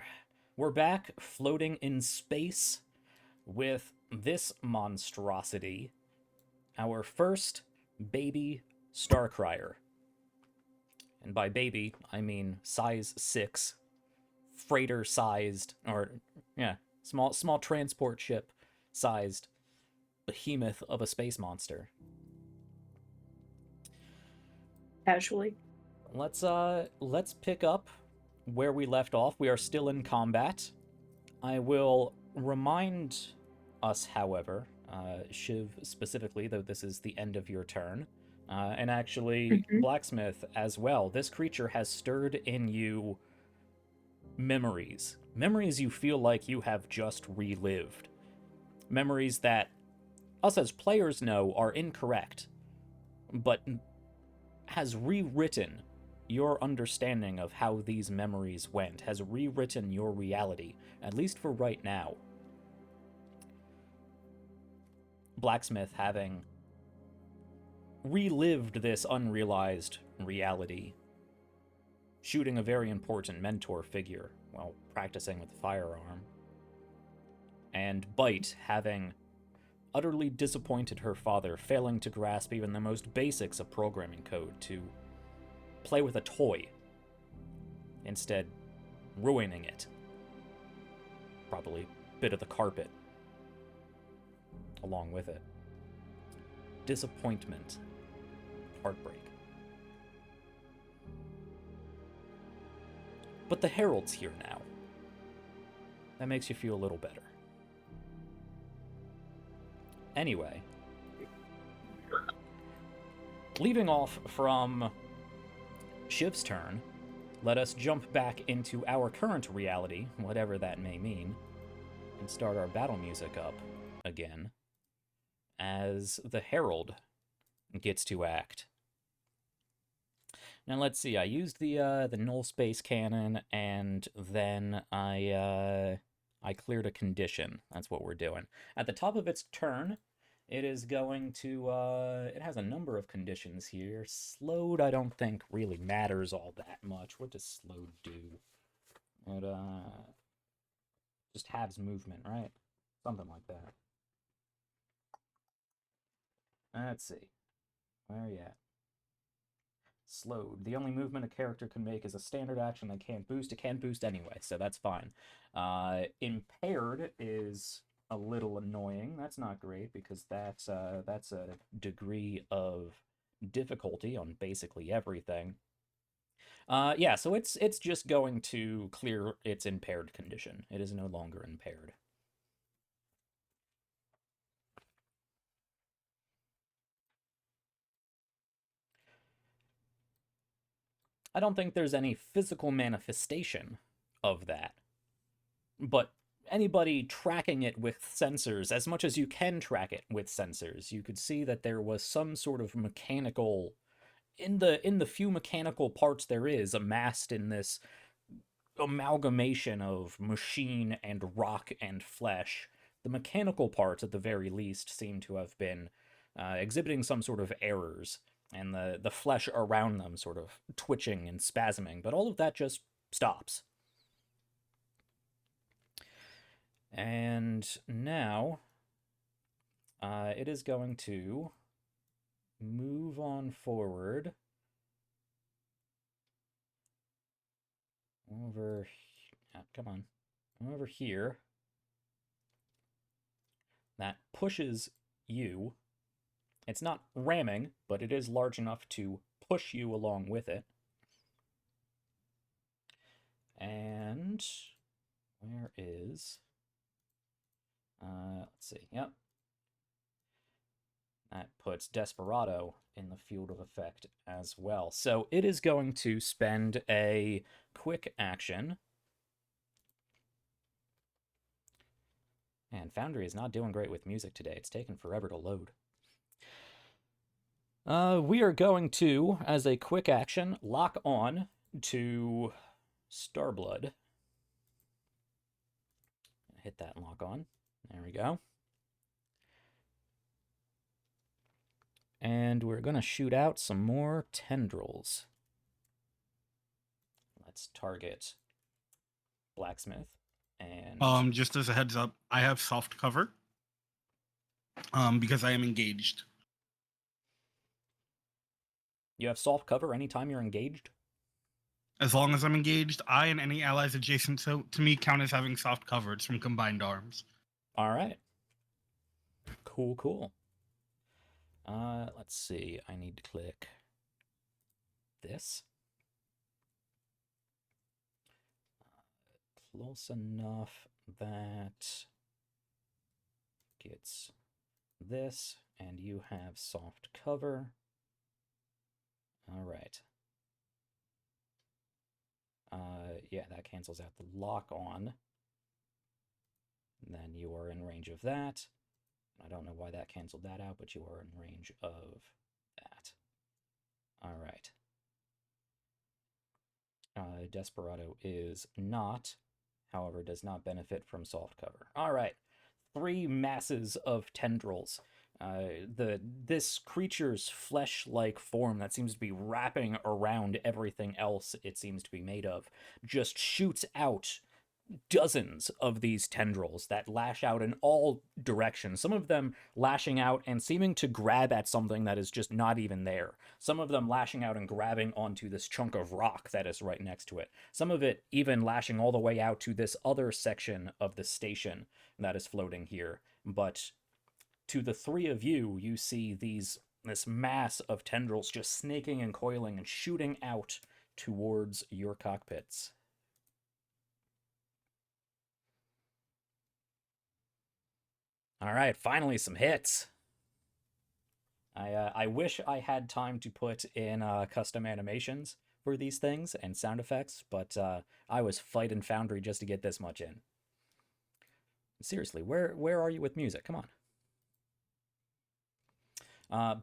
back floating in space with this monstrosity, our first baby Starcrier. And by baby, I mean size 6, freighter-sized, or yeah, small transport ship-sized behemoth of a space monster. Casually. Let's pick up where we left off. We are still in combat. I will remind us, however, Shiv specifically, though this is the end of your turn, and actually Blacksmith as well. This creature has stirred in you memories. Memories you feel like you have just relived. Memories that us as players know are incorrect, but has rewritten your understanding of how these memories went, has rewritten your reality, at least for right now. Blacksmith having relived this unrealized reality, shooting a very important mentor figure while practicing with a firearm, and Bite having utterly disappointed her father, failing to grasp even the most basics of programming code to play with a toy, instead ruining it. Probably a bit of the carpet along with it. Disappointment. Heartbreak. But the Herald's here now. That makes you feel a little better. Anyway, leaving off from Shiv's turn, let us jump back into our current reality, whatever that may mean, and start our battle music up again, as the Herald gets to act. Now let's see, I used the null space cannon, and then I cleared a condition. That's what we're doing. At the top of its turn, it is going to, it has a number of conditions here. Slowed, I don't think, really matters all that much. What does slowed do? It, just halves movement, right? Something like that. Let's see. Where are you at? Slowed. The only movement a character can make is a standard action they can't boost. It can't boost anyway, so that's fine. Impaired is a little annoying. That's not great because that's a degree of difficulty on basically everything. Yeah, so it's just going to clear its impaired condition. It is no longer impaired. I don't think there's any physical manifestation of that. But anybody tracking it with sensors, as much as you can track it with sensors, you could see that there was some sort of mechanical, in the few mechanical parts there is, amassed in this amalgamation of machine and rock and flesh. The mechanical parts, at the very least, seem to have been exhibiting some sort of errors, and the flesh around them sort of twitching and spasming, but all of that just stops. And now, it is going to move on forward over, come on, over here. That pushes you. It's not ramming, but it is large enough to push you along with it. And where is... let's see, yep. That puts Desperado in the field of effect as well. So it is going to spend a quick action. And Foundry is not doing great with music today. It's taken forever to load. We are going to, as a quick action, lock on to Starblood. Hit that lock on. There we go. And we're going to shoot out some more tendrils. Let's target Blacksmith and Just as a heads up, I have soft cover. Because I am engaged. you have soft cover anytime you're engaged? As long as I'm engaged, I and any allies adjacent to me count as having soft cover. It's from combined arms. All right. Cool. Let's see. I need to click this. Close enough that gets this, and you have soft cover. All right. Yeah, that cancels out the lock on. And then you are in range of that. I don't know why that canceled that out, but you are in range of that. All right. Desperado is not, however, does not benefit from soft cover. All right. 3 masses of tendrils. This creature's flesh-like form that seems to be wrapping around everything else it seems to be made of just shoots out dozens of these tendrils that lash out in all directions, some of them lashing out and seeming to grab at something that is just not even there, some of them lashing out and grabbing onto this chunk of rock that is right next to it, some of it even lashing all the way out to this other section of the station that is floating here. But to the 3 of you, you see this mass of tendrils just snaking and coiling and shooting out towards your cockpits. All right, finally some hits. I wish I had time to put in custom animations for these things and sound effects, but I was fighting Foundry just to get this much in. Seriously, where are you with music? Come on.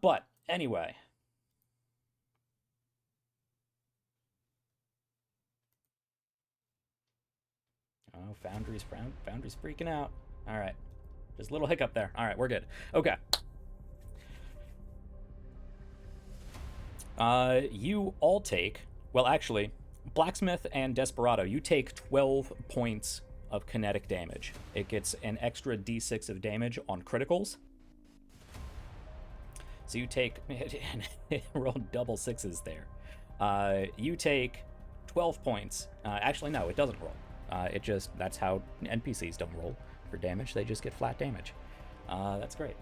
But anyway. Oh, Foundry's freaking out. All right. Just a little hiccup there. All right, we're good. Okay. You all take... Well, actually, Blacksmith and Desperado, you take 12 points of kinetic damage. It gets an extra d6 of damage on criticals. So you take... rolled double 6s there. You take 12 points. Actually, no, it doesn't roll. It just... That's how NPCs don't roll for damage. They just get flat damage. That's great.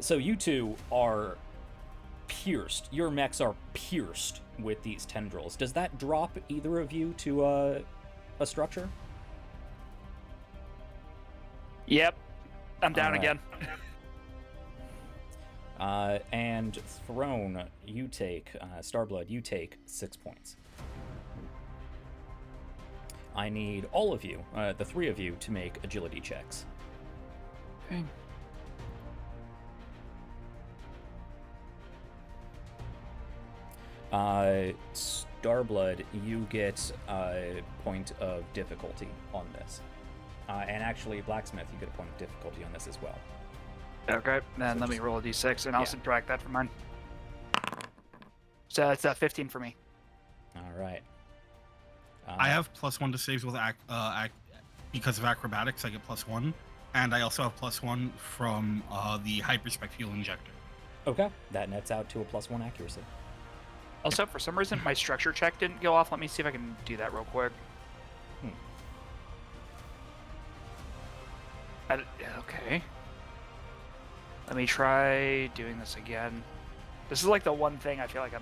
So you two are pierced. Your mechs are pierced with these tendrils. Does that drop either of you to a structure? Yep. I'm down again. And Throne, you take, Starblood, you take 6 points. I need all of you, the 3 of you, to make agility checks. Okay. Starblood, you get a point of difficulty on this. And actually, Blacksmith, you get a point of difficulty on this as well. Okay, then So let me roll a d6 and I'll subtract that from mine. So it's 15 for me. All right. I have +1 to saves with because of acrobatics. I get +1, and I also have +1 from the hyperspec fuel injector. Okay, that nets out to a +1 accuracy. Also, for some reason, my structure check didn't go off. Let me see if I can do that real quick. Okay. Let me try doing this again. This is like the one thing I feel like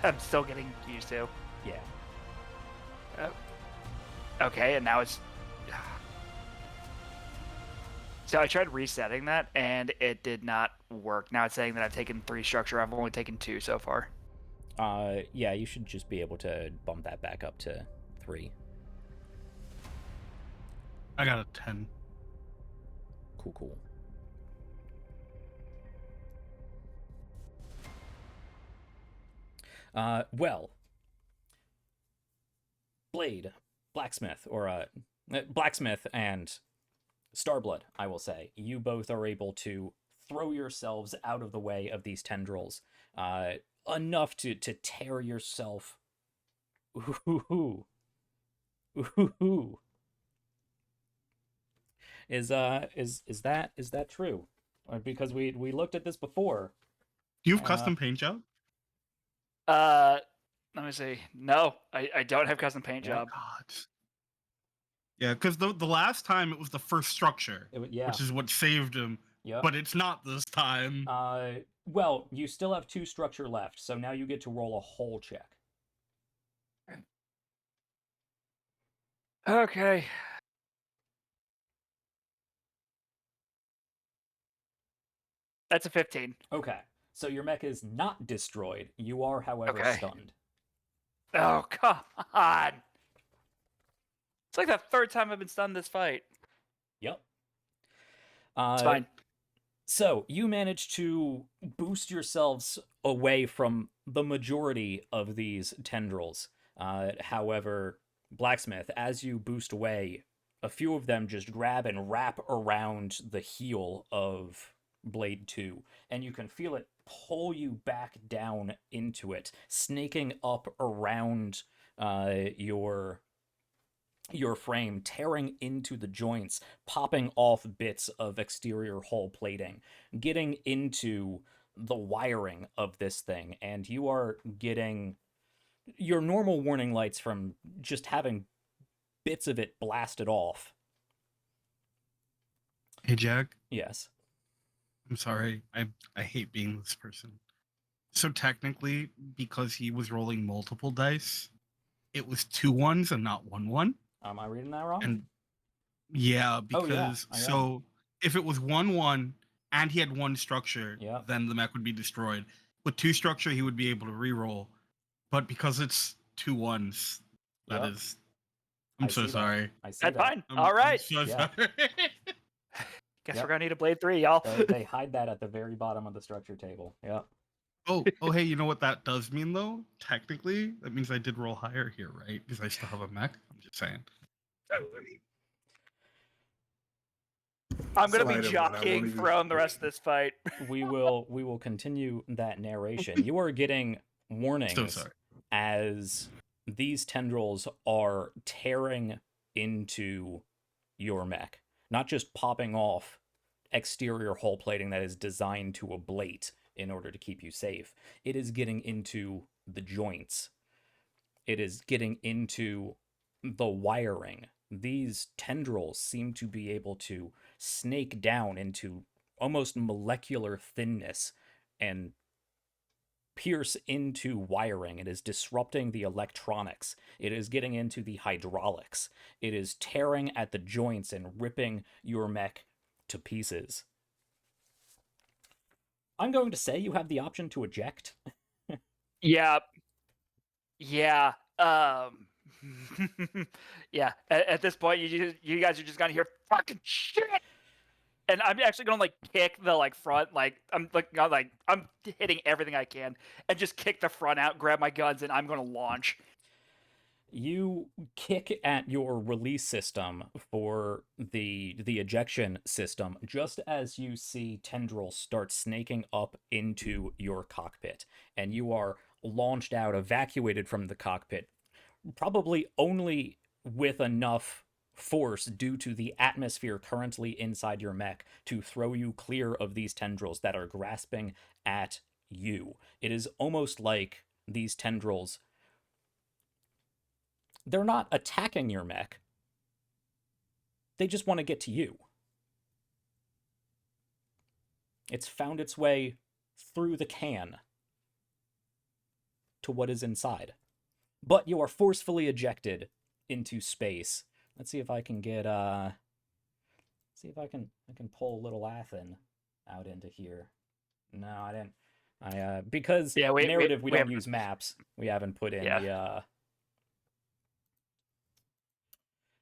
I'm still getting used to. Yeah. Okay, and now it's... So I tried resetting that, and it did not work. Now it's saying that I've taken 3 structure. I've only taken 2 so far. Yeah, you should just be able to bump that back up to 3. I got a 10. Cool. Well, Blade, Blacksmith, or Blacksmith and Starblood, I will say, you both are able to throw yourselves out of the way of these tendrils, enough to tear yourself Ooh. Is that true? Because we looked at this before. Do you have custom paint job? Let me see. No, I don't have custom paint Yeah. job. God. Yeah, because the last time it was the first structure, Yeah. which is what saved him. Yep. But it's not this time. Well, you still have 2 structure left, so now you get to roll a whole check. Okay. That's a 15. Okay. So your mech is not destroyed. You are, however, Okay. stunned. Oh, come on. It's like the 3rd time I've been stunned this fight. Yep. It's fine. So you manage to boost yourselves away from the majority of these tendrils. However, Blacksmith, as you boost away, a few of them just grab and wrap around the heel of Blade 2, and you can feel it pull you back down into it, snaking up around your frame, tearing into the joints, popping off bits of exterior hull plating, getting into the wiring of this thing, and you are getting your normal warning lights from just having bits of it blasted off. Hey, Jack. Yes. I'm sorry. I hate being this person. So technically, because he was rolling multiple dice, it was 2 1s and not 1 1. Am I reading that wrong? And yeah, because I am. so if it was 1 1 and he had 1 structure, Yeah. then the mech would be destroyed. With 2 structure, he would be able to re-roll. But because it's 2 1s, that Yep. is. I'm I so see that. sorry. I see That's that. fine. I'm All right. so Yeah. sorry. Guess Yep. we're gonna need a Blade 3, y'all. They hide that at the very bottom of the structure table. Yep. Oh, hey, you know what that does mean though? Technically, that means I did roll higher here, right? Because I still have a mech. I'm just saying. I'm gonna Slide be him one, I won't jockeying even- Throne the rest of this fight. We will continue that narration. You are getting warnings So sorry. as these tendrils are tearing into your mech, not just popping off exterior hull plating that is designed to ablate in order to keep you safe. It is getting into the joints. It is getting into the wiring. These tendrils seem to be able to snake down into almost molecular thinness and pierce into wiring. It is disrupting the electronics. It is getting into the hydraulics. It is tearing at the joints and ripping your mech to pieces. I'm going to say you have the option to eject. Yeah. Yeah. Yeah. At this point, you guys are just gonna hear fucking shit, and I'm actually gonna like kick the like front, I'm hitting everything I can, and just kick the front out, grab my guns, and I'm gonna launch. You kick at your release system for the ejection system just as you see tendrils start snaking up into your cockpit, and you are launched out, evacuated from the cockpit, probably only with enough force due to the atmosphere currently inside your mech to throw you clear of these tendrils that are grasping at you. It is almost like these tendrils, they're not attacking your mech. They just want to get to you. It's found its way through the can to what is inside. But you are forcefully ejected into space. Let's see if I can get see if I can pull a little Athen out into here. No, I didn't. Because narrative we don't use maps. We haven't put in the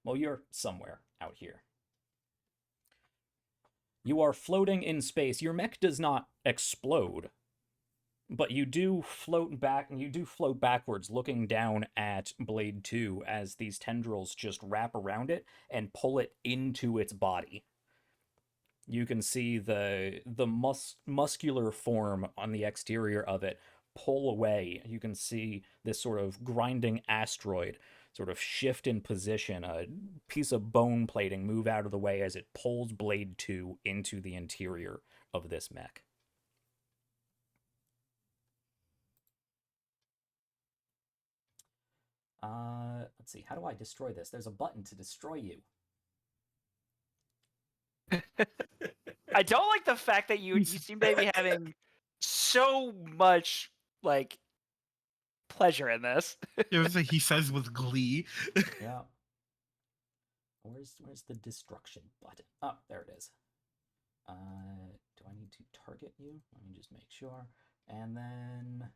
well, you're somewhere out here. You are floating in space. Your mech does not explode, but you do float back, and you do float backwards, looking down at Blade 2 as these tendrils just wrap around it and pull it into its body. You can see the muscular form on the exterior of it pull away. You can see this sort of grinding asteroid sort of shift in position, a piece of bone plating move out of the way as it pulls Blade 2 into the interior of this mech. Let's see, how do I destroy this? There's a button to destroy you. I don't like the fact that you seem to be having so much like pleasure in this. He says with glee. Yeah. Where's the destruction button? Oh, there it is. Do I need to target you? Let me just make sure. And then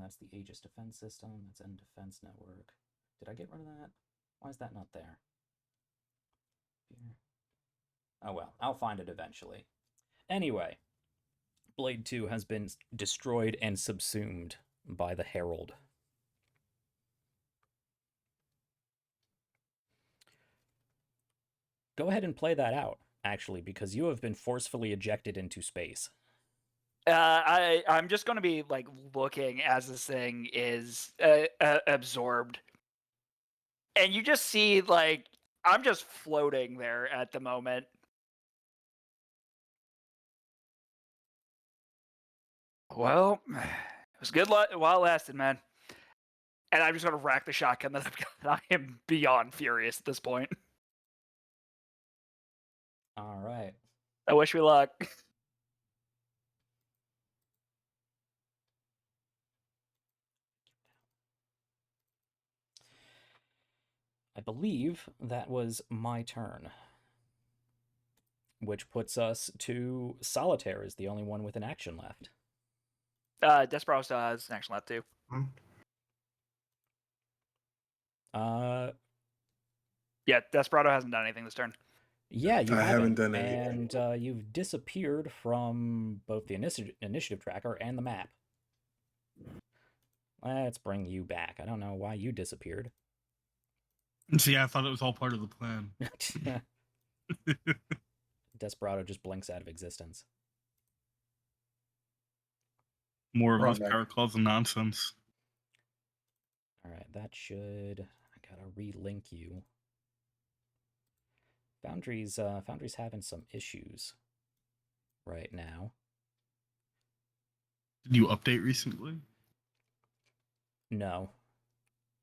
that's the Aegis defense system. That's End Defense Network. Did I get rid of that? Why is that not there? Here. Oh well, I'll find it eventually. Anyway, Blade 2 has been destroyed and subsumed by the Herald. Go ahead and play that out, actually, because you have been forcefully ejected into space. I'm just going to be like looking as this thing is absorbed, and you just see like I'm just floating there at the moment. Well, it was good while it lasted, man. And I'm just going to rack the shotgun that I've got. I am beyond furious at this point. All right. I wish me luck. I believe that was my turn. Which puts us to Solitaire is the only one with an action left. Desperado still has an action left too. Yeah, Desperado hasn't done anything this turn. Yeah, you haven't done anything. And you've disappeared from both the initiative tracker and the map. Let's bring you back. I don't know why you disappeared. See, I thought it was all part of the plan. Desperado just blinks out of existence. More of those power calls and nonsense. All right, that should... I gotta relink you. Foundry's having some issues right now. Did you update recently? No.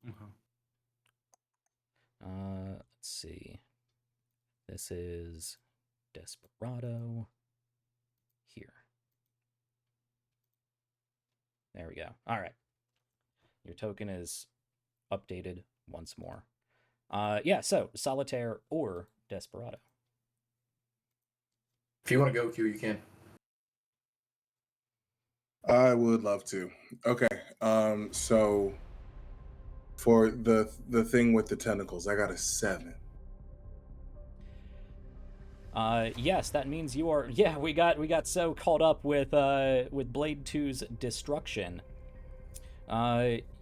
Uh-huh. Let's see. This is Desperado. Here. There we go. All right. Your token is updated once more. Yeah, so Solitaire or Desperado. If you want to go, Q, you can. I would love to. Okay. So for the thing with the tentacles, I got a 7. Yes, that means you are. Yeah, we got so caught up with Blade 2's destruction.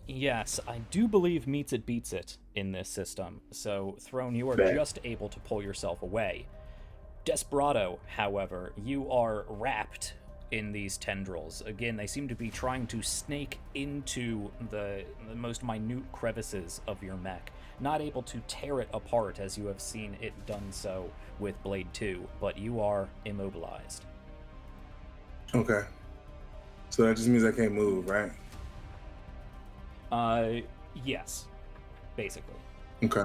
Yes, I do believe meets it beats it in this system. So, Throne, you are just able to pull yourself away. Desperado, however, you are wrapped in these tendrils. Again, they seem to be trying to snake into the most minute crevices of your mech. Not able to tear it apart as you have seen it done so with Blade 2, but you are immobilized. Okay. So that just means I can't move, right? Yes. Basically. Okay.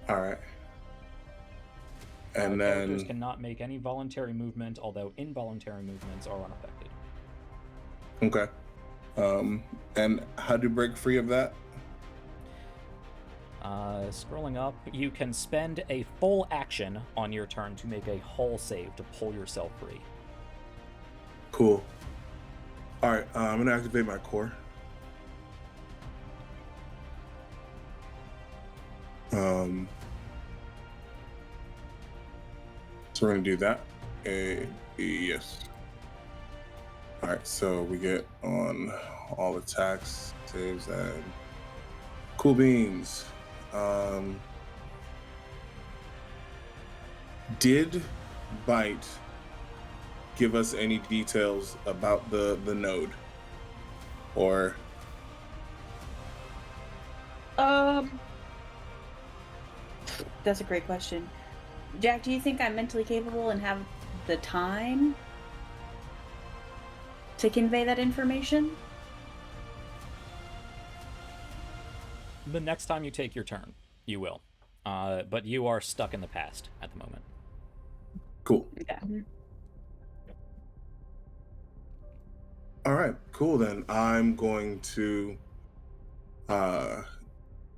All right. And then characters cannot make any voluntary movement, although involuntary movements are unaffected. Okay. And how do you break free of that? Scrolling up, you can spend a full action on your turn to make a hull save to pull yourself free. Cool. All right, I'm gonna activate my core. So we're gonna do that. Yes. All right, so we get on all attacks, saves, and cool beans. Did Bite give us any details about the node? Or That's a great question. Jack, do you think I'm mentally capable and have the time to convey that information? The next time you take your turn, you will. But you are stuck in the past at the moment. Cool. Yeah. All right, cool. Then I'm going to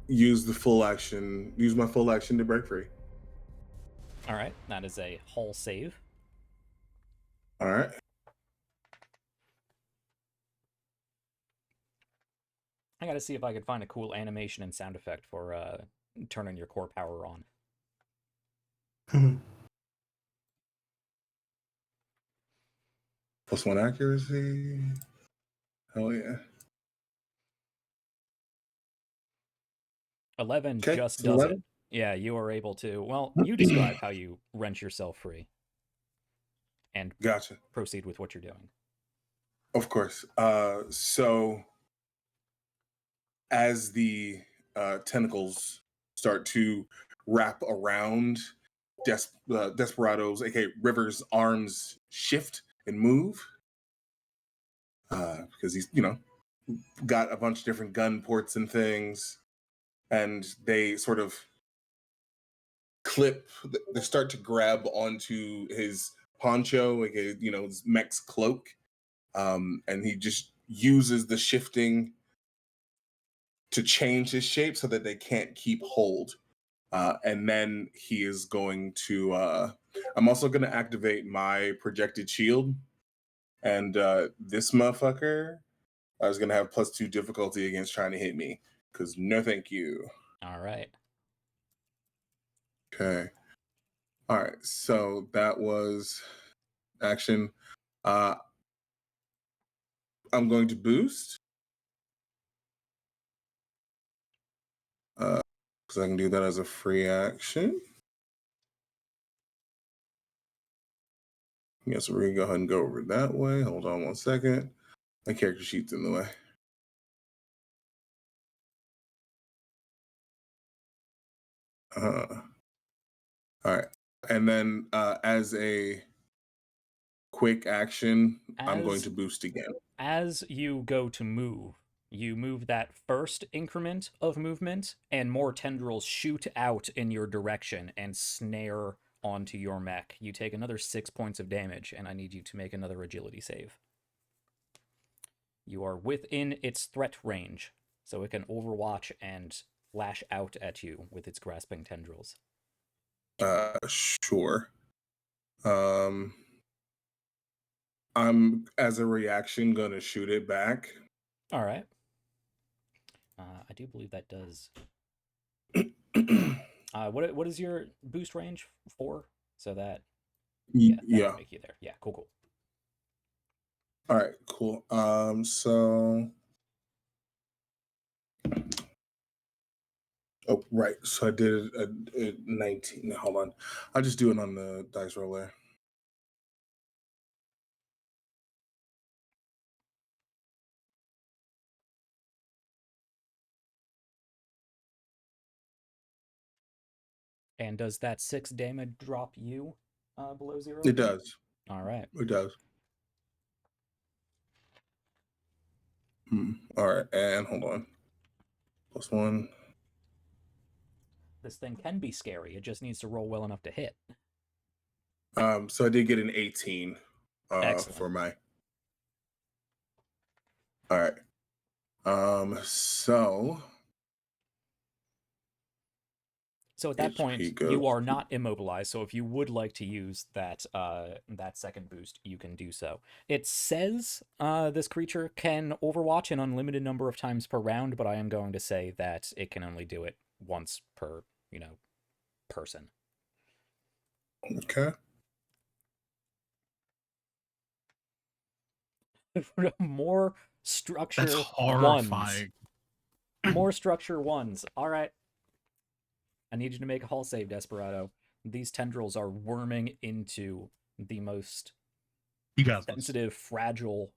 use my full action to break free. All right, that is a hull save. All right. I gotta see if I could find a cool animation and sound effect for turning your core power on. +1 accuracy. Hell yeah. 11 Okay, just so does 11? it. Yeah, you are able to. Well, you describe how you wrench yourself free and Gotcha. proceed with what you're doing. Of course. So as the tentacles start to wrap around Desperado's, aka River's arms shift and move, because he's, got a bunch of different gun ports and things, and they sort of they start to grab onto his poncho, like his mech's cloak, and he just uses the shifting to change his shape so that they can't keep hold. And then he is going to I'm also going to activate my projected shield, and this motherfucker I was going to have +2 difficulty against trying to hit me, because no thank you. All right. Okay. All right, so that was action. I'm going to boost, because I can do that as a free action. Yes, we're gonna go ahead and go over that way. Hold on 1 second. My character sheet's in the way. All right, and then as a quick action, I'm going to boost again. As you go to move, you move that first increment of movement, and more tendrils shoot out in your direction and snare onto your mech. You take another 6 points of damage, and I need you to make another agility save. You are within its threat range, so it can overwatch and lash out at you with its grasping tendrils. Sure. I'm, as a reaction, gonna shoot it back. All right. I do believe that does. What is your boost range for? So that that would make you there. Yeah, cool. All right, cool. So right. So I did a 19. Hold on. I'll just do it on the dice roller. And does that 6 damage drop you below 0? It does. All right. It does. All right, and hold on. +1. This thing can be scary. It just needs to roll well enough to hit. So I did get an 18 for my. All right. So at that point, you are not immobilized. So if you would like to use that that second boost, you can do so. It says this creature can overwatch an unlimited number of times per round, but I am going to say that it can only do it once per, person. Okay. More structure That's horrifying. ones. More structure ones. All right. I need you to make a hull save, Desperado. These tendrils are worming into the most sensitive, fragile,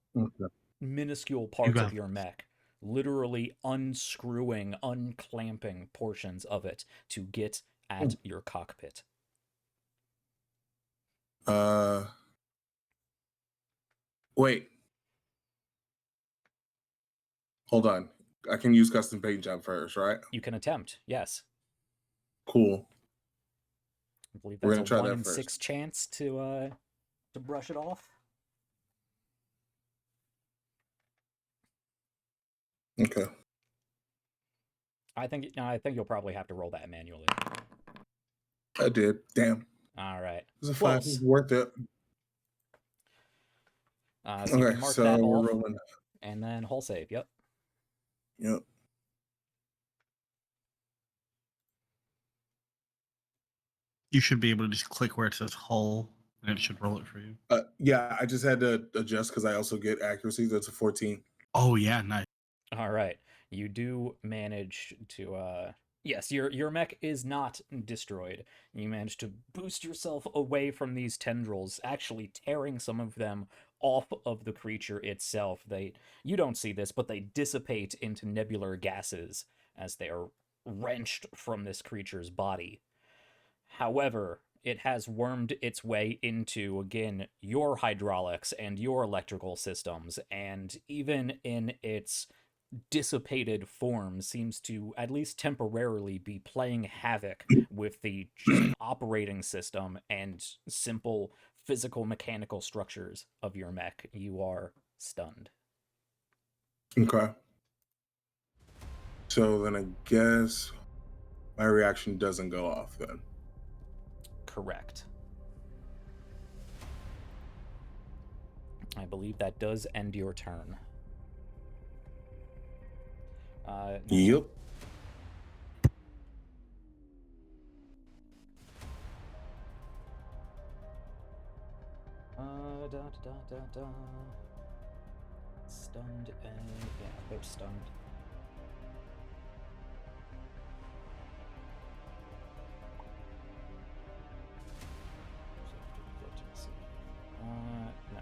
minuscule parts of your mech. literally unscrewing, unclamping portions of it to get at your cockpit. Wait. Hold on. I can use custom paint job first, right? You can attempt, yes. Cool. I believe We're that's gonna a try 1 that in first. 6 chance to brush it off. Okay. I think you'll probably have to roll that manually. I did. Damn. All right. It was a 5. It was worth it. So you Okay, can mark so that we're off, rolling. and then hull save. Yep. Yep. You should be able to just click where it says hull, and it should roll it for you. Yeah, I just had to adjust because I also get accuracy. That's a 14. Oh yeah, nice. All right. You do manage to yes, your mech is not destroyed. You manage to boost yourself away from these tendrils, actually tearing some of them off of the creature itself. You don't see this, but they dissipate into nebular gases as they are wrenched from this creature's body. However, it has wormed its way into, again, your hydraulics and your electrical systems, and even in its dissipated form seems to, at least temporarily, be playing havoc with the just operating system and simple physical mechanical structures of your mech. You are stunned. Okay. So then I guess my reaction doesn't go off then. Correct. I believe that does end your turn. Yep. Stunned and yeah, they're stunned. No,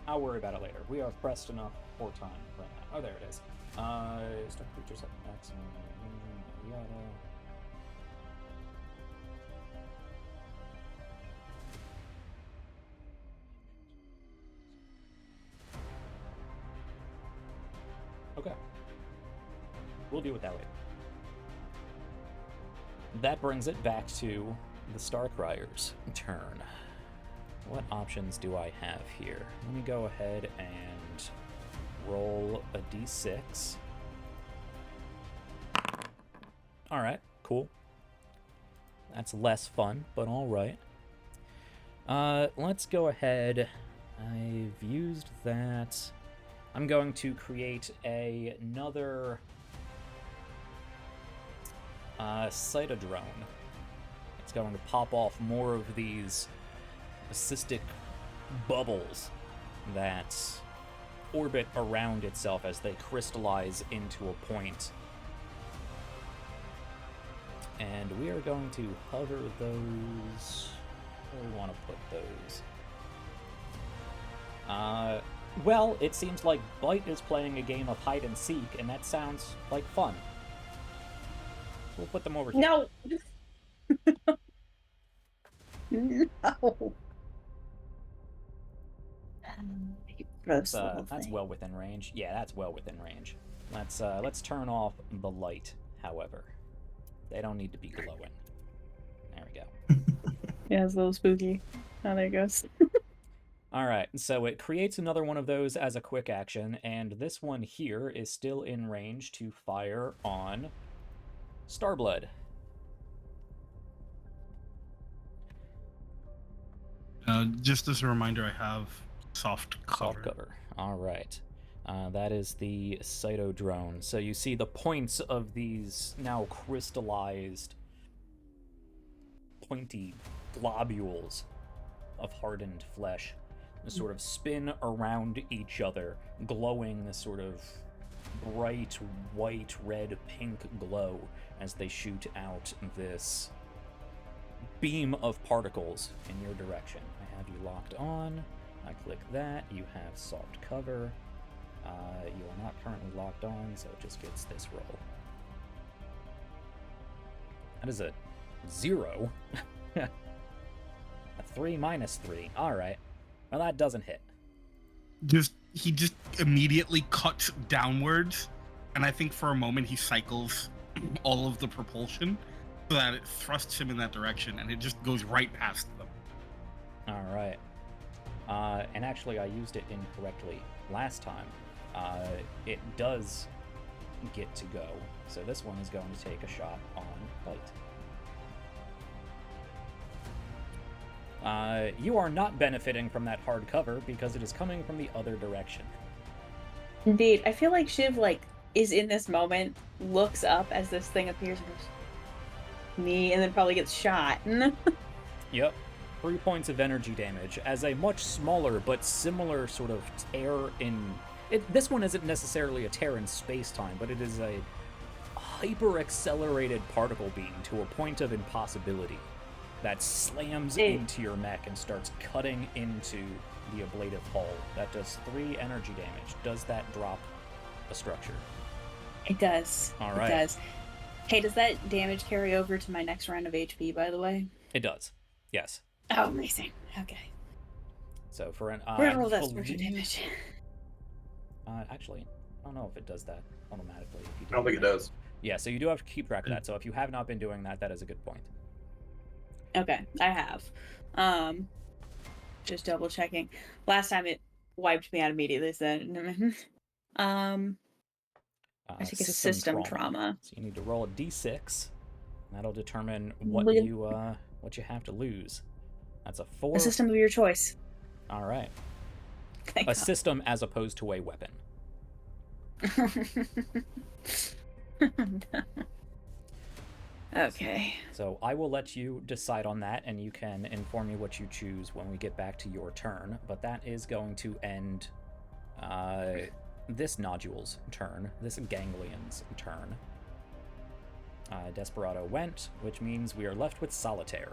I'll worry about it later. We are pressed enough for time right now. Oh, there it is. Start creatures up X and yada. Okay. We'll deal with that later. That brings it back to the Starcrier's turn. What options do I have here? Let me go ahead and roll a d6. Alright, cool. That's less fun, but alright. Let's go ahead. I've used that. I'm going to create another Citodrone. It's going to pop off more of these cystic bubbles that orbit around itself as they crystallize into a point. And we are going to hover those. Where do we want to put those? Well, it seems like Blight is playing a game of hide and seek, and that sounds like fun. We'll put them over here. No! No! Gross little That's thing. well within range. Yeah, that's well within range. Let's turn off the light, however. They don't need to be glowing. There we go. Yeah, it's a little spooky. Oh, there it goes. Alright, so it creates another one of those as a quick action, and this one here is still in range to fire on Starblood. Just as a reminder, I have soft cover. Soft cover. Alright. That is the Citodrone. So you see the points of these now crystallized, pointy globules of hardened flesh sort of spin around each other, glowing a sort of bright white, red, pink glow as they shoot out this beam of particles in your direction. I have you locked on. I click that. You have soft cover. You are not currently locked on, so it just gets this roll. That is a 0. A 3 minus 3. Alright. Well, that doesn't hit. He just immediately cuts downwards, and I think for a moment he cycles all of the propulsion so that it thrusts him in that direction, and it just goes right past them. Alright. And actually, I used it incorrectly last time. It does get to go, so this one is going to take a shot on Light. You are not benefiting from that hard cover because it is coming from the other direction. Indeed. I feel like Shiv, is in this moment, looks up as this thing appears and goes, me, and then probably gets shot. Yep. 3 points of energy damage as a much smaller but similar sort of tear in... this one isn't necessarily a tear in space-time, but it is a hyper-accelerated particle beam to a point of impossibility that slams into your mech and starts cutting into the ablative hull. That does 3 energy damage. Does that drop a structure? It does. All right. It does. Hey, does that damage carry over to my next round of HP, by the way? It does. Yes. Oh, amazing. Okay. So for an... We're gonna roll that structure damage. Actually, I don't know if it does that automatically. If you I don't think it does. Yeah, so you do have to keep track of that. So if you have not been doing that, that is a good point. Okay, I have. Just double checking. Last time it wiped me out immediately, so I think it's system trauma. So you need to roll a d6. That'll determine what you have to lose. That's a 4. A system of your choice. All right. Thank a God. system as opposed to a weapon. Okay. So I will let you decide on that, and you can inform me what you choose when we get back to your turn. But that is going to end this nodule's turn, this ganglion's turn. Desperado went, which means we are left with Solitaire.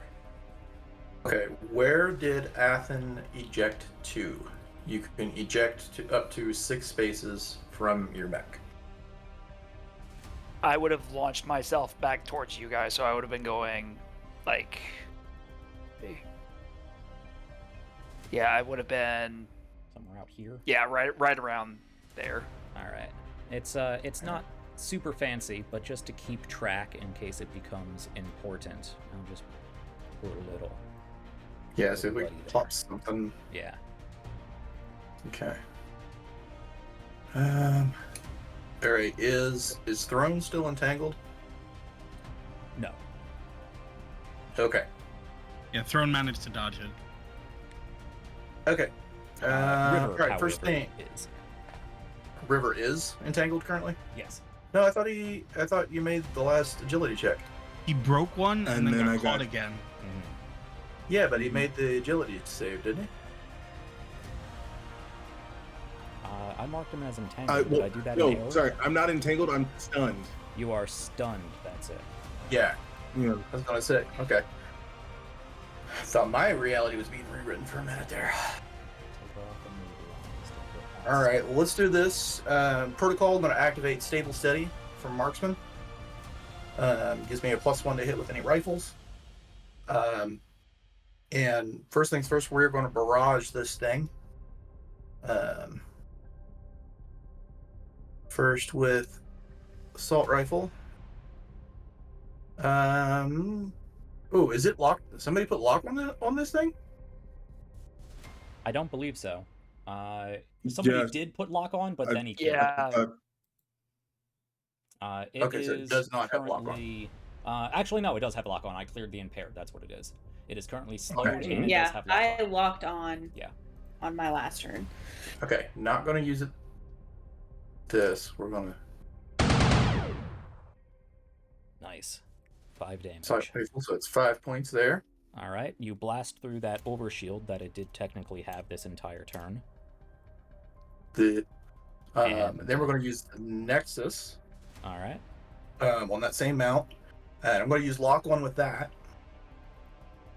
Okay, where did Athen eject to? You can eject to up to 6 spaces from your mech. I would have launched myself back towards you guys, so I would have been going, yeah, I would have been somewhere out here. Yeah, right around there. All right. It's not super fancy, but just to keep track in case it becomes important, I'll just put a little. Yeah, so if we pop something. Yeah. Okay. Alright, is Throne still entangled? No. Okay. Yeah, Throne managed to dodge it. Okay. River, alright, first however, thing. is. River is entangled currently? Yes. No, I thought you made the last agility check. He broke one and then got caught got again. Mm-hmm. Yeah, but he made the agility save, didn't he? I marked him as entangled. Did I do that in No, AO? sorry, I'm not entangled, I'm stunned. You are stunned, that's it. Yeah, Yeah. I was gonna say. Okay. I thought my reality was being rewritten for a minute there. Alright, well, let's do this. Protocol, I'm going to activate Stable Steady from Marksman. Gives me a +1 to hit with any rifles. And first things first, we're going to barrage this thing. First with assault rifle. Oh, is it locked? Somebody put lock on this thing? I don't believe so. Somebody did put lock on, but then he killed. Yeah. Okay, so it does not have lock on. currently. Actually, no, it does have lock on. I cleared the impaired. That's what it is. It is currently slowed Okay. and it does have lock I on. locked on. Yeah. On my last turn. Okay, not going to use it. We're going to. Nice. 5 damage. So it's 5 points there. All right, you blast through that overshield that it did technically have this entire turn. Then we're going to use the Nexus All right. on that same mount. And I'm going to use lock on with that.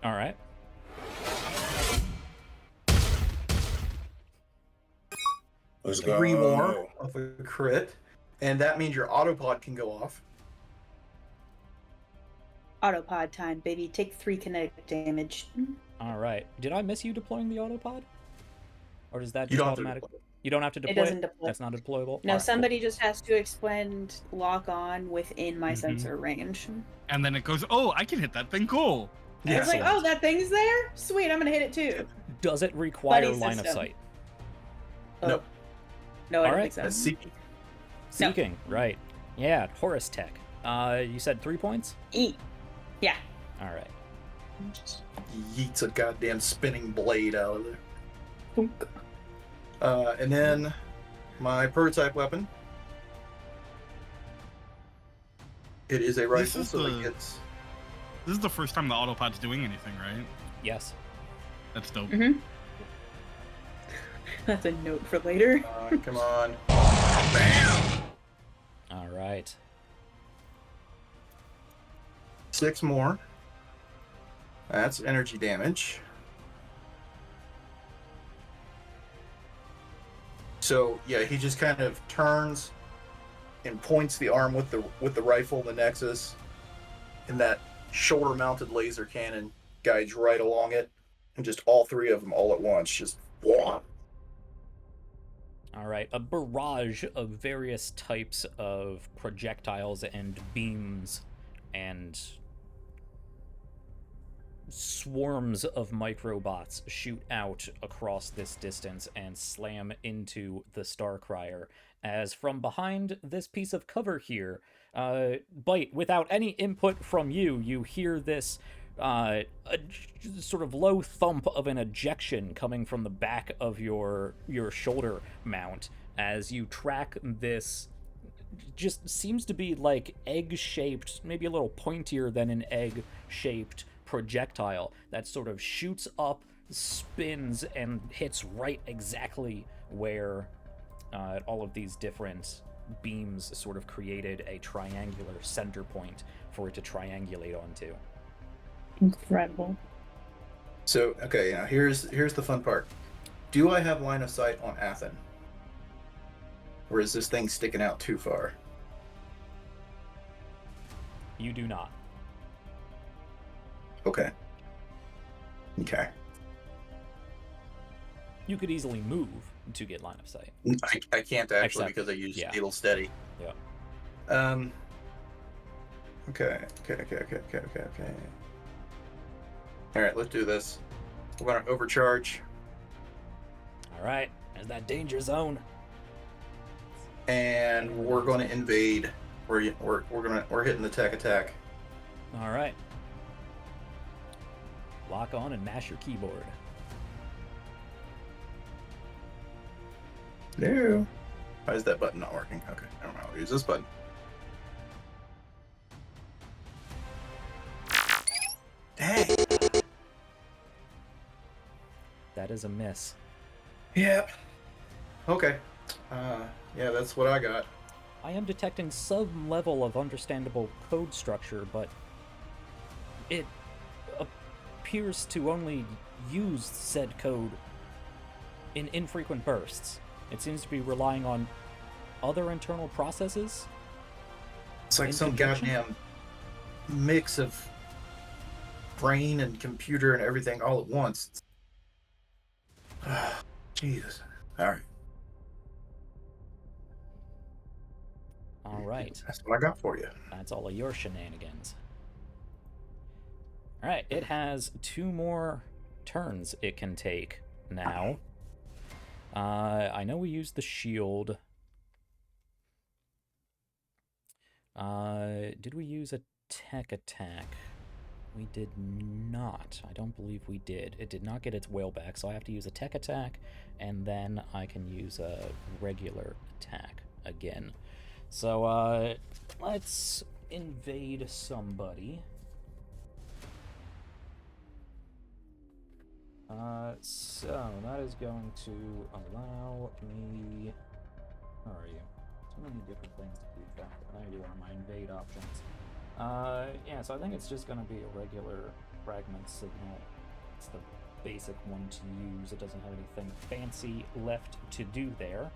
All right. Let's 3 more go. of a crit, and that means your autopod can go off. Autopod time, baby. Take 3 kinetic damage. All right. Did I miss you deploying the autopod? Or does that You just don't have to automatic? deploy. You don't have to It deploy doesn't deploy. That's not deployable? No, All right, somebody just has to expend lock on within my sensor range. And then it goes, oh, I can hit that thing. Cool. And it's like, Excellent. oh, that thing's there? Sweet, I'm gonna hit it too. Cool. Does it require Buddy line of system. sight? Oh. Nope. No, I don't Alright. think so. That's seeking. Seeking, right. Yeah, Horus Tech. You said 3 points? Yeah. All right. Just yeets a goddamn spinning blade out of there. Thunk. And then my prototype weapon. It is a rifle, is so the- it gets. This is the first time the autopod's doing anything, right? Yes. That's dope. Mm-hmm. That's a note for later. Come on. Bam! All right. 6 more. That's energy damage. So yeah, he just kind of turns and points the arm with the rifle, the Nexus, and that shoulder-mounted laser cannon guides right along it, and just all 3 of them all at once, just whoa. All right. A barrage of various types of projectiles and beams and swarms of microbots shoot out across this distance and slam into the Starcrier, as from behind this piece of cover here, Bite, without any input from you, you hear this a sort of low thump of an ejection coming from the back of your shoulder mount as you track this just seems to be like egg-shaped, maybe a little pointier than an egg-shaped projectile that sort of shoots up, spins, and hits right exactly where all of these different beams sort of created a triangular center point for it to triangulate onto. Incredible. So okay, now here's the fun part. Do I have line of sight on Athen? Or is this thing sticking out too far? You do not. Okay. Okay. You could easily move to get line of sight. I can't actually Except- because I use yeah. needle steady. Yeah. Okay. All right, let's do this. We're gonna overcharge, All right. There's that danger zone. and we're gonna invade. We're hitting the tech attack. All right. Lock on and mash your keyboard. No. Why is that button not working? Okay, I don't know. I'll use this button. Dang. That is a miss. Yep. Okay. Yeah, that's what I got. I am detecting some level of understandable code structure, but it appears to only use said code in infrequent bursts. It seems to be relying on other internal processes. It's like In some conjunction? goddamn mix of brain and computer and everything all at once. Jesus. All right. All right. That's what I got for you. That's all of your shenanigans. All right, it has 2 more turns it can take now. I know we used the shield. Did we use a tech attack? We did not. I don't believe we did. It did not get its whale back, so I have to use a tech attack, and then I can use a regular attack again. So, let's invade somebody. So that is going to allow me... Where are you? So many different things to keep track of. There you are, my invade options. Yeah, so I think it's just going to be a regular fragment signal. It's the basic one to use. It doesn't have anything fancy left to do there.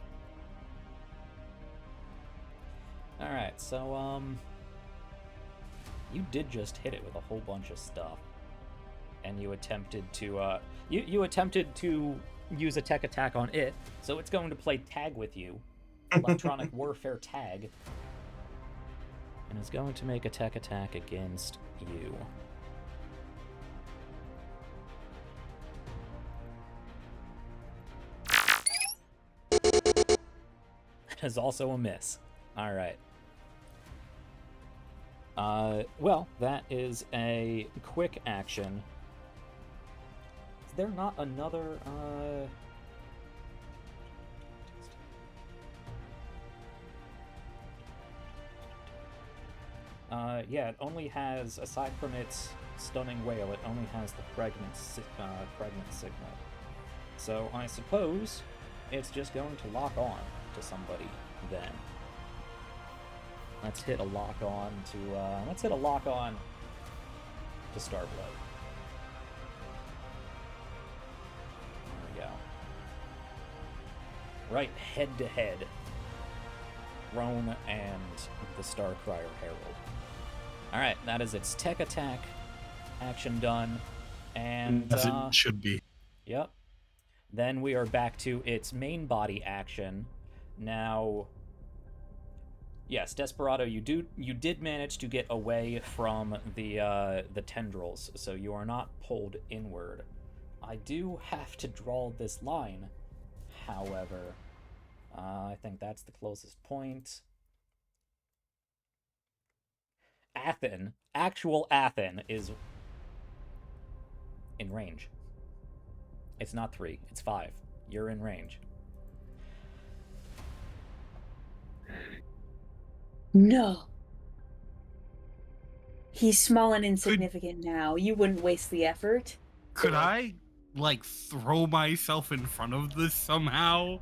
Alright, so, you did just hit it with a whole bunch of stuff. And you attempted to, you attempted to use a tech attack on it, so it's going to play tag with you. Electronic warfare tag. And is going to make a tech attack against you. That is also a miss. Alright. Well, that is a quick action. Is there not another, yeah, it only has, aside from its stunning wail, it only has the fragment signal. So I suppose it's just going to lock on to somebody then. Let's hit a lock on to Starblood. There we go. Right head to head. Roan and the Starcrier Herald. Alright, that is its tech attack. Action done. And as it should be. Yep. Then we are back to its main body action. Now, yes, Desperado, you did manage to get away from the tendrils, so you are not pulled inward. I do have to draw this line, however. I think that's the closest point. Actual Athen is in range. It's not 3, it's 5. You're in range. No. He's small and insignificant now. You wouldn't waste the effort. Could I, like, throw myself in front of this somehow?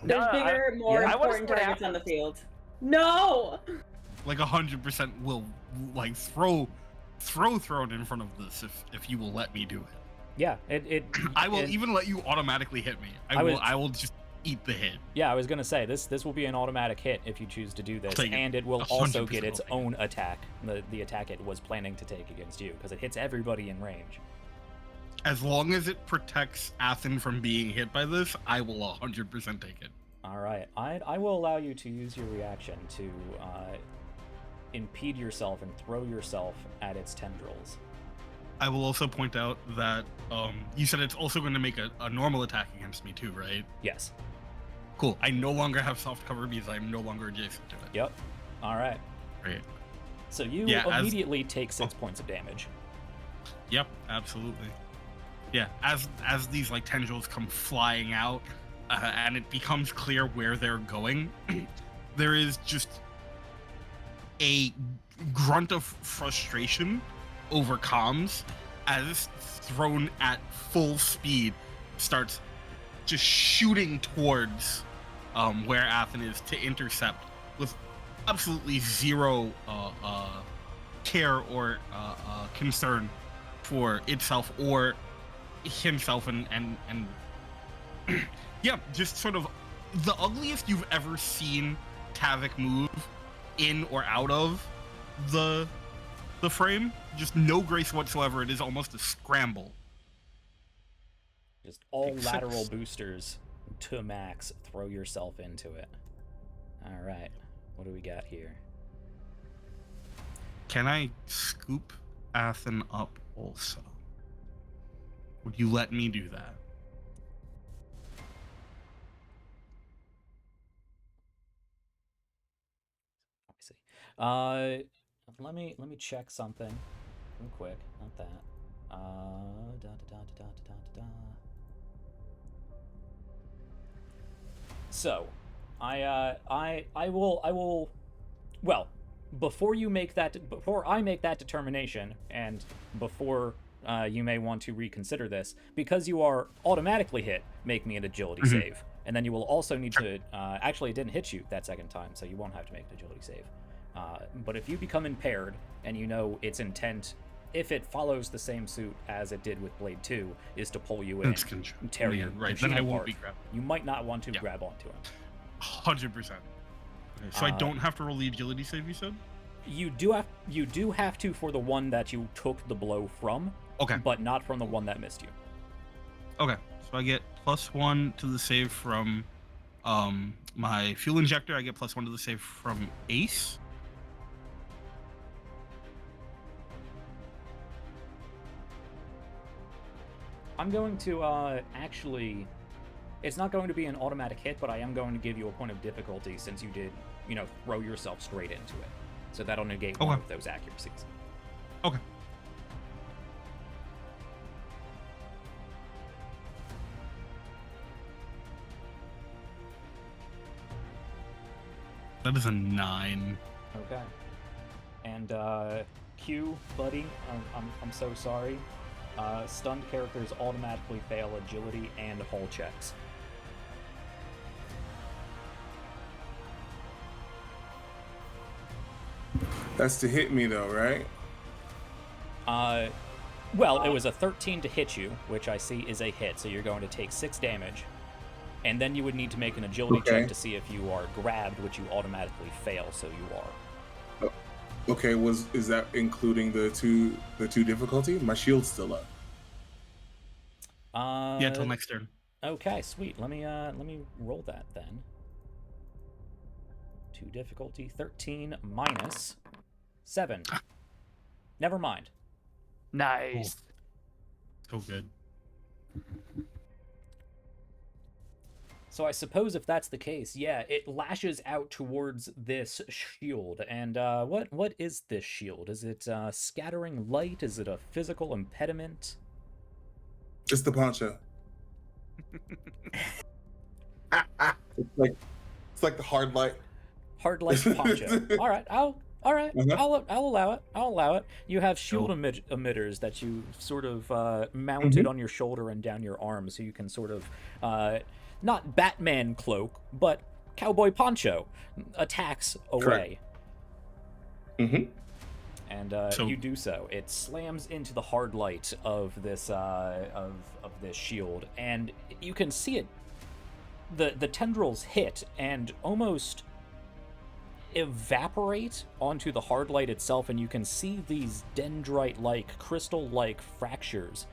There's bigger, more I wanna important see what targets on the happens. field. No! Like 100% will, like, throw Throne in front of this if you will let me do it. Yeah, I will even let you automatically hit me. I will just eat the hit. Yeah, I was gonna say this will be an automatic hit if you choose to do this, and it will also get its own attack, the attack it was planning to take against you, because it hits everybody in range. As long as it protects Athen from being hit by this, I will 100% take it. All right, I will allow you to use your reaction to impede yourself and throw yourself at its tendrils. I will also point out that you said it's also going to make a normal attack against me too, right? Yes. Cool. I no longer have soft cover because I'm no longer adjacent to it. Yep. All right. Great. So you immediately take 6 points of damage. Yep, absolutely. Yeah, as these like tendrils come flying out, and it becomes clear where they're going, there is just a grunt of frustration over comms as Throne at full speed starts just shooting towards where Athen is to intercept with absolutely zero care or concern for itself or himself and yeah, just sort of the ugliest you've ever seen Tavik move in or out of the frame. Just no grace whatsoever. It is almost a scramble. Just all lateral boosters to max. Throw yourself into it. All right. What do we got here? Can I scoop Athen up also? Would you let me do that? I see. Let me check something real quick. Not that. So, I will. Well, before I make that determination, and before you may want to reconsider this, because you are automatically hit, make me an agility save, and then you will also need to. Actually, it didn't hit you that second time, so you won't have to make an agility save. But if you become impaired and you know its intent, if it follows the same suit as it did with Blade 2, is to pull you in, tear you, right? Then I won't be apart, grabbed. you might not want to grab onto him. 100%. So I don't have to roll the agility save, you said? You do have to for the one that you took the blow from. Okay. But not from the one that missed you. Okay. So I get +1 to the save from my fuel injector. I get +1 to the save from Ace. I'm going to actually, it's not going to be an automatic hit, but I am going to give you a point of difficulty since you did, throw yourself straight into it. So that'll negate one of those accuracies. Okay. That is a 9. Okay. And Q, buddy, I'm so sorry. Stunned characters automatically fail agility and hull checks. That's to hit me though, right? Well, it was a 13 to hit you, which I see is a hit, so you're going to take 6 damage. And then you would need to make an agility check to see if you are grabbed, which you automatically fail, so you are. Okay, is that including the two difficulty? My shield's still up. Yeah, till next turn. Okay, sweet. Let me roll that then. 2 difficulty, 13 minus 7. Never mind. Nice. So good. So I suppose if that's the case, yeah, it lashes out towards this shield. And what is this shield? Is it scattering light? Is it a physical impediment? It's the poncho. It's like the hard light. Hard light poncho. All right, I'll allow it. I'll allow it. You have shield emitters that you sort of mounted on your shoulder and down your arm, so you can sort of not Batman cloak, but cowboy poncho attacks away. Mm-hmm. And you do so. It slams into the hard light of this of this shield, and you can see it. The tendrils hit and almost evaporate onto the hard light itself, and you can see these dendrite-like, crystal-like fractures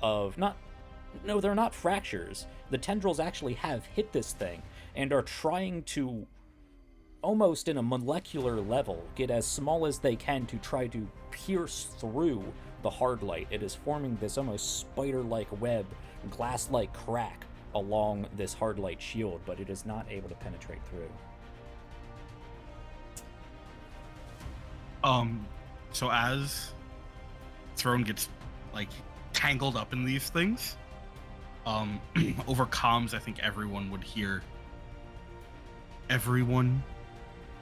of no, they're not fractures. The tendrils actually have hit this thing and are trying to, almost in a molecular level, get as small as they can to try to pierce through the hard light. It is forming this almost spider-like web, glass-like crack along this hard light shield, but it is not able to penetrate through. So as Throne gets tangled up in these things, over comms, I think everyone would hear, "Everyone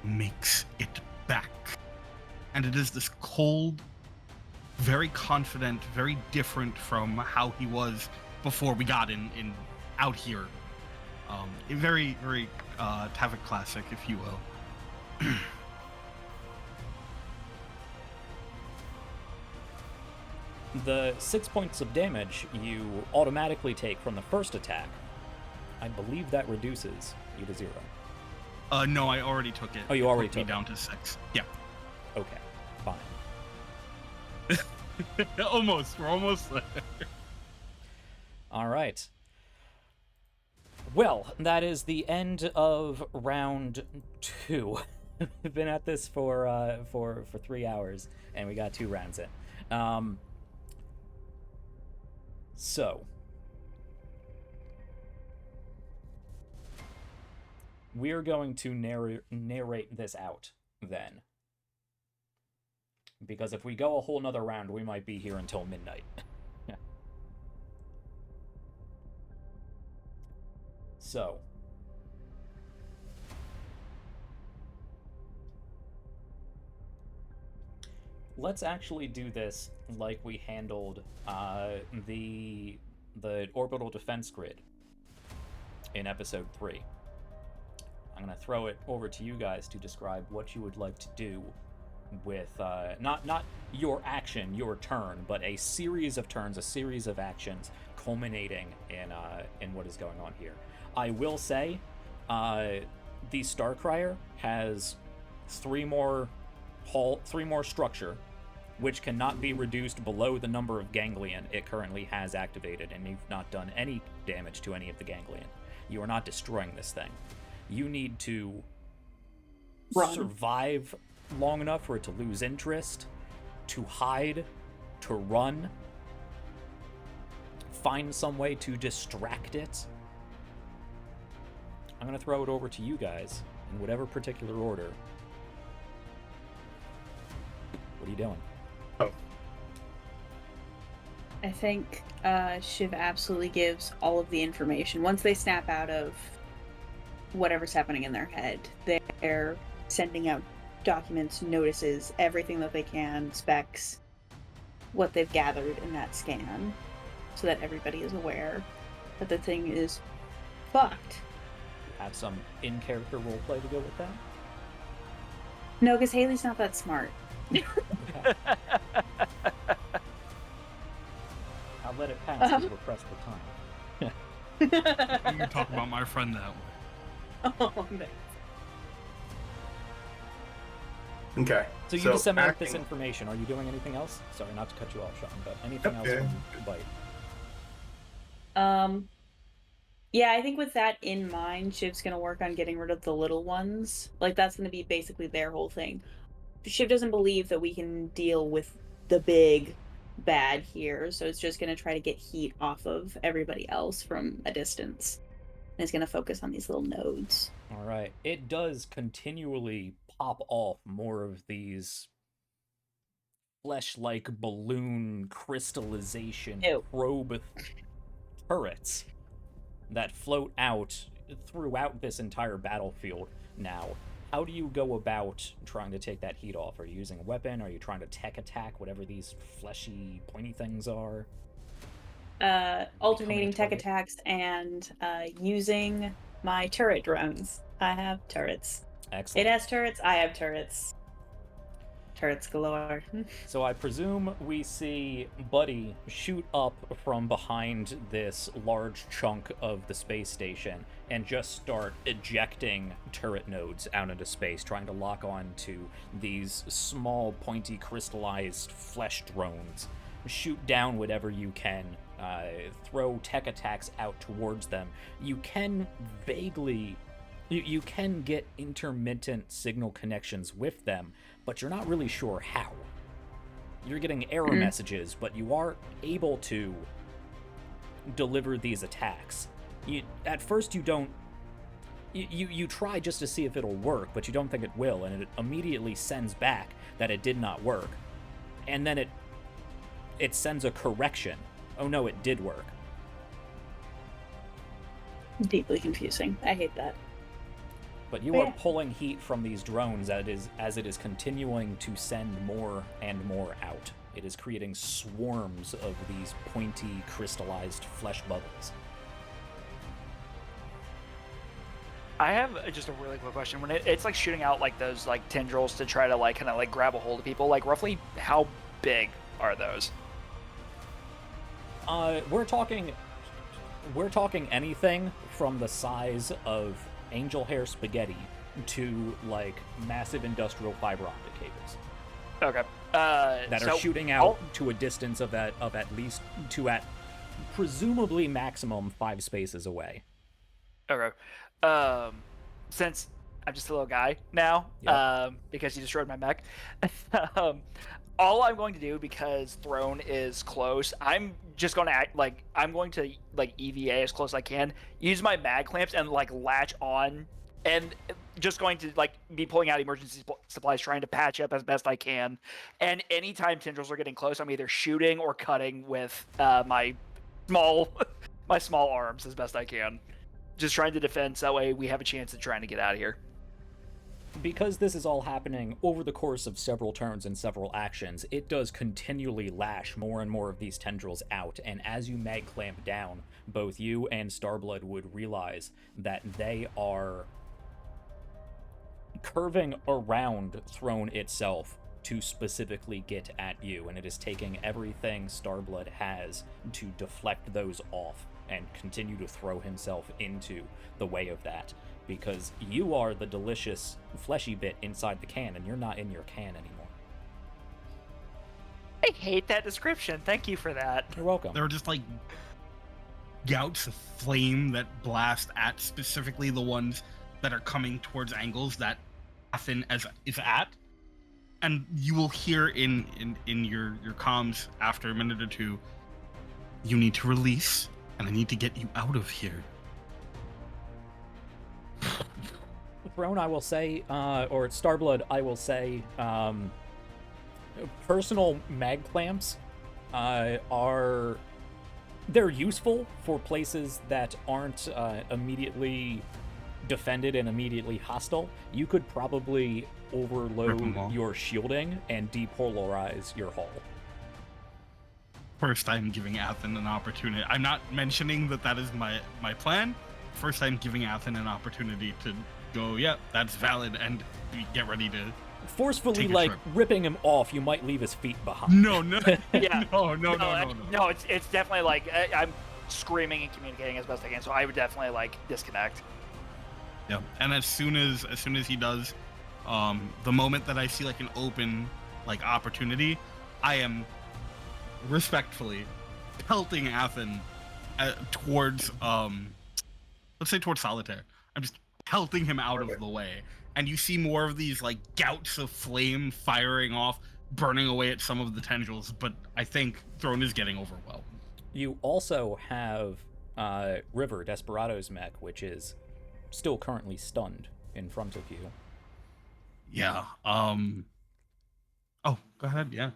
makes it back." And it is this cold, very confident, very different from how he was before we got in out here. A very, very Tavik classic, if you will. The 6 points of damage you automatically take from the first attack, I believe that reduces you to 0. No, I already took it. Oh, you already took me took down to 6. Yeah. Okay, fine. Almost. We're almost there. All right. Well, that is the end of round 2. We've been at this for 3 hours, and we got 2 rounds in. So, we're going to narrate this out then. Because if we go a whole nother round, we might be here until midnight. So, let's actually do this like we handled the orbital defense grid in episode 3. I'm going to throw it over to you guys to describe what you would like to do with not your action, your turn, but a series of turns, a series of actions culminating in what is going on here. I will say, the Starcrier has 3 more structure, which cannot be reduced below the number of ganglion it currently has activated, and you've not done any damage to any of the ganglion. You are not destroying this thing. You need to survive long enough for it to lose interest, to hide, to run, find some way to distract it. I'm going to throw it over to you guys in whatever particular order. What are you doing? I think Shiv absolutely gives all of the information. Once they snap out of whatever's happening in their head, they're sending out documents, notices, everything that they can, specs, what they've gathered in that scan, so that everybody is aware that the thing is fucked. Have some in-character roleplay to go with that? No, because Haley's not that smart. Okay. I'll let it pass as we're pressed for time. You talk about my friend that way. Oh, thanks. Okay. So you disseminate this acting- information. Are you doing anything else? Sorry, not to cut you off, Sean, but anything else Okay. from Bite? Yeah, I think with that in mind, Shiv's gonna work on getting rid of the little ones. Like, that's gonna be basically their whole thing. Shiv doesn't believe that we can deal with the big bad here, so it's just gonna try to get heat off of everybody else from a distance. And it's gonna focus on these little nodes. All right. It does continually pop off more of these flesh-like balloon crystallization Ew. probe turrets that float out throughout this entire battlefield now. How do you go about trying to take that heat off? Are you using a weapon? Are you trying to tech attack whatever these fleshy, pointy things are? Alternating tech target. attacks and using my turret drones. I have turrets. Excellent. It has turrets, I have turrets. Turrets galore. So I presume we see Buddy shoot up from behind this large chunk of the space station and just start ejecting turret nodes out into space, trying to lock on to these small, pointy, crystallized flesh drones. Shoot down whatever you can. Throw tech attacks out towards them. You can vaguely... You can get intermittent signal connections with them, but you're not really sure how. You're getting error messages, but you are able to deliver these attacks. At first you don't... You try just to see if it'll work, but you don't think it will, and it immediately sends back that it did not work. And then it sends a correction. Oh no, it did work. Deeply confusing. I hate that. But you are pulling heat from these drones as it is continuing to send more and more out. It is creating swarms of these pointy, crystallized flesh bubbles. I have just a really quick question. When it's like shooting out like those like tendrils to try to like kind of like grab a hold of people, like roughly how big are those? We're talking anything from the size of angel hair spaghetti to like massive industrial fiber optic cables. Okay. That are so shooting out to a distance of at least presumably maximum 5 spaces away. Okay. Since I'm just a little guy now, Yep. because you destroyed my mech, all I'm going to do, because Throne is close, I'm just going to act like I'm going to like EVA as close as I can, use my mag clamps and like latch on, and just going to like be pulling out emergency supplies, trying to patch up as best I can. And anytime tendrils are getting close, I'm either shooting or cutting with my small arms as best I can. Just trying to defend, so that way we have a chance at trying to get out of here. Because this is all happening over the course of several turns and several actions, it does continually lash more and more of these tendrils out, and as you mag clamp down, both you and Starblood would realize that they are curving around Throne itself to specifically get at you, and it is taking everything Starblood has to deflect those off and continue to throw himself into the way of that. because you are the delicious fleshy bit inside the can, and you're not in your can anymore. I hate that description. Thank you for that. You're welcome. There are just like gouts of flame that blast at specifically the ones that are coming towards angles that Athen is at. And you will hear in your comms after a minute or two, you need to release, and I need to get you out of here. Throne, I will say, or Starblood, I will say, personal mag clamps are... They're useful for places that aren't immediately defended and immediately hostile. You could probably overload your shielding and depolarize your hull. First, I'm giving Athen an opportunity. I'm not mentioning that is my plan. First, I'm giving Athen an opportunity to go, yeah, that's valid, and get ready to forcefully, like, ripping him off, you might leave his feet behind. No. Yeah. No. No, it's definitely like, I'm screaming and communicating as best I can, so I would definitely, like, disconnect. Yeah, and as soon as he does, the moment that I see, like, an open, like, opportunity, I am respectfully pelting Athen towards, let's say towards Solitaire. I'm just pelting him out of the way. And you see more of these, like, gouts of flame firing off, burning away at some of the tendrils, but I think Throne is getting overwhelmed. You also have River, Desperado's mech, which is still currently stunned in front of you. Yeah, oh, go ahead, yeah.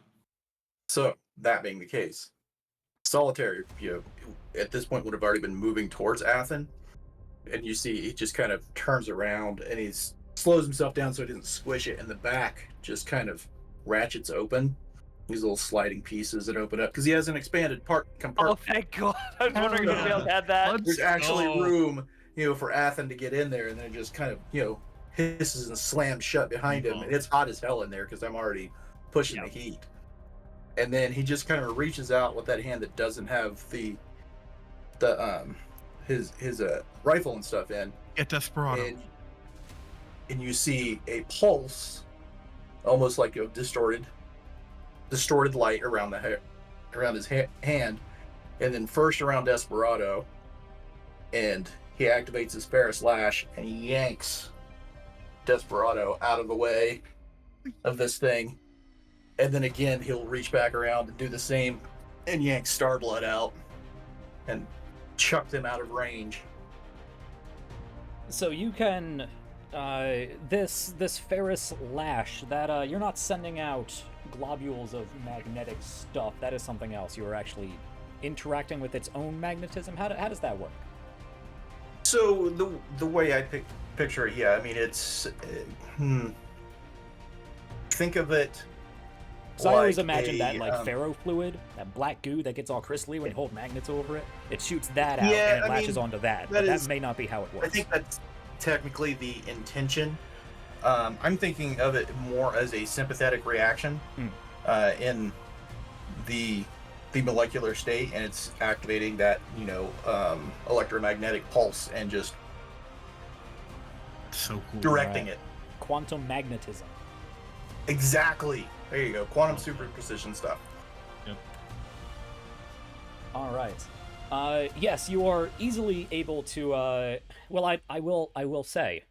So, that being the case, Solitaire, at this point would have already been moving towards Athen, and you see he just kind of turns around and he slows himself down so he doesn't squish it, and the back just kind of ratchets open. These little sliding pieces that open up because he has an expanded compartment. Oh, thank God! I was wondering if you had that. There's actually room, for Athen to get in there, and then it just kind of, hisses and slams shut behind him. And it's hot as hell in there because I'm already pushing the heat. And then he just kind of reaches out with that hand that doesn't have his rifle and stuff in. Get Desperado. And you see a pulse, almost like a distorted light around his hand, and then first around Desperado, and he activates his Ferris Lash and he yanks Desperado out of the way of this thing, and then again he'll reach back around and do the same and yank Starblood out and chuck them out of range. So you can this Ferris Lash, that you're not sending out globules of magnetic stuff. That is something else. You are actually interacting with its own magnetism. How does that work? So the way I picture it, it's think of it. So I always imagine that like ferrofluid, that black goo that gets all crystally when you hold magnets over it. It shoots that out and it latches onto that. But that may not be how it works. I think that's technically the intention. I'm thinking of it more as a sympathetic reaction in the molecular state, and it's activating that electromagnetic pulse and just so cool. Directing it. Quantum magnetism. Exactly. There you go. Quantum super precision stuff. Yep. All right. Yes, you are easily able to. Well, I will say,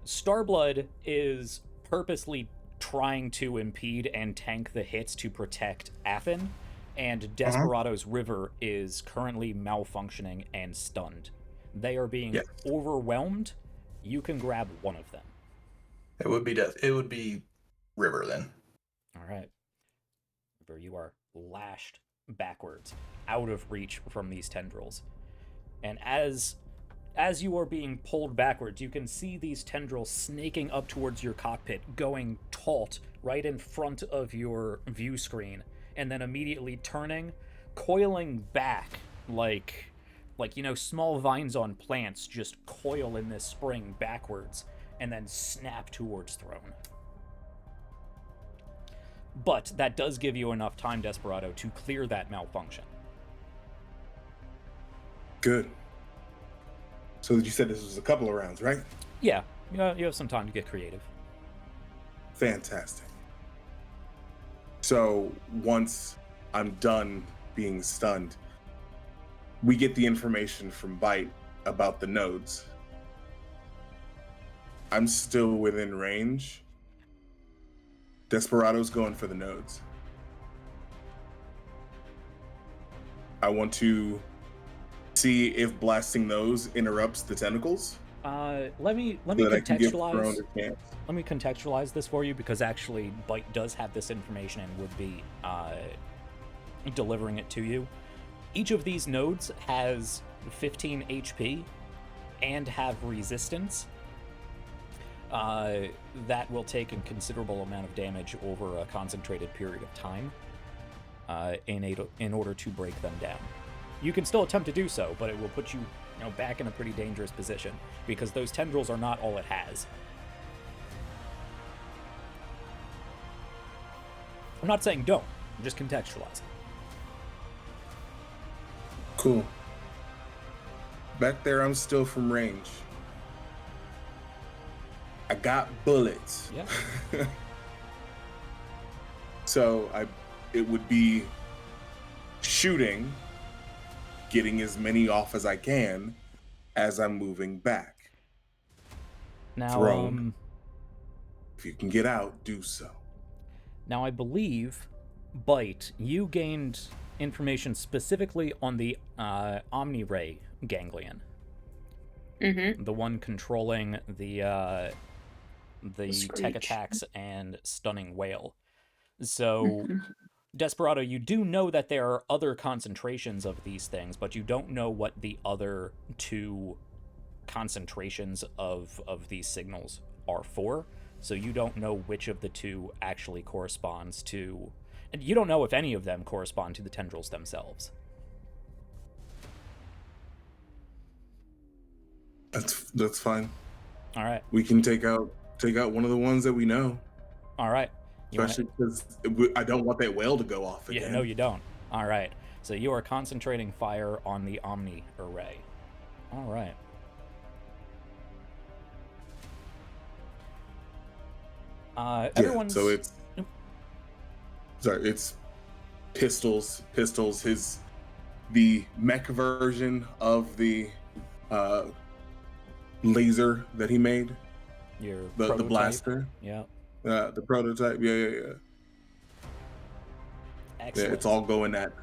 Starblood is purposely trying to impede and tank the hits to protect Athen, and Desperado's River is currently malfunctioning and stunned. They are being overwhelmed. You can grab one of them. It would be death. It would be River then. All right. River, you are lashed backwards, out of reach from these tendrils. And as you are being pulled backwards, you can see these tendrils snaking up towards your cockpit, going taut right in front of your view screen, and then immediately turning, coiling back like small vines on plants just coil in this spring backwards and then snap towards Throne. But that does give you enough time, Desperado, to clear that malfunction. Good. So you said this was a couple of rounds, right? Yeah, you have some time to get creative. Fantastic. So once I'm done being stunned, we get the information from Byte about the nodes. I'm still within range. Desperado's going for the nodes. I want to see if blasting those interrupts the tentacles. Let me so that I can give contextualize. Throne a chance. Let me contextualize this for you, because actually Byte does have this information and would be delivering it to you. Each of these nodes has 15 HP and have resistance. That will take a considerable amount of damage over a concentrated period of time in order to break them down. You can still attempt to do so, but it will put you, back in a pretty dangerous position, because those tendrils are not all it has. I'm not saying don't, I'm just contextualizing. Cool. Back there, I'm still from range. I got bullets. Yeah. So it would be shooting, getting as many off as I can as I'm moving back. Now, Throne, if you can get out, do so. Now, I believe, Byte, you gained information specifically on the Omni-Ray ganglion. Mm-hmm. The one controlling the Screech. tech attacks and stunning whale. So, Desperado, you do know that there are other concentrations of these things, but you don't know what the other two concentrations of these signals are for. So you don't know which of the two actually corresponds to... And you don't know if any of them correspond to the tendrils themselves. That's fine. All right. We can take out one of the ones that we know. All right. Especially because I don't want that whale to go off again. Yeah, no, you don't. All right. So you are concentrating fire on the Omni Array. All right. Everyone's... So it's... Sorry, it's pistols. The mech version of the laser that he made. The blaster. Yeah. The prototype. Yeah. Excellent. Yeah, it's all going at...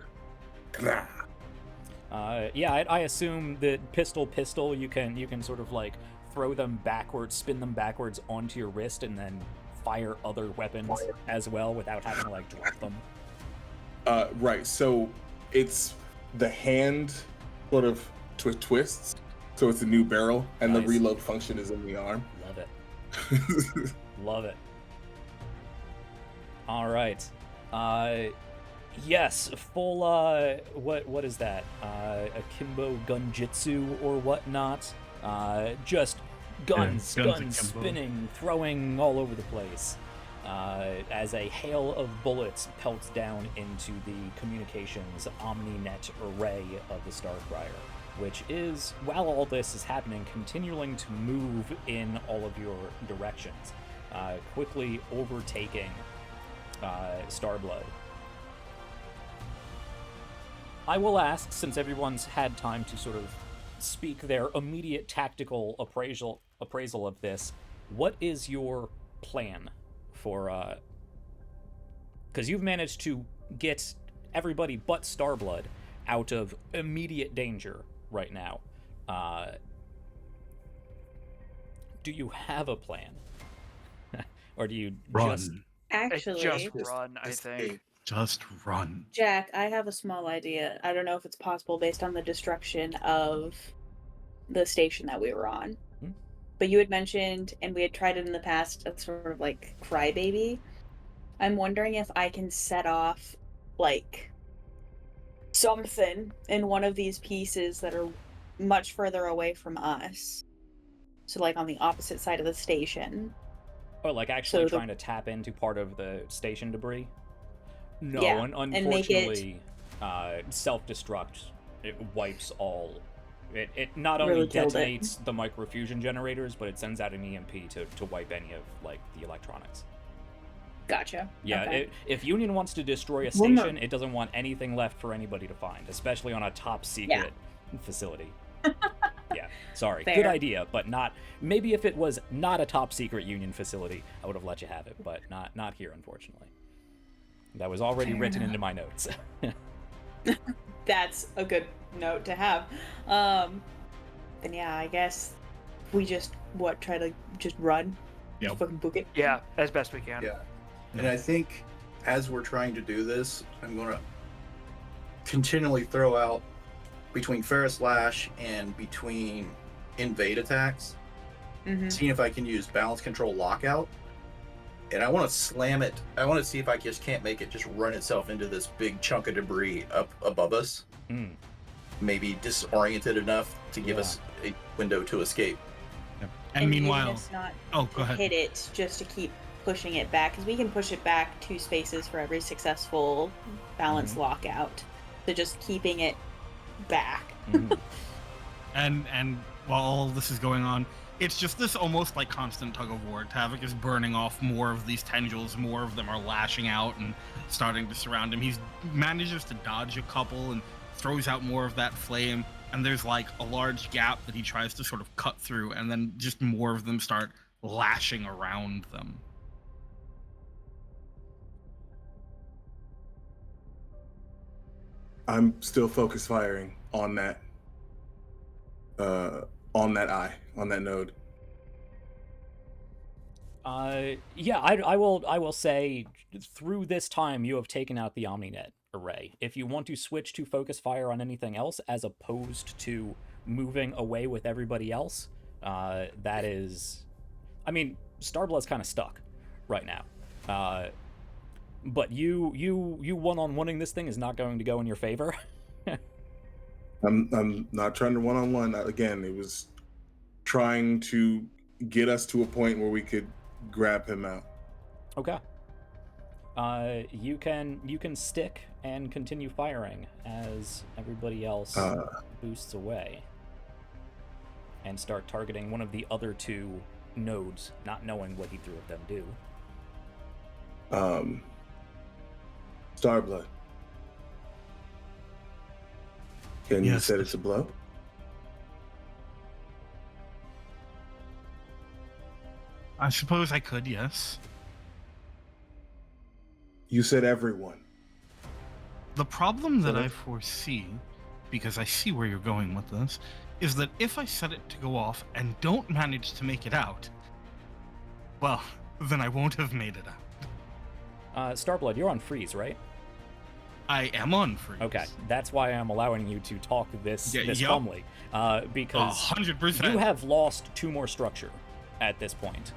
I assume that pistol, you can sort of like throw them backwards, spin them backwards onto your wrist, and then fire other weapons as well without having to like drop them. Right. So it's the hand sort of twists, so it's a new barrel, and Nice. the reload function is in the arm. Love it. Love it. All right. Yes, full, what is that? Akimbo Gunjitsu or whatnot. Just guns akimbo. spinning, throwing all over the place. As a hail of bullets pelts down into the communications OmniNet array of the Starcrier, which is, while all this is happening, continuing to move in all of your directions, quickly overtaking Starblood. I will ask, since everyone's had time to sort of speak their immediate tactical appraisal of this, what is your plan for, because you've managed to get everybody but Starblood out of immediate danger right now. Do you have a plan? Or do you just... Actually, Just run, I think. Just run. Jack, I have a small idea. I don't know if it's possible based on the destruction of the station that we were on. But you had mentioned, and we had tried it in the past, a sort of like crybaby. I'm wondering if I can set off like something in one of these pieces that are much further away from us. So like on the opposite side of the station. Or like actually So trying to tap into part of the station debris? No, Yeah, unfortunately, self-destruct, it wipes all It not Really only killed it. detonates the microfusion generators, but it sends out an EMP to wipe any of like the electronics. Gotcha. Yeah, Okay. if Union wants to destroy a Well, no. station, it doesn't want anything left for anybody to find, especially on a top secret facility. Yeah, sorry. Good Fair. idea, but not. Maybe if it was not a top secret Union facility, I would have let you have it, but not here, unfortunately. That was already Fair written enough. into my notes. That's a good note to have. Then yeah, I guess we just try to just run. Yep. Just fucking book it. Yeah, as best we can. Yeah. And I think as we're trying to do this, I'm going to continually throw out between Ferris Lash and between invade attacks, Mm-hmm. seeing if I can use balance control lockout. And I want to slam it. I want to see if I just can't make it just run itself into this big chunk of debris up above us. Hmm. Maybe disoriented enough to give Yeah. us a window to escape. Yep. And meanwhile, even if it's not oh, go ahead. hit it, just to keep pushing it back, because we can push it back 2 spaces for every successful balance lockout. So just keeping it back. Mhm. And while all this is going on, it's just this almost like constant tug of war. Tavik is burning off more of these tendrils, more of them are lashing out and starting to surround him. He manages to dodge a couple and throws out more of that flame, and there's like a large gap that he tries to sort of cut through, and then just more of them start lashing around them. I'm still focus firing on that eye, on that node. Yeah, I will say through this time you have taken out the OmniNet array. If you want to switch to focus fire on anything else as opposed to moving away with everybody else, that is, I mean, Starblood's kind of stuck right now. But you one-on-oneing this thing is not going to go in your favor. I'm not trying to one-on-one. Again, it was trying to get us to a point where we could grab him out. Okay. You can stick and continue firing as everybody else boosts away, and start targeting one of the other 2 nodes, not knowing what either of them do. Starblood. Can you Yes. set it to blow? I suppose I could, yes. You said everyone. The problem that I foresee, because I see where you're going with this, is that if I set it to go off and don't manage to make it out, well, then I won't have made it out. Starblood, you're on freeze, right? I am on freeze. Okay, that's why I'm allowing you to talk this Yeah, this yep. calmly, because 100%. you have lost 2 more structure at this point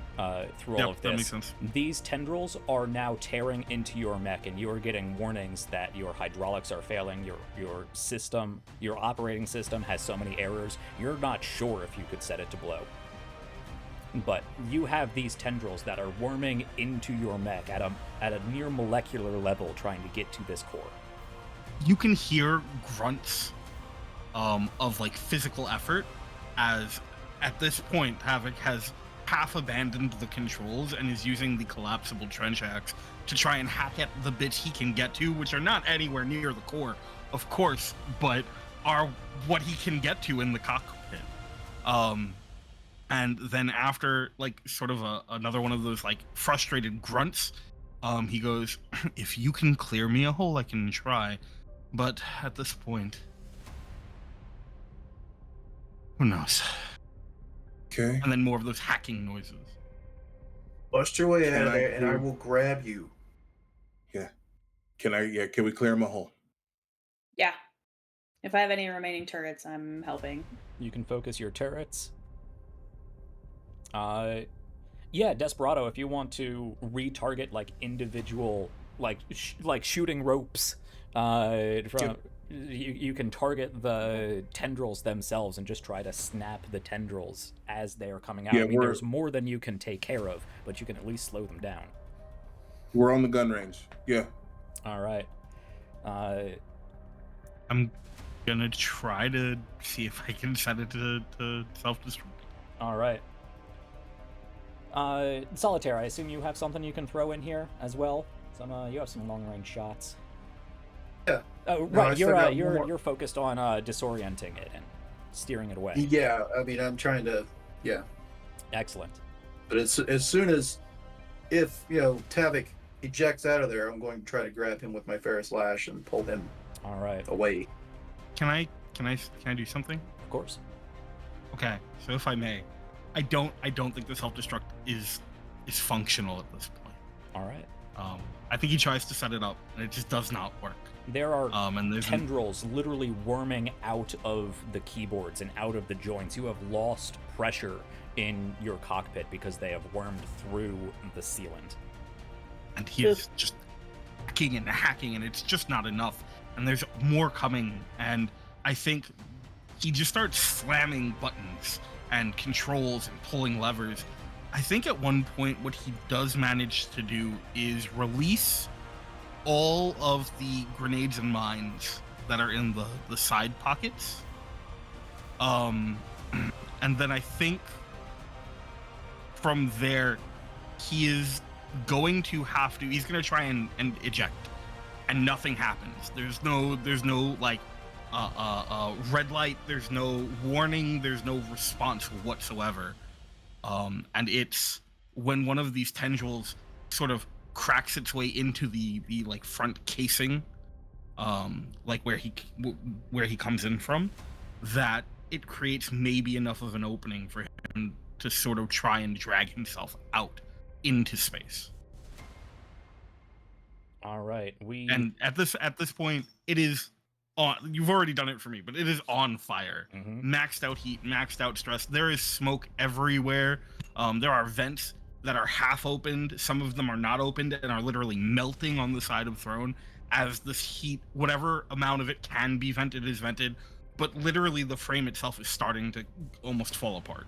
through all Yep, of that this. makes sense. These tendrils are now tearing into your mech, and you are getting warnings that your hydraulics are failing, your system, your operating system has so many errors, you're not sure if you could set it to blow. But you have these tendrils that are worming into your mech at a near molecular level, trying to get to this core. You can hear grunts of like physical effort, as at this point Havoc has half abandoned the controls and is using the collapsible trench axe to try and hack at the bits he can get to, which are not anywhere near the core, of course, but are what he can get to in the cockpit. And then after like sort of another one of those like frustrated grunts, he goes, "If you can clear me a hole, I can try, but at this point, who knows?" Okay. And then more of those hacking noises. Bust your way out Can of I there, and I do- will grab you. Yeah. Can we clear him a hole? Yeah. If I have any remaining turrets, I'm helping. You can focus your turrets. Yeah, Desperado, if you want to retarget like individual, like shooting ropes, from you can target the tendrils themselves and just try to snap the tendrils as they are coming out. Yeah, I mean, we're- there's more than you can take care of, but you can at least slow them down. We're on the gun range. Yeah. All right. I'm gonna try to see if I can set it to self-destruct. All right. Solitaire, I assume you have something you can throw in here as well. You have some long-range shots. Yeah. Oh, No, right. I still got one You're more. you're focused on disorienting it and steering it away. Yeah, I mean, I'm trying to. Yeah, Excellent. but as soon as, if Tavik ejects out of there, I'm going to try to grab him with my Ferris Lash and pull him All right. away. Can I do something? Of course. Okay, so if I may, I don't think the self-destruct is functional at this point. All right. I think he tries to set it up and it just does not work. There are And there's tendrils literally worming out of the keyboards and out of the joints. You have lost pressure in your cockpit because they have wormed through the sealant. and he is just hacking and it's just not enough, and there's more coming, and I think he just starts slamming buttons and controls and pulling levers. I think at one point what he does manage to do is release all of the grenades and mines that are in the side pockets, and then I think from there he is going to have to, he's going to try and eject, and nothing happens. There's no like red light, there's no warning, there's no response whatsoever. And it's when one of these tendrils sort of cracks its way into the like front casing, like where he comes in from, that it creates maybe enough of an opening for him to sort of try and drag himself out into space. All right, And at this point, it is on. You've already done it for me, but it is on fire. Maxed out heat, maxed out stress. There is smoke everywhere. There are vents that are half opened. Some of them are not opened and are literally melting on the side of Throne as this heat, whatever amount of it can be vented, is vented. But literally, the frame itself is starting to almost fall apart.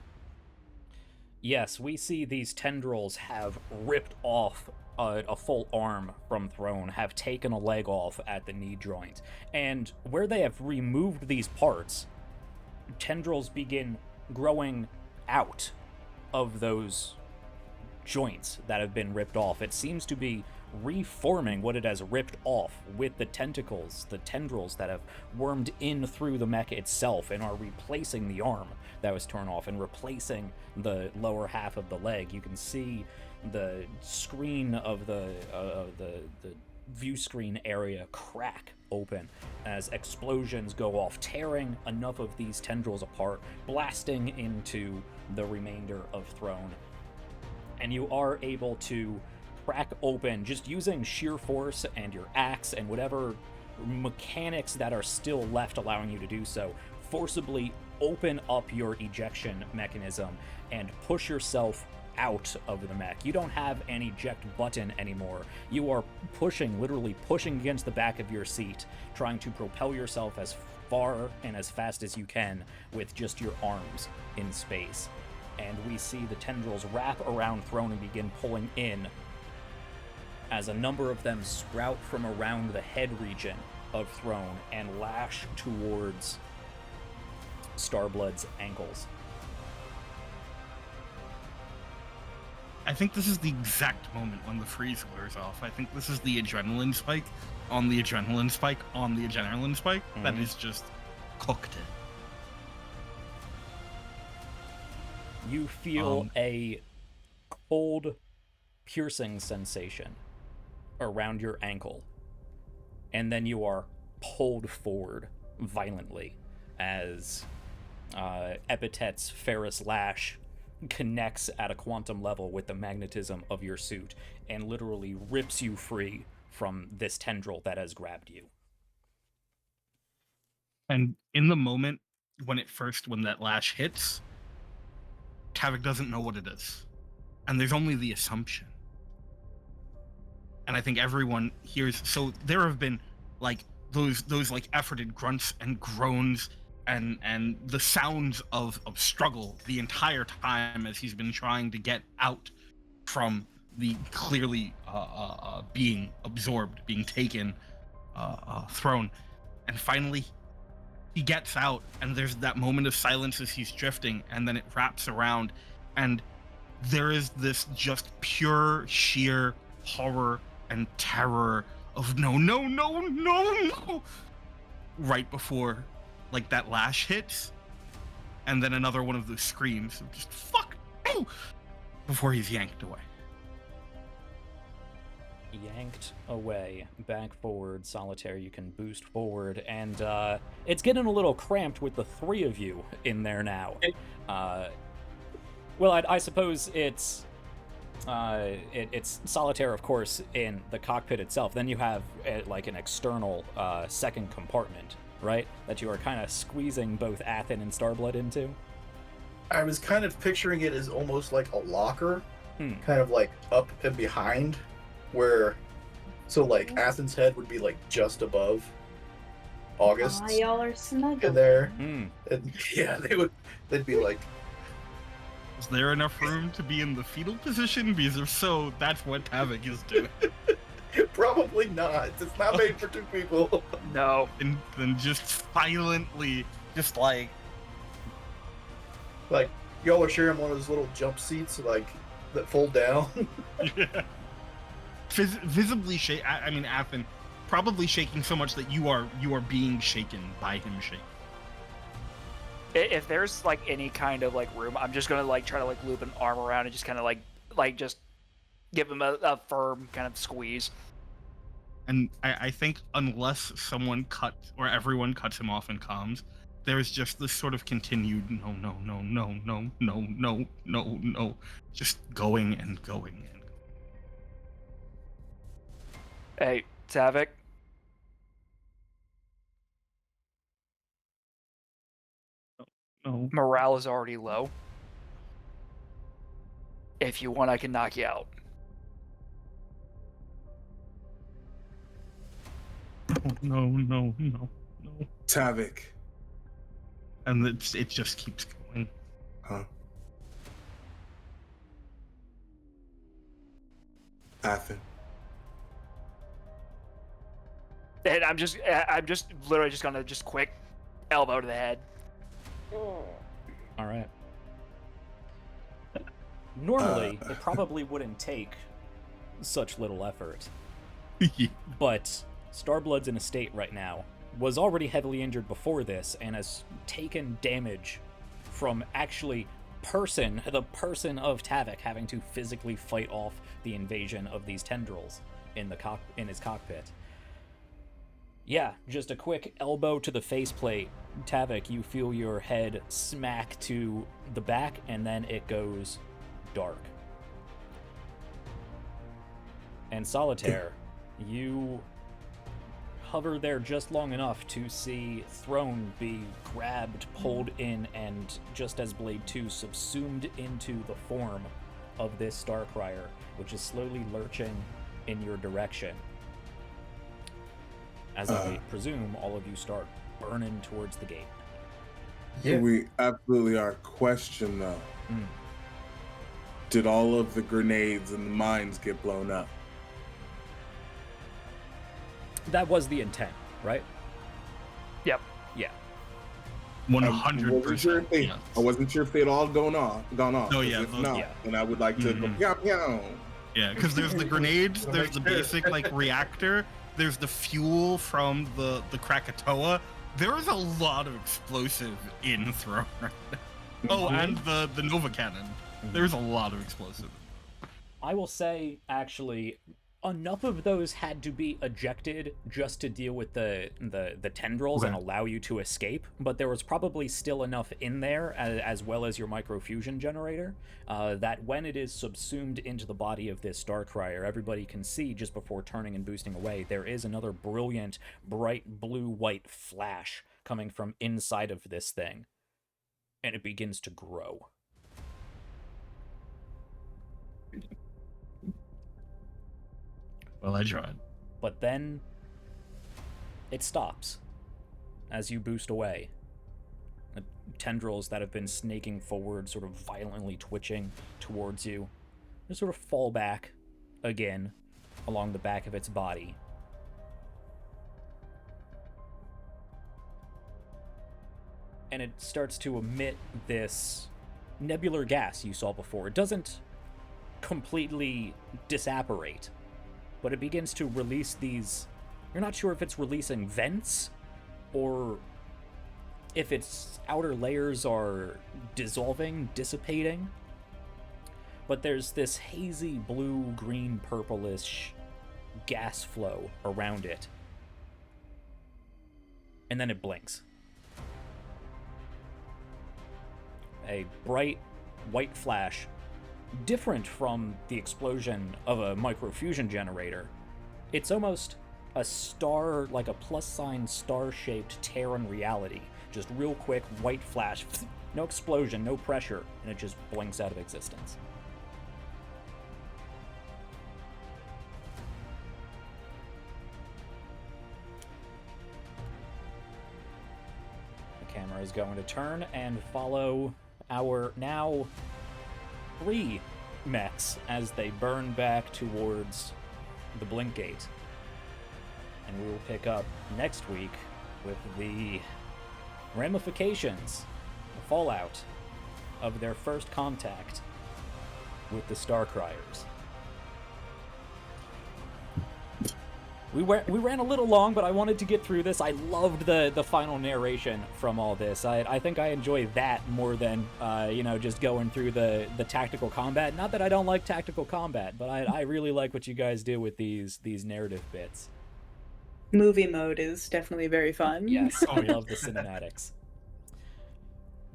Yes, we see these tendrils have ripped off a full arm from Throne, have taken a leg off at the knee joint, and where they have removed these parts, tendrils begin growing out of those joints that have been ripped off. It seems to be reforming what it has ripped off with the tentacles, the tendrils that have wormed in through the mech itself and are replacing the arm that was torn off and replacing the lower half of the leg. You can see the screen of the view screen area crack open as explosions go off, tearing enough of these tendrils apart, blasting into the remainder of Throne. And you are able to crack open, just using sheer force and your axe and whatever mechanics that are still left allowing you to do so, forcibly open up your ejection mechanism and push yourself out of the mech. You don't have an eject button anymore. You are pushing, literally pushing against the back of your seat, trying to propel yourself as far and as fast as you can with just your arms in space. And we see the tendrils wrap around Throne and begin pulling in as a number of them sprout from around the head region of Throne and lash towards Starblood's ankles. I think this is the exact moment when the freeze wears off. I think this is the adrenaline spike on the adrenaline spike on the adrenaline spike that is just cooked it. You feel a cold, piercing sensation around your ankle, and then you are pulled forward violently as Epithet's Ferris Lash connects at a quantum level with the magnetism of your suit and literally rips you free from this tendril that has grabbed you. And in the moment when that lash hits, Tavik doesn't know what it is. And there's only the assumption. And I think everyone hears, so there have been like those like efforted grunts and groans and the sounds of struggle the entire time as he's been trying to get out from the clearly being absorbed, being taken Throne. And finally, he gets out, and there's that moment of silence as he's drifting, and then it wraps around, and there is this just pure, sheer horror and terror of no, no, no, no, no, right before, like, that lash hits, and then another one of those screams of just fuck no, before he's yanked away. Yanked away, back forward, Solitaire, you can boost forward, and it's getting a little cramped with the three of you in there now. Well, I suppose it's Solitaire, of course, in the cockpit itself. Then you have like an external second compartment, right? That you are kind of squeezing both Athen and Starblood into. I was kind of picturing it as almost like a locker, kind of like up and behind, where, so like Athen's head would be like just above August. Aw, y'all are snuggled. In there. Mm. And yeah, they'd be like, Is there enough room to be in the fetal position? Because if so, that's what Havoc is doing. probably not. It's not made for two people. No. And then just silently, just like, Like, y'all are sharing one of those little jump seats, like, that fold down. yeah. Visibly I mean, Athen probably shaking so much that you are being shaken by him shaking. If there's like any kind of like room, I'm just gonna like try to like loop an arm around and just kind of like just give him a firm kind of squeeze. And I think unless someone cuts or everyone cuts him off in comms, there's just this sort of continued no, no, no, no, no, no, no, no, no, just going and going. Hey, Tavik. No. Morale is already low. If you want, I can knock you out. No, no, no, no. Tavik. And it just keeps going. Huh? Athen. And I'm just literally just gonna just quick elbow to the head. All right. Normally, it probably wouldn't take such little effort, but Starblood's in a state right now, was already heavily injured before this, and has taken damage from actually the person of Tavik having to physically fight off the invasion of these tendrils in his cockpit. Yeah, just a quick elbow to the faceplate. Tavik, you feel your head smack to the back, and then it goes dark. And Solitaire, you hover there just long enough to see Throne be grabbed, pulled in, and just as Blade 2 subsumed into the form of this Starcrier, which is slowly lurching in your direction. As I presume all of you start burning towards the gate. Yeah. We absolutely are. Question though. Did all of the grenades and the mines get blown up? That was the intent, right? Yep. Yeah. 100%. I wasn't sure if they'd all gone off. Oh, yeah, If those- not, yeah. then I would like to go pew pew. Yeah, because there's the grenades, there's the basic like reactor, there's the fuel from the Krakatoa. There is a lot of explosive in Throne right now. Oh, and the Nova Cannon. There's a lot of explosive. I will say, actually, enough of those had to be ejected just to deal with the tendrils and allow you to escape, but there was probably still enough in there, as well as your microfusion generator, that when it is subsumed into the body of this Starcrier, everybody can see just before turning and boosting away, there is another brilliant, bright blue-white flash coming from inside of this thing, and it begins to grow. Well, I tried. But then it stops as you boost away. The tendrils that have been snaking forward, sort of violently twitching towards you, just sort of fall back again along the back of its body. and it starts to emit this nebular gas you saw before. It doesn't completely disapparate, but it begins to release these... You're not sure if it's releasing vents or if its outer layers are dissolving, dissipating. But there's this hazy blue, green, purplish gas flow around it. And then it blinks. A bright white flash, different from the explosion of a microfusion generator. It's almost a star, like a plus sign star-shaped tear in reality. Just real quick, white flash, no explosion, no pressure, and it just blinks out of existence. The camera is going to turn and follow our now 3 mechs as they burn back towards the blink gate. And we will pick up next week with the ramifications, the fallout of their first contact with the Starcriers. We ran a little long, but I wanted to get through this. I loved the final narration from all this. I think I enjoy that more than just going through the tactical combat. Not that I don't like tactical combat, but I really like what you guys do with these narrative bits. Movie mode is definitely very fun. Yes, I love the cinematics.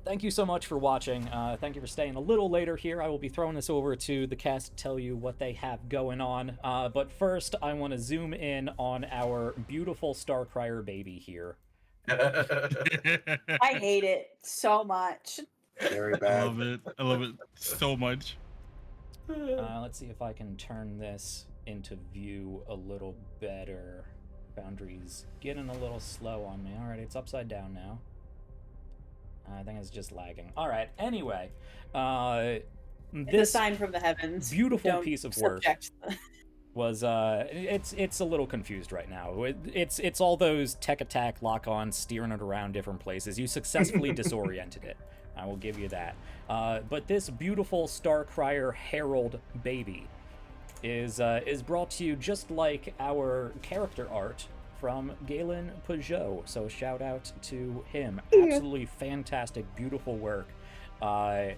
Thank you so much for watching. Thank you for staying a little later here. I will be throwing this over to the cast to tell you what they have going on. But first, I want to zoom in on our beautiful Starcrier baby here. I hate it so much. Very I bad. love it. I love it so much. Let's see if I can turn this into view a little better. Boundaries getting a little slow on me. Alright, it's upside down now. I think it's just lagging. Alright, anyway. It's This a sign from the heavens. beautiful Don't piece of work subject was it's a little confused right now. It's all those tech attack lock-on steering it around different places. You successfully disoriented it. I will give you that. But this beautiful Starcrier Herald baby is brought to you just like our character art from Galen Peugeot. So shout out to him. Absolutely fantastic, beautiful work. I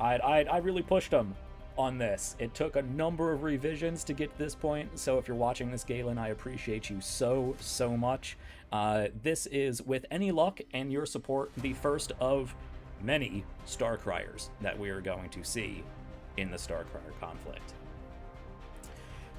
really pushed him on this. It took a number of revisions to get to this point. So if you're watching this, Galen, I appreciate you so much. This is, with any luck and your support, the first of many Starcriers that we are going to see in the Starcrier Conflict.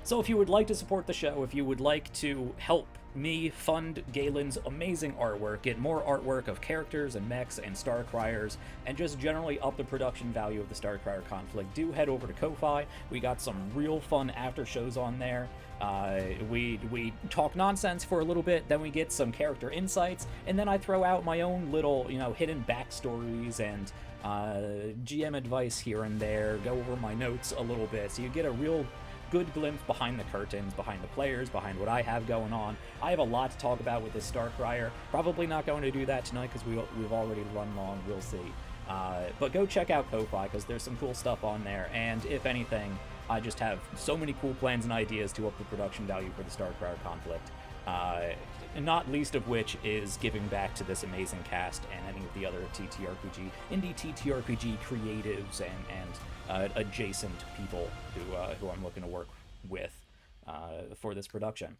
So if you would like to support the show, if you would like to help me fund Galen's amazing artwork, get more artwork of characters and mechs and Starcriers, and just generally up the production value of the Starcrier Conflict, do head over to Ko-Fi. We got some real fun after shows on there. We talk nonsense for a little bit, then we get some character insights, and then I throw out my own little, hidden backstories and GM advice here and there, go over my notes a little bit, so you get a real good glimpse behind the curtains, behind the players, behind what I have going on. I have a lot to talk about with this Starcrier. Probably not going to do that tonight because we've already run long. We'll see. But go check out Ko-Fi because there's some cool stuff on there. And if anything, I just have so many cool plans and ideas to up the production value for the Starcrier Conflict. Not least of which is giving back to this amazing cast and any of the other indie TTRPG creatives and adjacent people who I'm looking to work with for this production.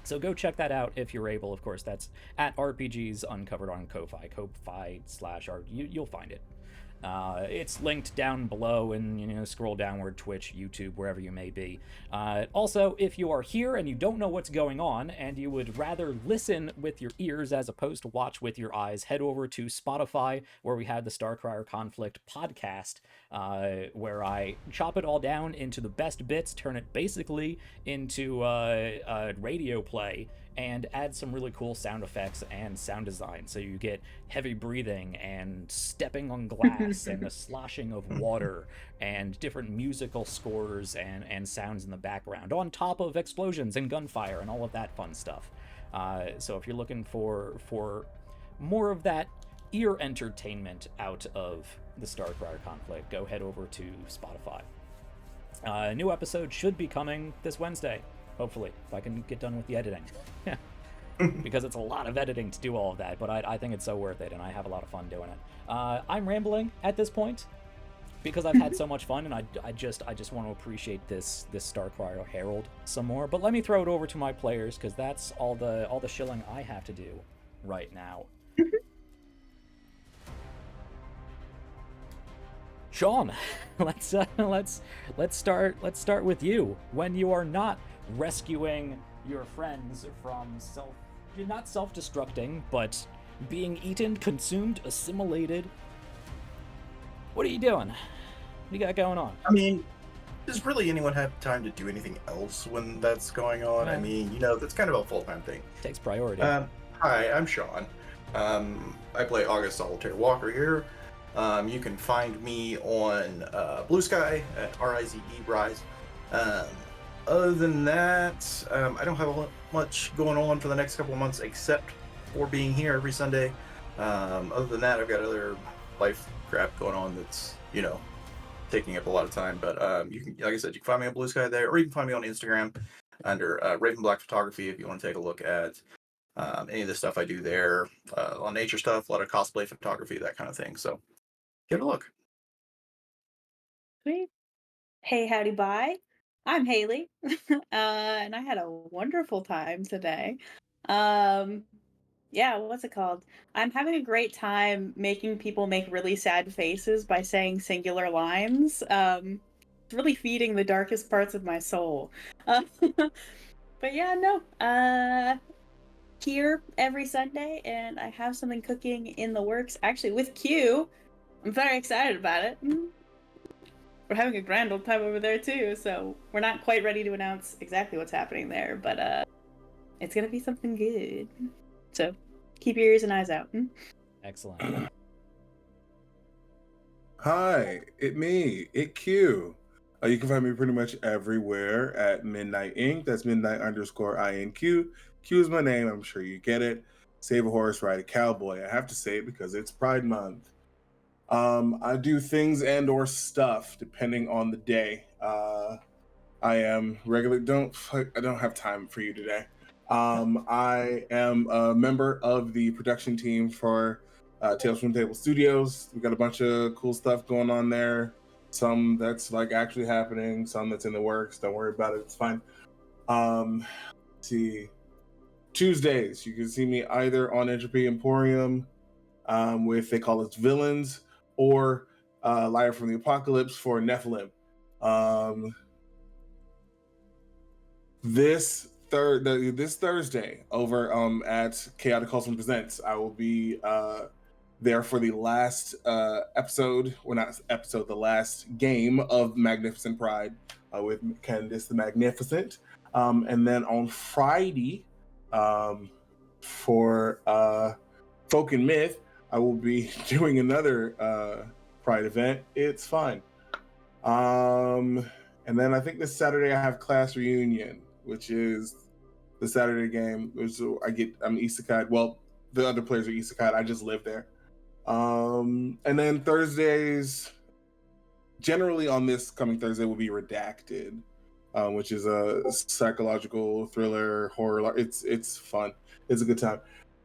So go check that out if you're able. Of course, that's at RPGs Uncovered on Ko-Fi. Ko-Fi/R. You'll find it. It's linked down below, and scroll downward, Twitch, YouTube, wherever you may be. Also, if you are here and you don't know what's going on and you would rather listen with your ears as opposed to watch with your eyes, head over to Spotify, where we have the Starcrier Conflict podcast, where I chop it all down into the best bits, turn it basically into a radio play, and add some really cool sound effects and sound design. So you get heavy breathing and stepping on glass and the sloshing of water and different musical scores and sounds in the background, on top of explosions and gunfire and all of that fun stuff. So if you're looking for more of that ear entertainment out of the Starcrier Conflict, go head over to Spotify. A new episode should be coming this Wednesday, hopefully, if I can get done with the editing. Because it's a lot of editing to do all of that, but I think it's so worth it, and I have a lot of fun doing it. I'm rambling at this point because I've had so much fun, and I just want to appreciate this Starcrier Herald some more. But let me throw it over to my players, because that's all the shilling I have to do right now. Sean, let's start with you. When you are not rescuing your friends from not self-destructing, but being eaten, consumed, assimilated, what are you doing? What do you got going on? I mean, does really anyone have time to do anything else when that's going on? I mean, that's kind of a full-time thing. Takes priority. Hi, I'm Sean. I play August Solitaire Walker here. You can find me on Blue Sky at RIZE Rise. Other than that, I don't have much going on for the next couple of months except for being here every Sunday. Other than that, I've got other life crap going on that's, taking up a lot of time. But you can, like I said, you can find me on Blue Sky there, or you can find me on Instagram under Raven Black Photography if you want to take a look at any of the stuff I do there. A lot of nature stuff, a lot of cosplay photography, that kind of thing. So give it a look. Sweet. Hey, howdy, bye. I'm Haley, and I had a wonderful time today. Yeah, what's it called? I'm having a great time making people make really sad faces by saying singular lines. It's really feeding the darkest parts of my soul. But yeah, no. Here every Sunday, and I have something cooking in the works, actually with Q. I'm very excited about it. We're having a grand old time over there too, so we're not quite ready to announce exactly what's happening there, but it's gonna be something good. So keep your ears and eyes out. Excellent. Hi, it Q. You can find me pretty much everywhere at Midnight Inc. That's midnight_INQ. Q is my name. I'm sure you get it. Save a horse, ride a cowboy. I have to say it because it's Pride Month. I do things and or stuff depending on the day. I am regular. I don't have time for you today. I am a member of the production team for Tales from the Table Studios. We got a bunch of cool stuff going on there. Some that's like actually happening, some that's in the works. Don't worry about it, it's fine. Let's see. Tuesdays, you can see me either on Entropy Emporium with They Call Us Villains, or Liar from the Apocalypse for Nephilim. This Thursday over at Chaotic Cosmos Presents, I will be there for the last episode, well, not episode, the last game of Magnificent Pride with Candace the Magnificent. And then on Friday, for Folk and Myth, I will be doing another Pride event. It's fun. And then I think this Saturday I have Class Reunion, which is the Saturday game. I'm isekai. Well, the other players are isekai. I just live there. And then Thursdays, generally on this coming Thursday, will be Redacted, which is a psychological thriller horror. It's fun. It's a good time.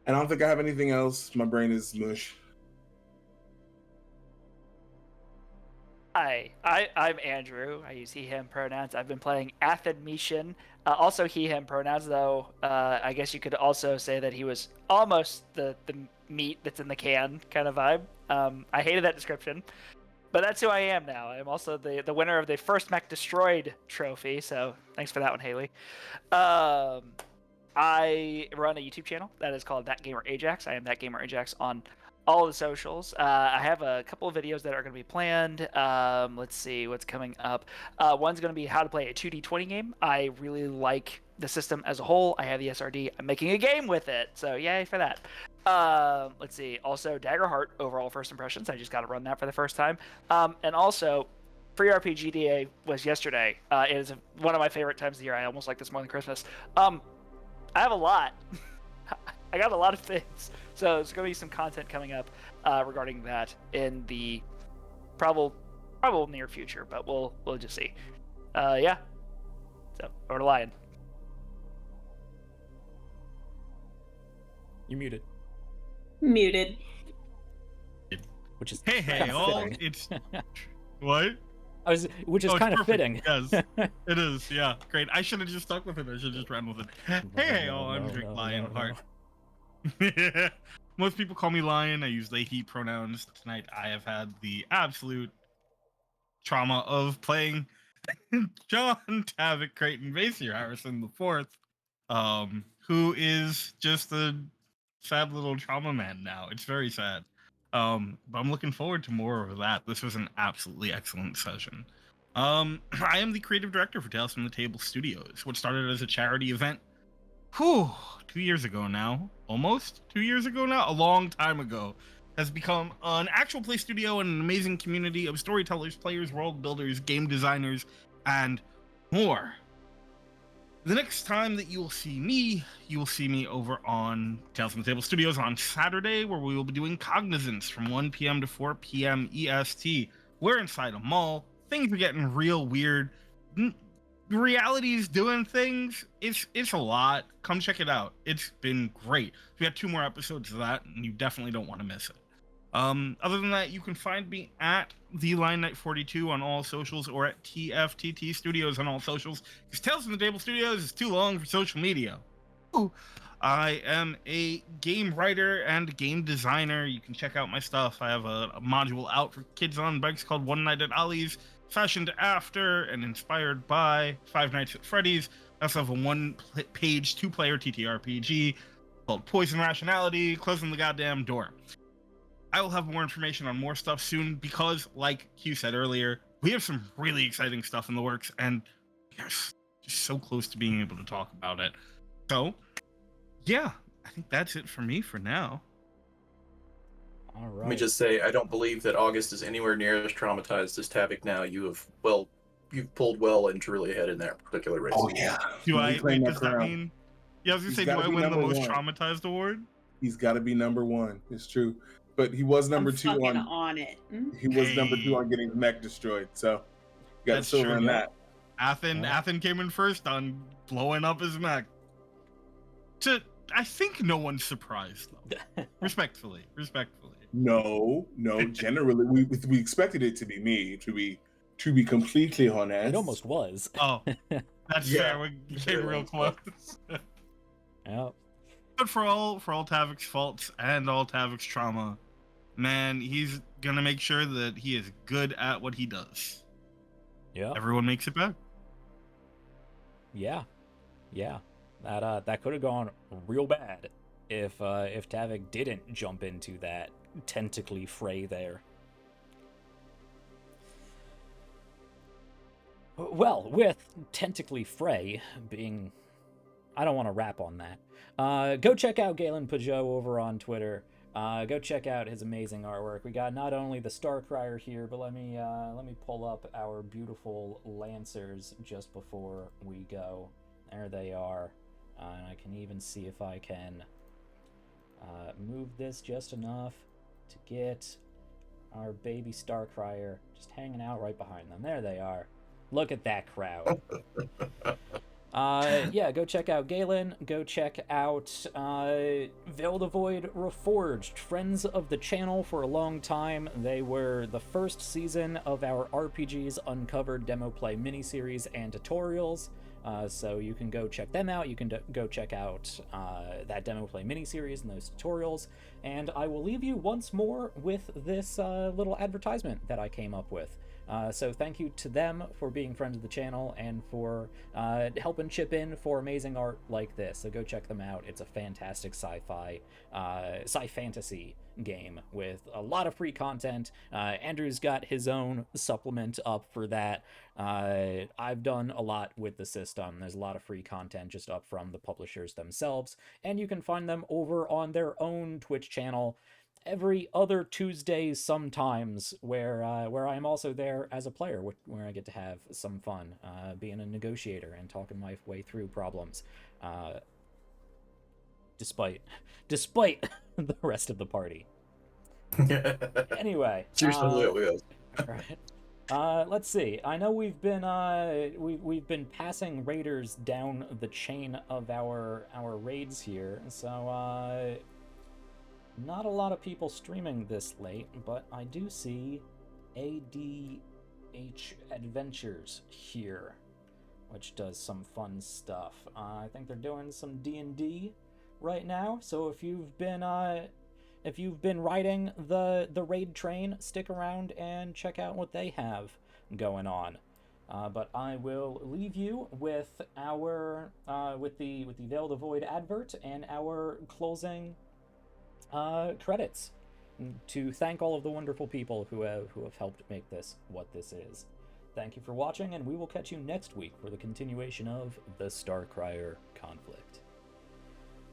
And I don't think I have anything else. My brain is mush. Hi, I'm Andrew. I use he/him pronouns. I've been playing Intermission. Also he/him pronouns, though. I guess you could also say that he was almost the meat that's in the can kind of vibe. I hated that description, but that's who I am now. I'm also the winner of the first mech destroyed trophy, so thanks for that one, Haley. I run a YouTube channel that is called That Gamer Ajax. I am That Gamer Ajax on all the socials. I have a couple of videos that are going to be planned. Let's see what's coming up. One's going to be how to play a 2D20 game. I really like the system as a whole. I have the SRD. I'm making a game with it, so yay for that. Let's see. Also, Daggerheart overall first impressions. I just got to run that for the first time. And also, Free RPG Day was yesterday. It is one of my favorite times of the year. I almost like this more than Christmas. I have a lot. I got a lot of things. So there's going to be some content coming up regarding that in the probable near future, but we'll just see. Yeah. So over to Lion. You're muted. Muted. Which is Hey, kind of all. fitting. It's what? Which is Oh, it's kind of perfect. fitting. Yes, it is. Yeah, great. I should have just stuck with it. I should have just ran with it. Hey, all. I'm Drake Lionheart. Most people call me Lion. I use they, he pronouns. Tonight, I have had the absolute trauma of playing John Tavick Creighton Vasier Harrison the Fourth, who is just a sad little trauma man now. It's very sad. But I'm looking forward to more of that. This was an absolutely excellent session. I am the creative director for Tales from the Table Studios. What started as a charity event, 2 years ago now, almost 2 years ago now, a long time ago, has become an actual play studio and an amazing community of storytellers, players, world builders, game designers, and more. The next time that you will see me over on Tales from the Table Studios on Saturday, where we will be doing Cognizance from 1 p.m. to 4 p.m. EST. We're inside a mall. Things are getting real weird. Reality's doing things. It's a lot. Come check it out. It's been great. We got 2 more episodes of that, and you definitely don't want to miss it. Other than that, you can find me at the Line Knight 42 on all socials, or at TFTT Studios on all socials, because Tales from the Table Studios is too long for social media. Ooh. I am a game writer and game designer. You can check out my stuff. I have a module out for kids on bikes called One Night at Ollie's, fashioned after and inspired by Five Nights at Freddy's. I also have a 1-page 2-player TTRPG called Poison Rationality, Closing the Goddamn Door. I will have more information on more stuff soon because, like Q said earlier, we have some really exciting stuff in the works, and we are just so close to being able to talk about it. So, yeah, I think that's it for me for now. All right. Let me just say, I don't believe that August is anywhere near as traumatized as Tavick now. You've pulled well and truly ahead in that particular race. Oh yeah. Does that mean? Yeah, I was gonna say, do I win the most traumatized award? He's got to be number 1. It's true, but he was number 2 on it. He was number 2 on getting the mech destroyed. So you got to silver on that. Athen came in first on blowing up his mech. I think no one's surprised though. Respectfully. No. Generally, we expected it to be me. To be completely honest, It almost was. Oh, that's fair. We came real close. Yep. But for all Tavik's faults and all Tavik's trauma, man, he's gonna make sure that he is good at what he does. Yeah. Everyone makes it back. Yeah. That could have gone real bad if Tavik didn't jump into that tentacly fray there. Well, with tentacly fray being, I don't want to rap on that. Go check out Galen Pajot over on Twitter. Go check out his amazing artwork. We got not only the Starcrier here, but let me pull up our beautiful Lancers just before we go. There they are. And I can even see if I can move this just enough to get our baby Starcrier just hanging out right behind them. There they are. Look at that crowd. Yeah, go check out Galen. Go check out Veil the Void Reforged, friends of the channel for a long time. They were the first season of our RPGs Uncovered demo play miniseries and tutorials. So you can go check them out. You can go check out that demo play miniseries and those tutorials. And I will leave you once more with this little advertisement that I came up with. So thank you to them for being friends of the channel and for helping chip in for amazing art like this. So go check them out. It's a fantastic sci-fi, sci-fantasy game with a lot of free content. Andrew's got his own supplement up for that. I've done a lot with the system. There's a lot of free content just up from the publishers themselves, and you can find them over on their own Twitch channel every other Tuesday sometimes, where I'm also there as a player, where I get to have some fun, being a negotiator and talking my way through problems. despite the rest of the party. Anyway, Cheers to the wheels. right. Let's see. I know we've been we've been passing raiders down the chain of our raids here, so not a lot of people streaming this late, but I do see ADH Adventures here, which does some fun stuff. I think they're doing some D&D right now, so if you've been riding the raid train, stick around and check out what they have going on. But I will leave you with our with the Veil the Void advert and our closing credits to thank all of the wonderful people who have helped make this what this is. Thank you for watching, and we will catch you next week for the continuation of the Starcrier Conflict.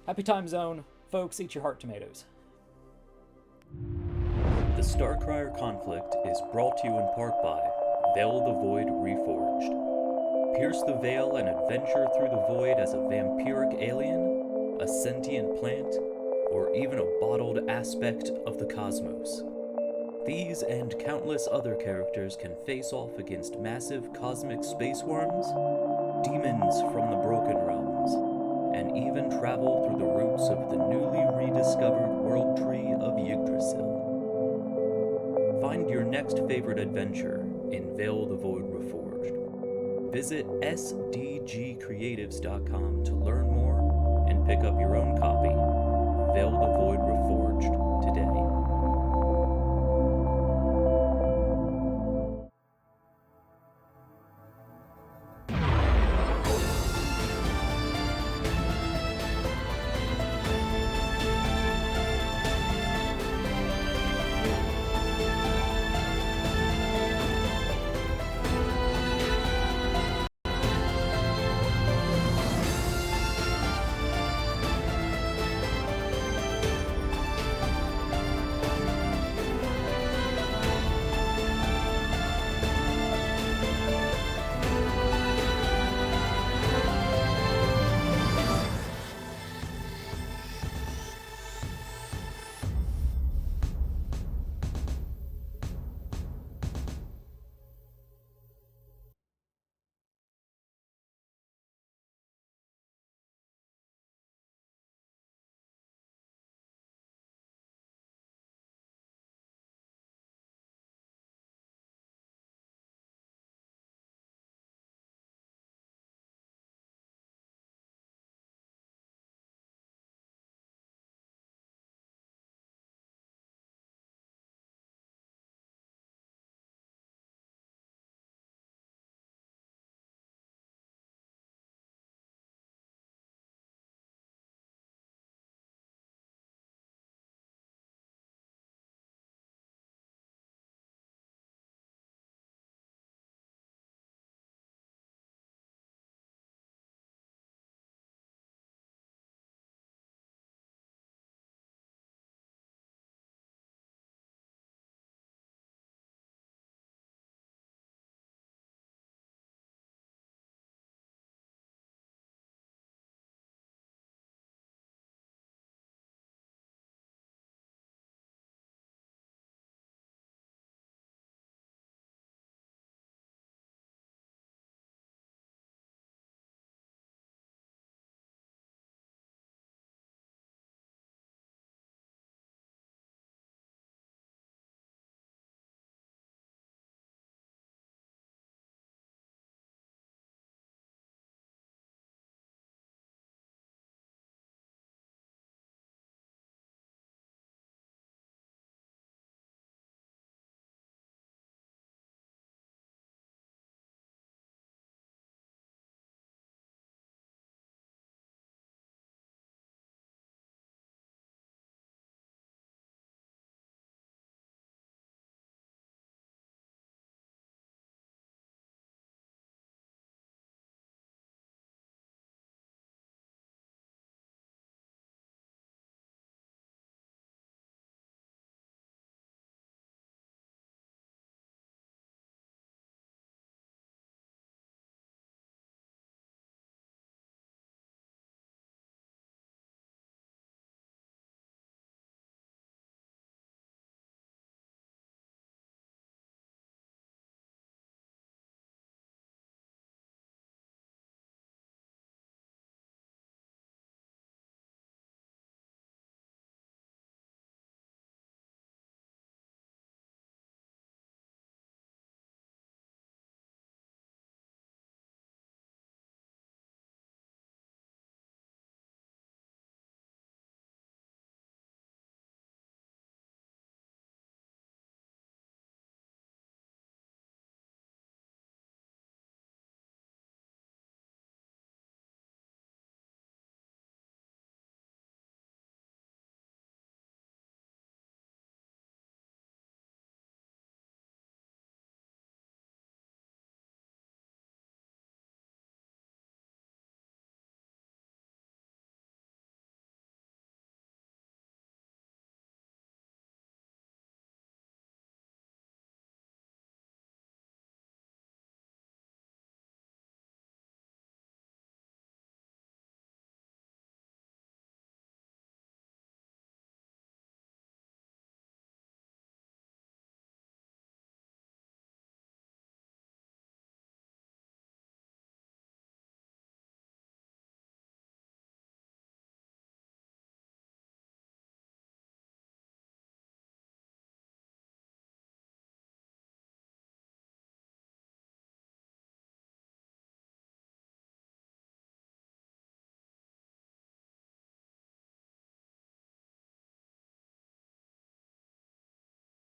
Happy time zone, folks. Eat your heart tomatoes. The Starcrier Conflict is brought to you in part by Veil the Void Reforged. Pierce the veil and adventure through the void as a vampiric alien, a sentient plant, or even a bottled aspect of the cosmos. These and countless other characters can face off against massive cosmic space worms, demons from the Broken Realms, and even travel through the roots of the newly rediscovered world tree of Yggdrasil. Find your next favorite adventure in Veil the Void Reforged. Visit sdgcreatives.com to learn more and pick up your own copy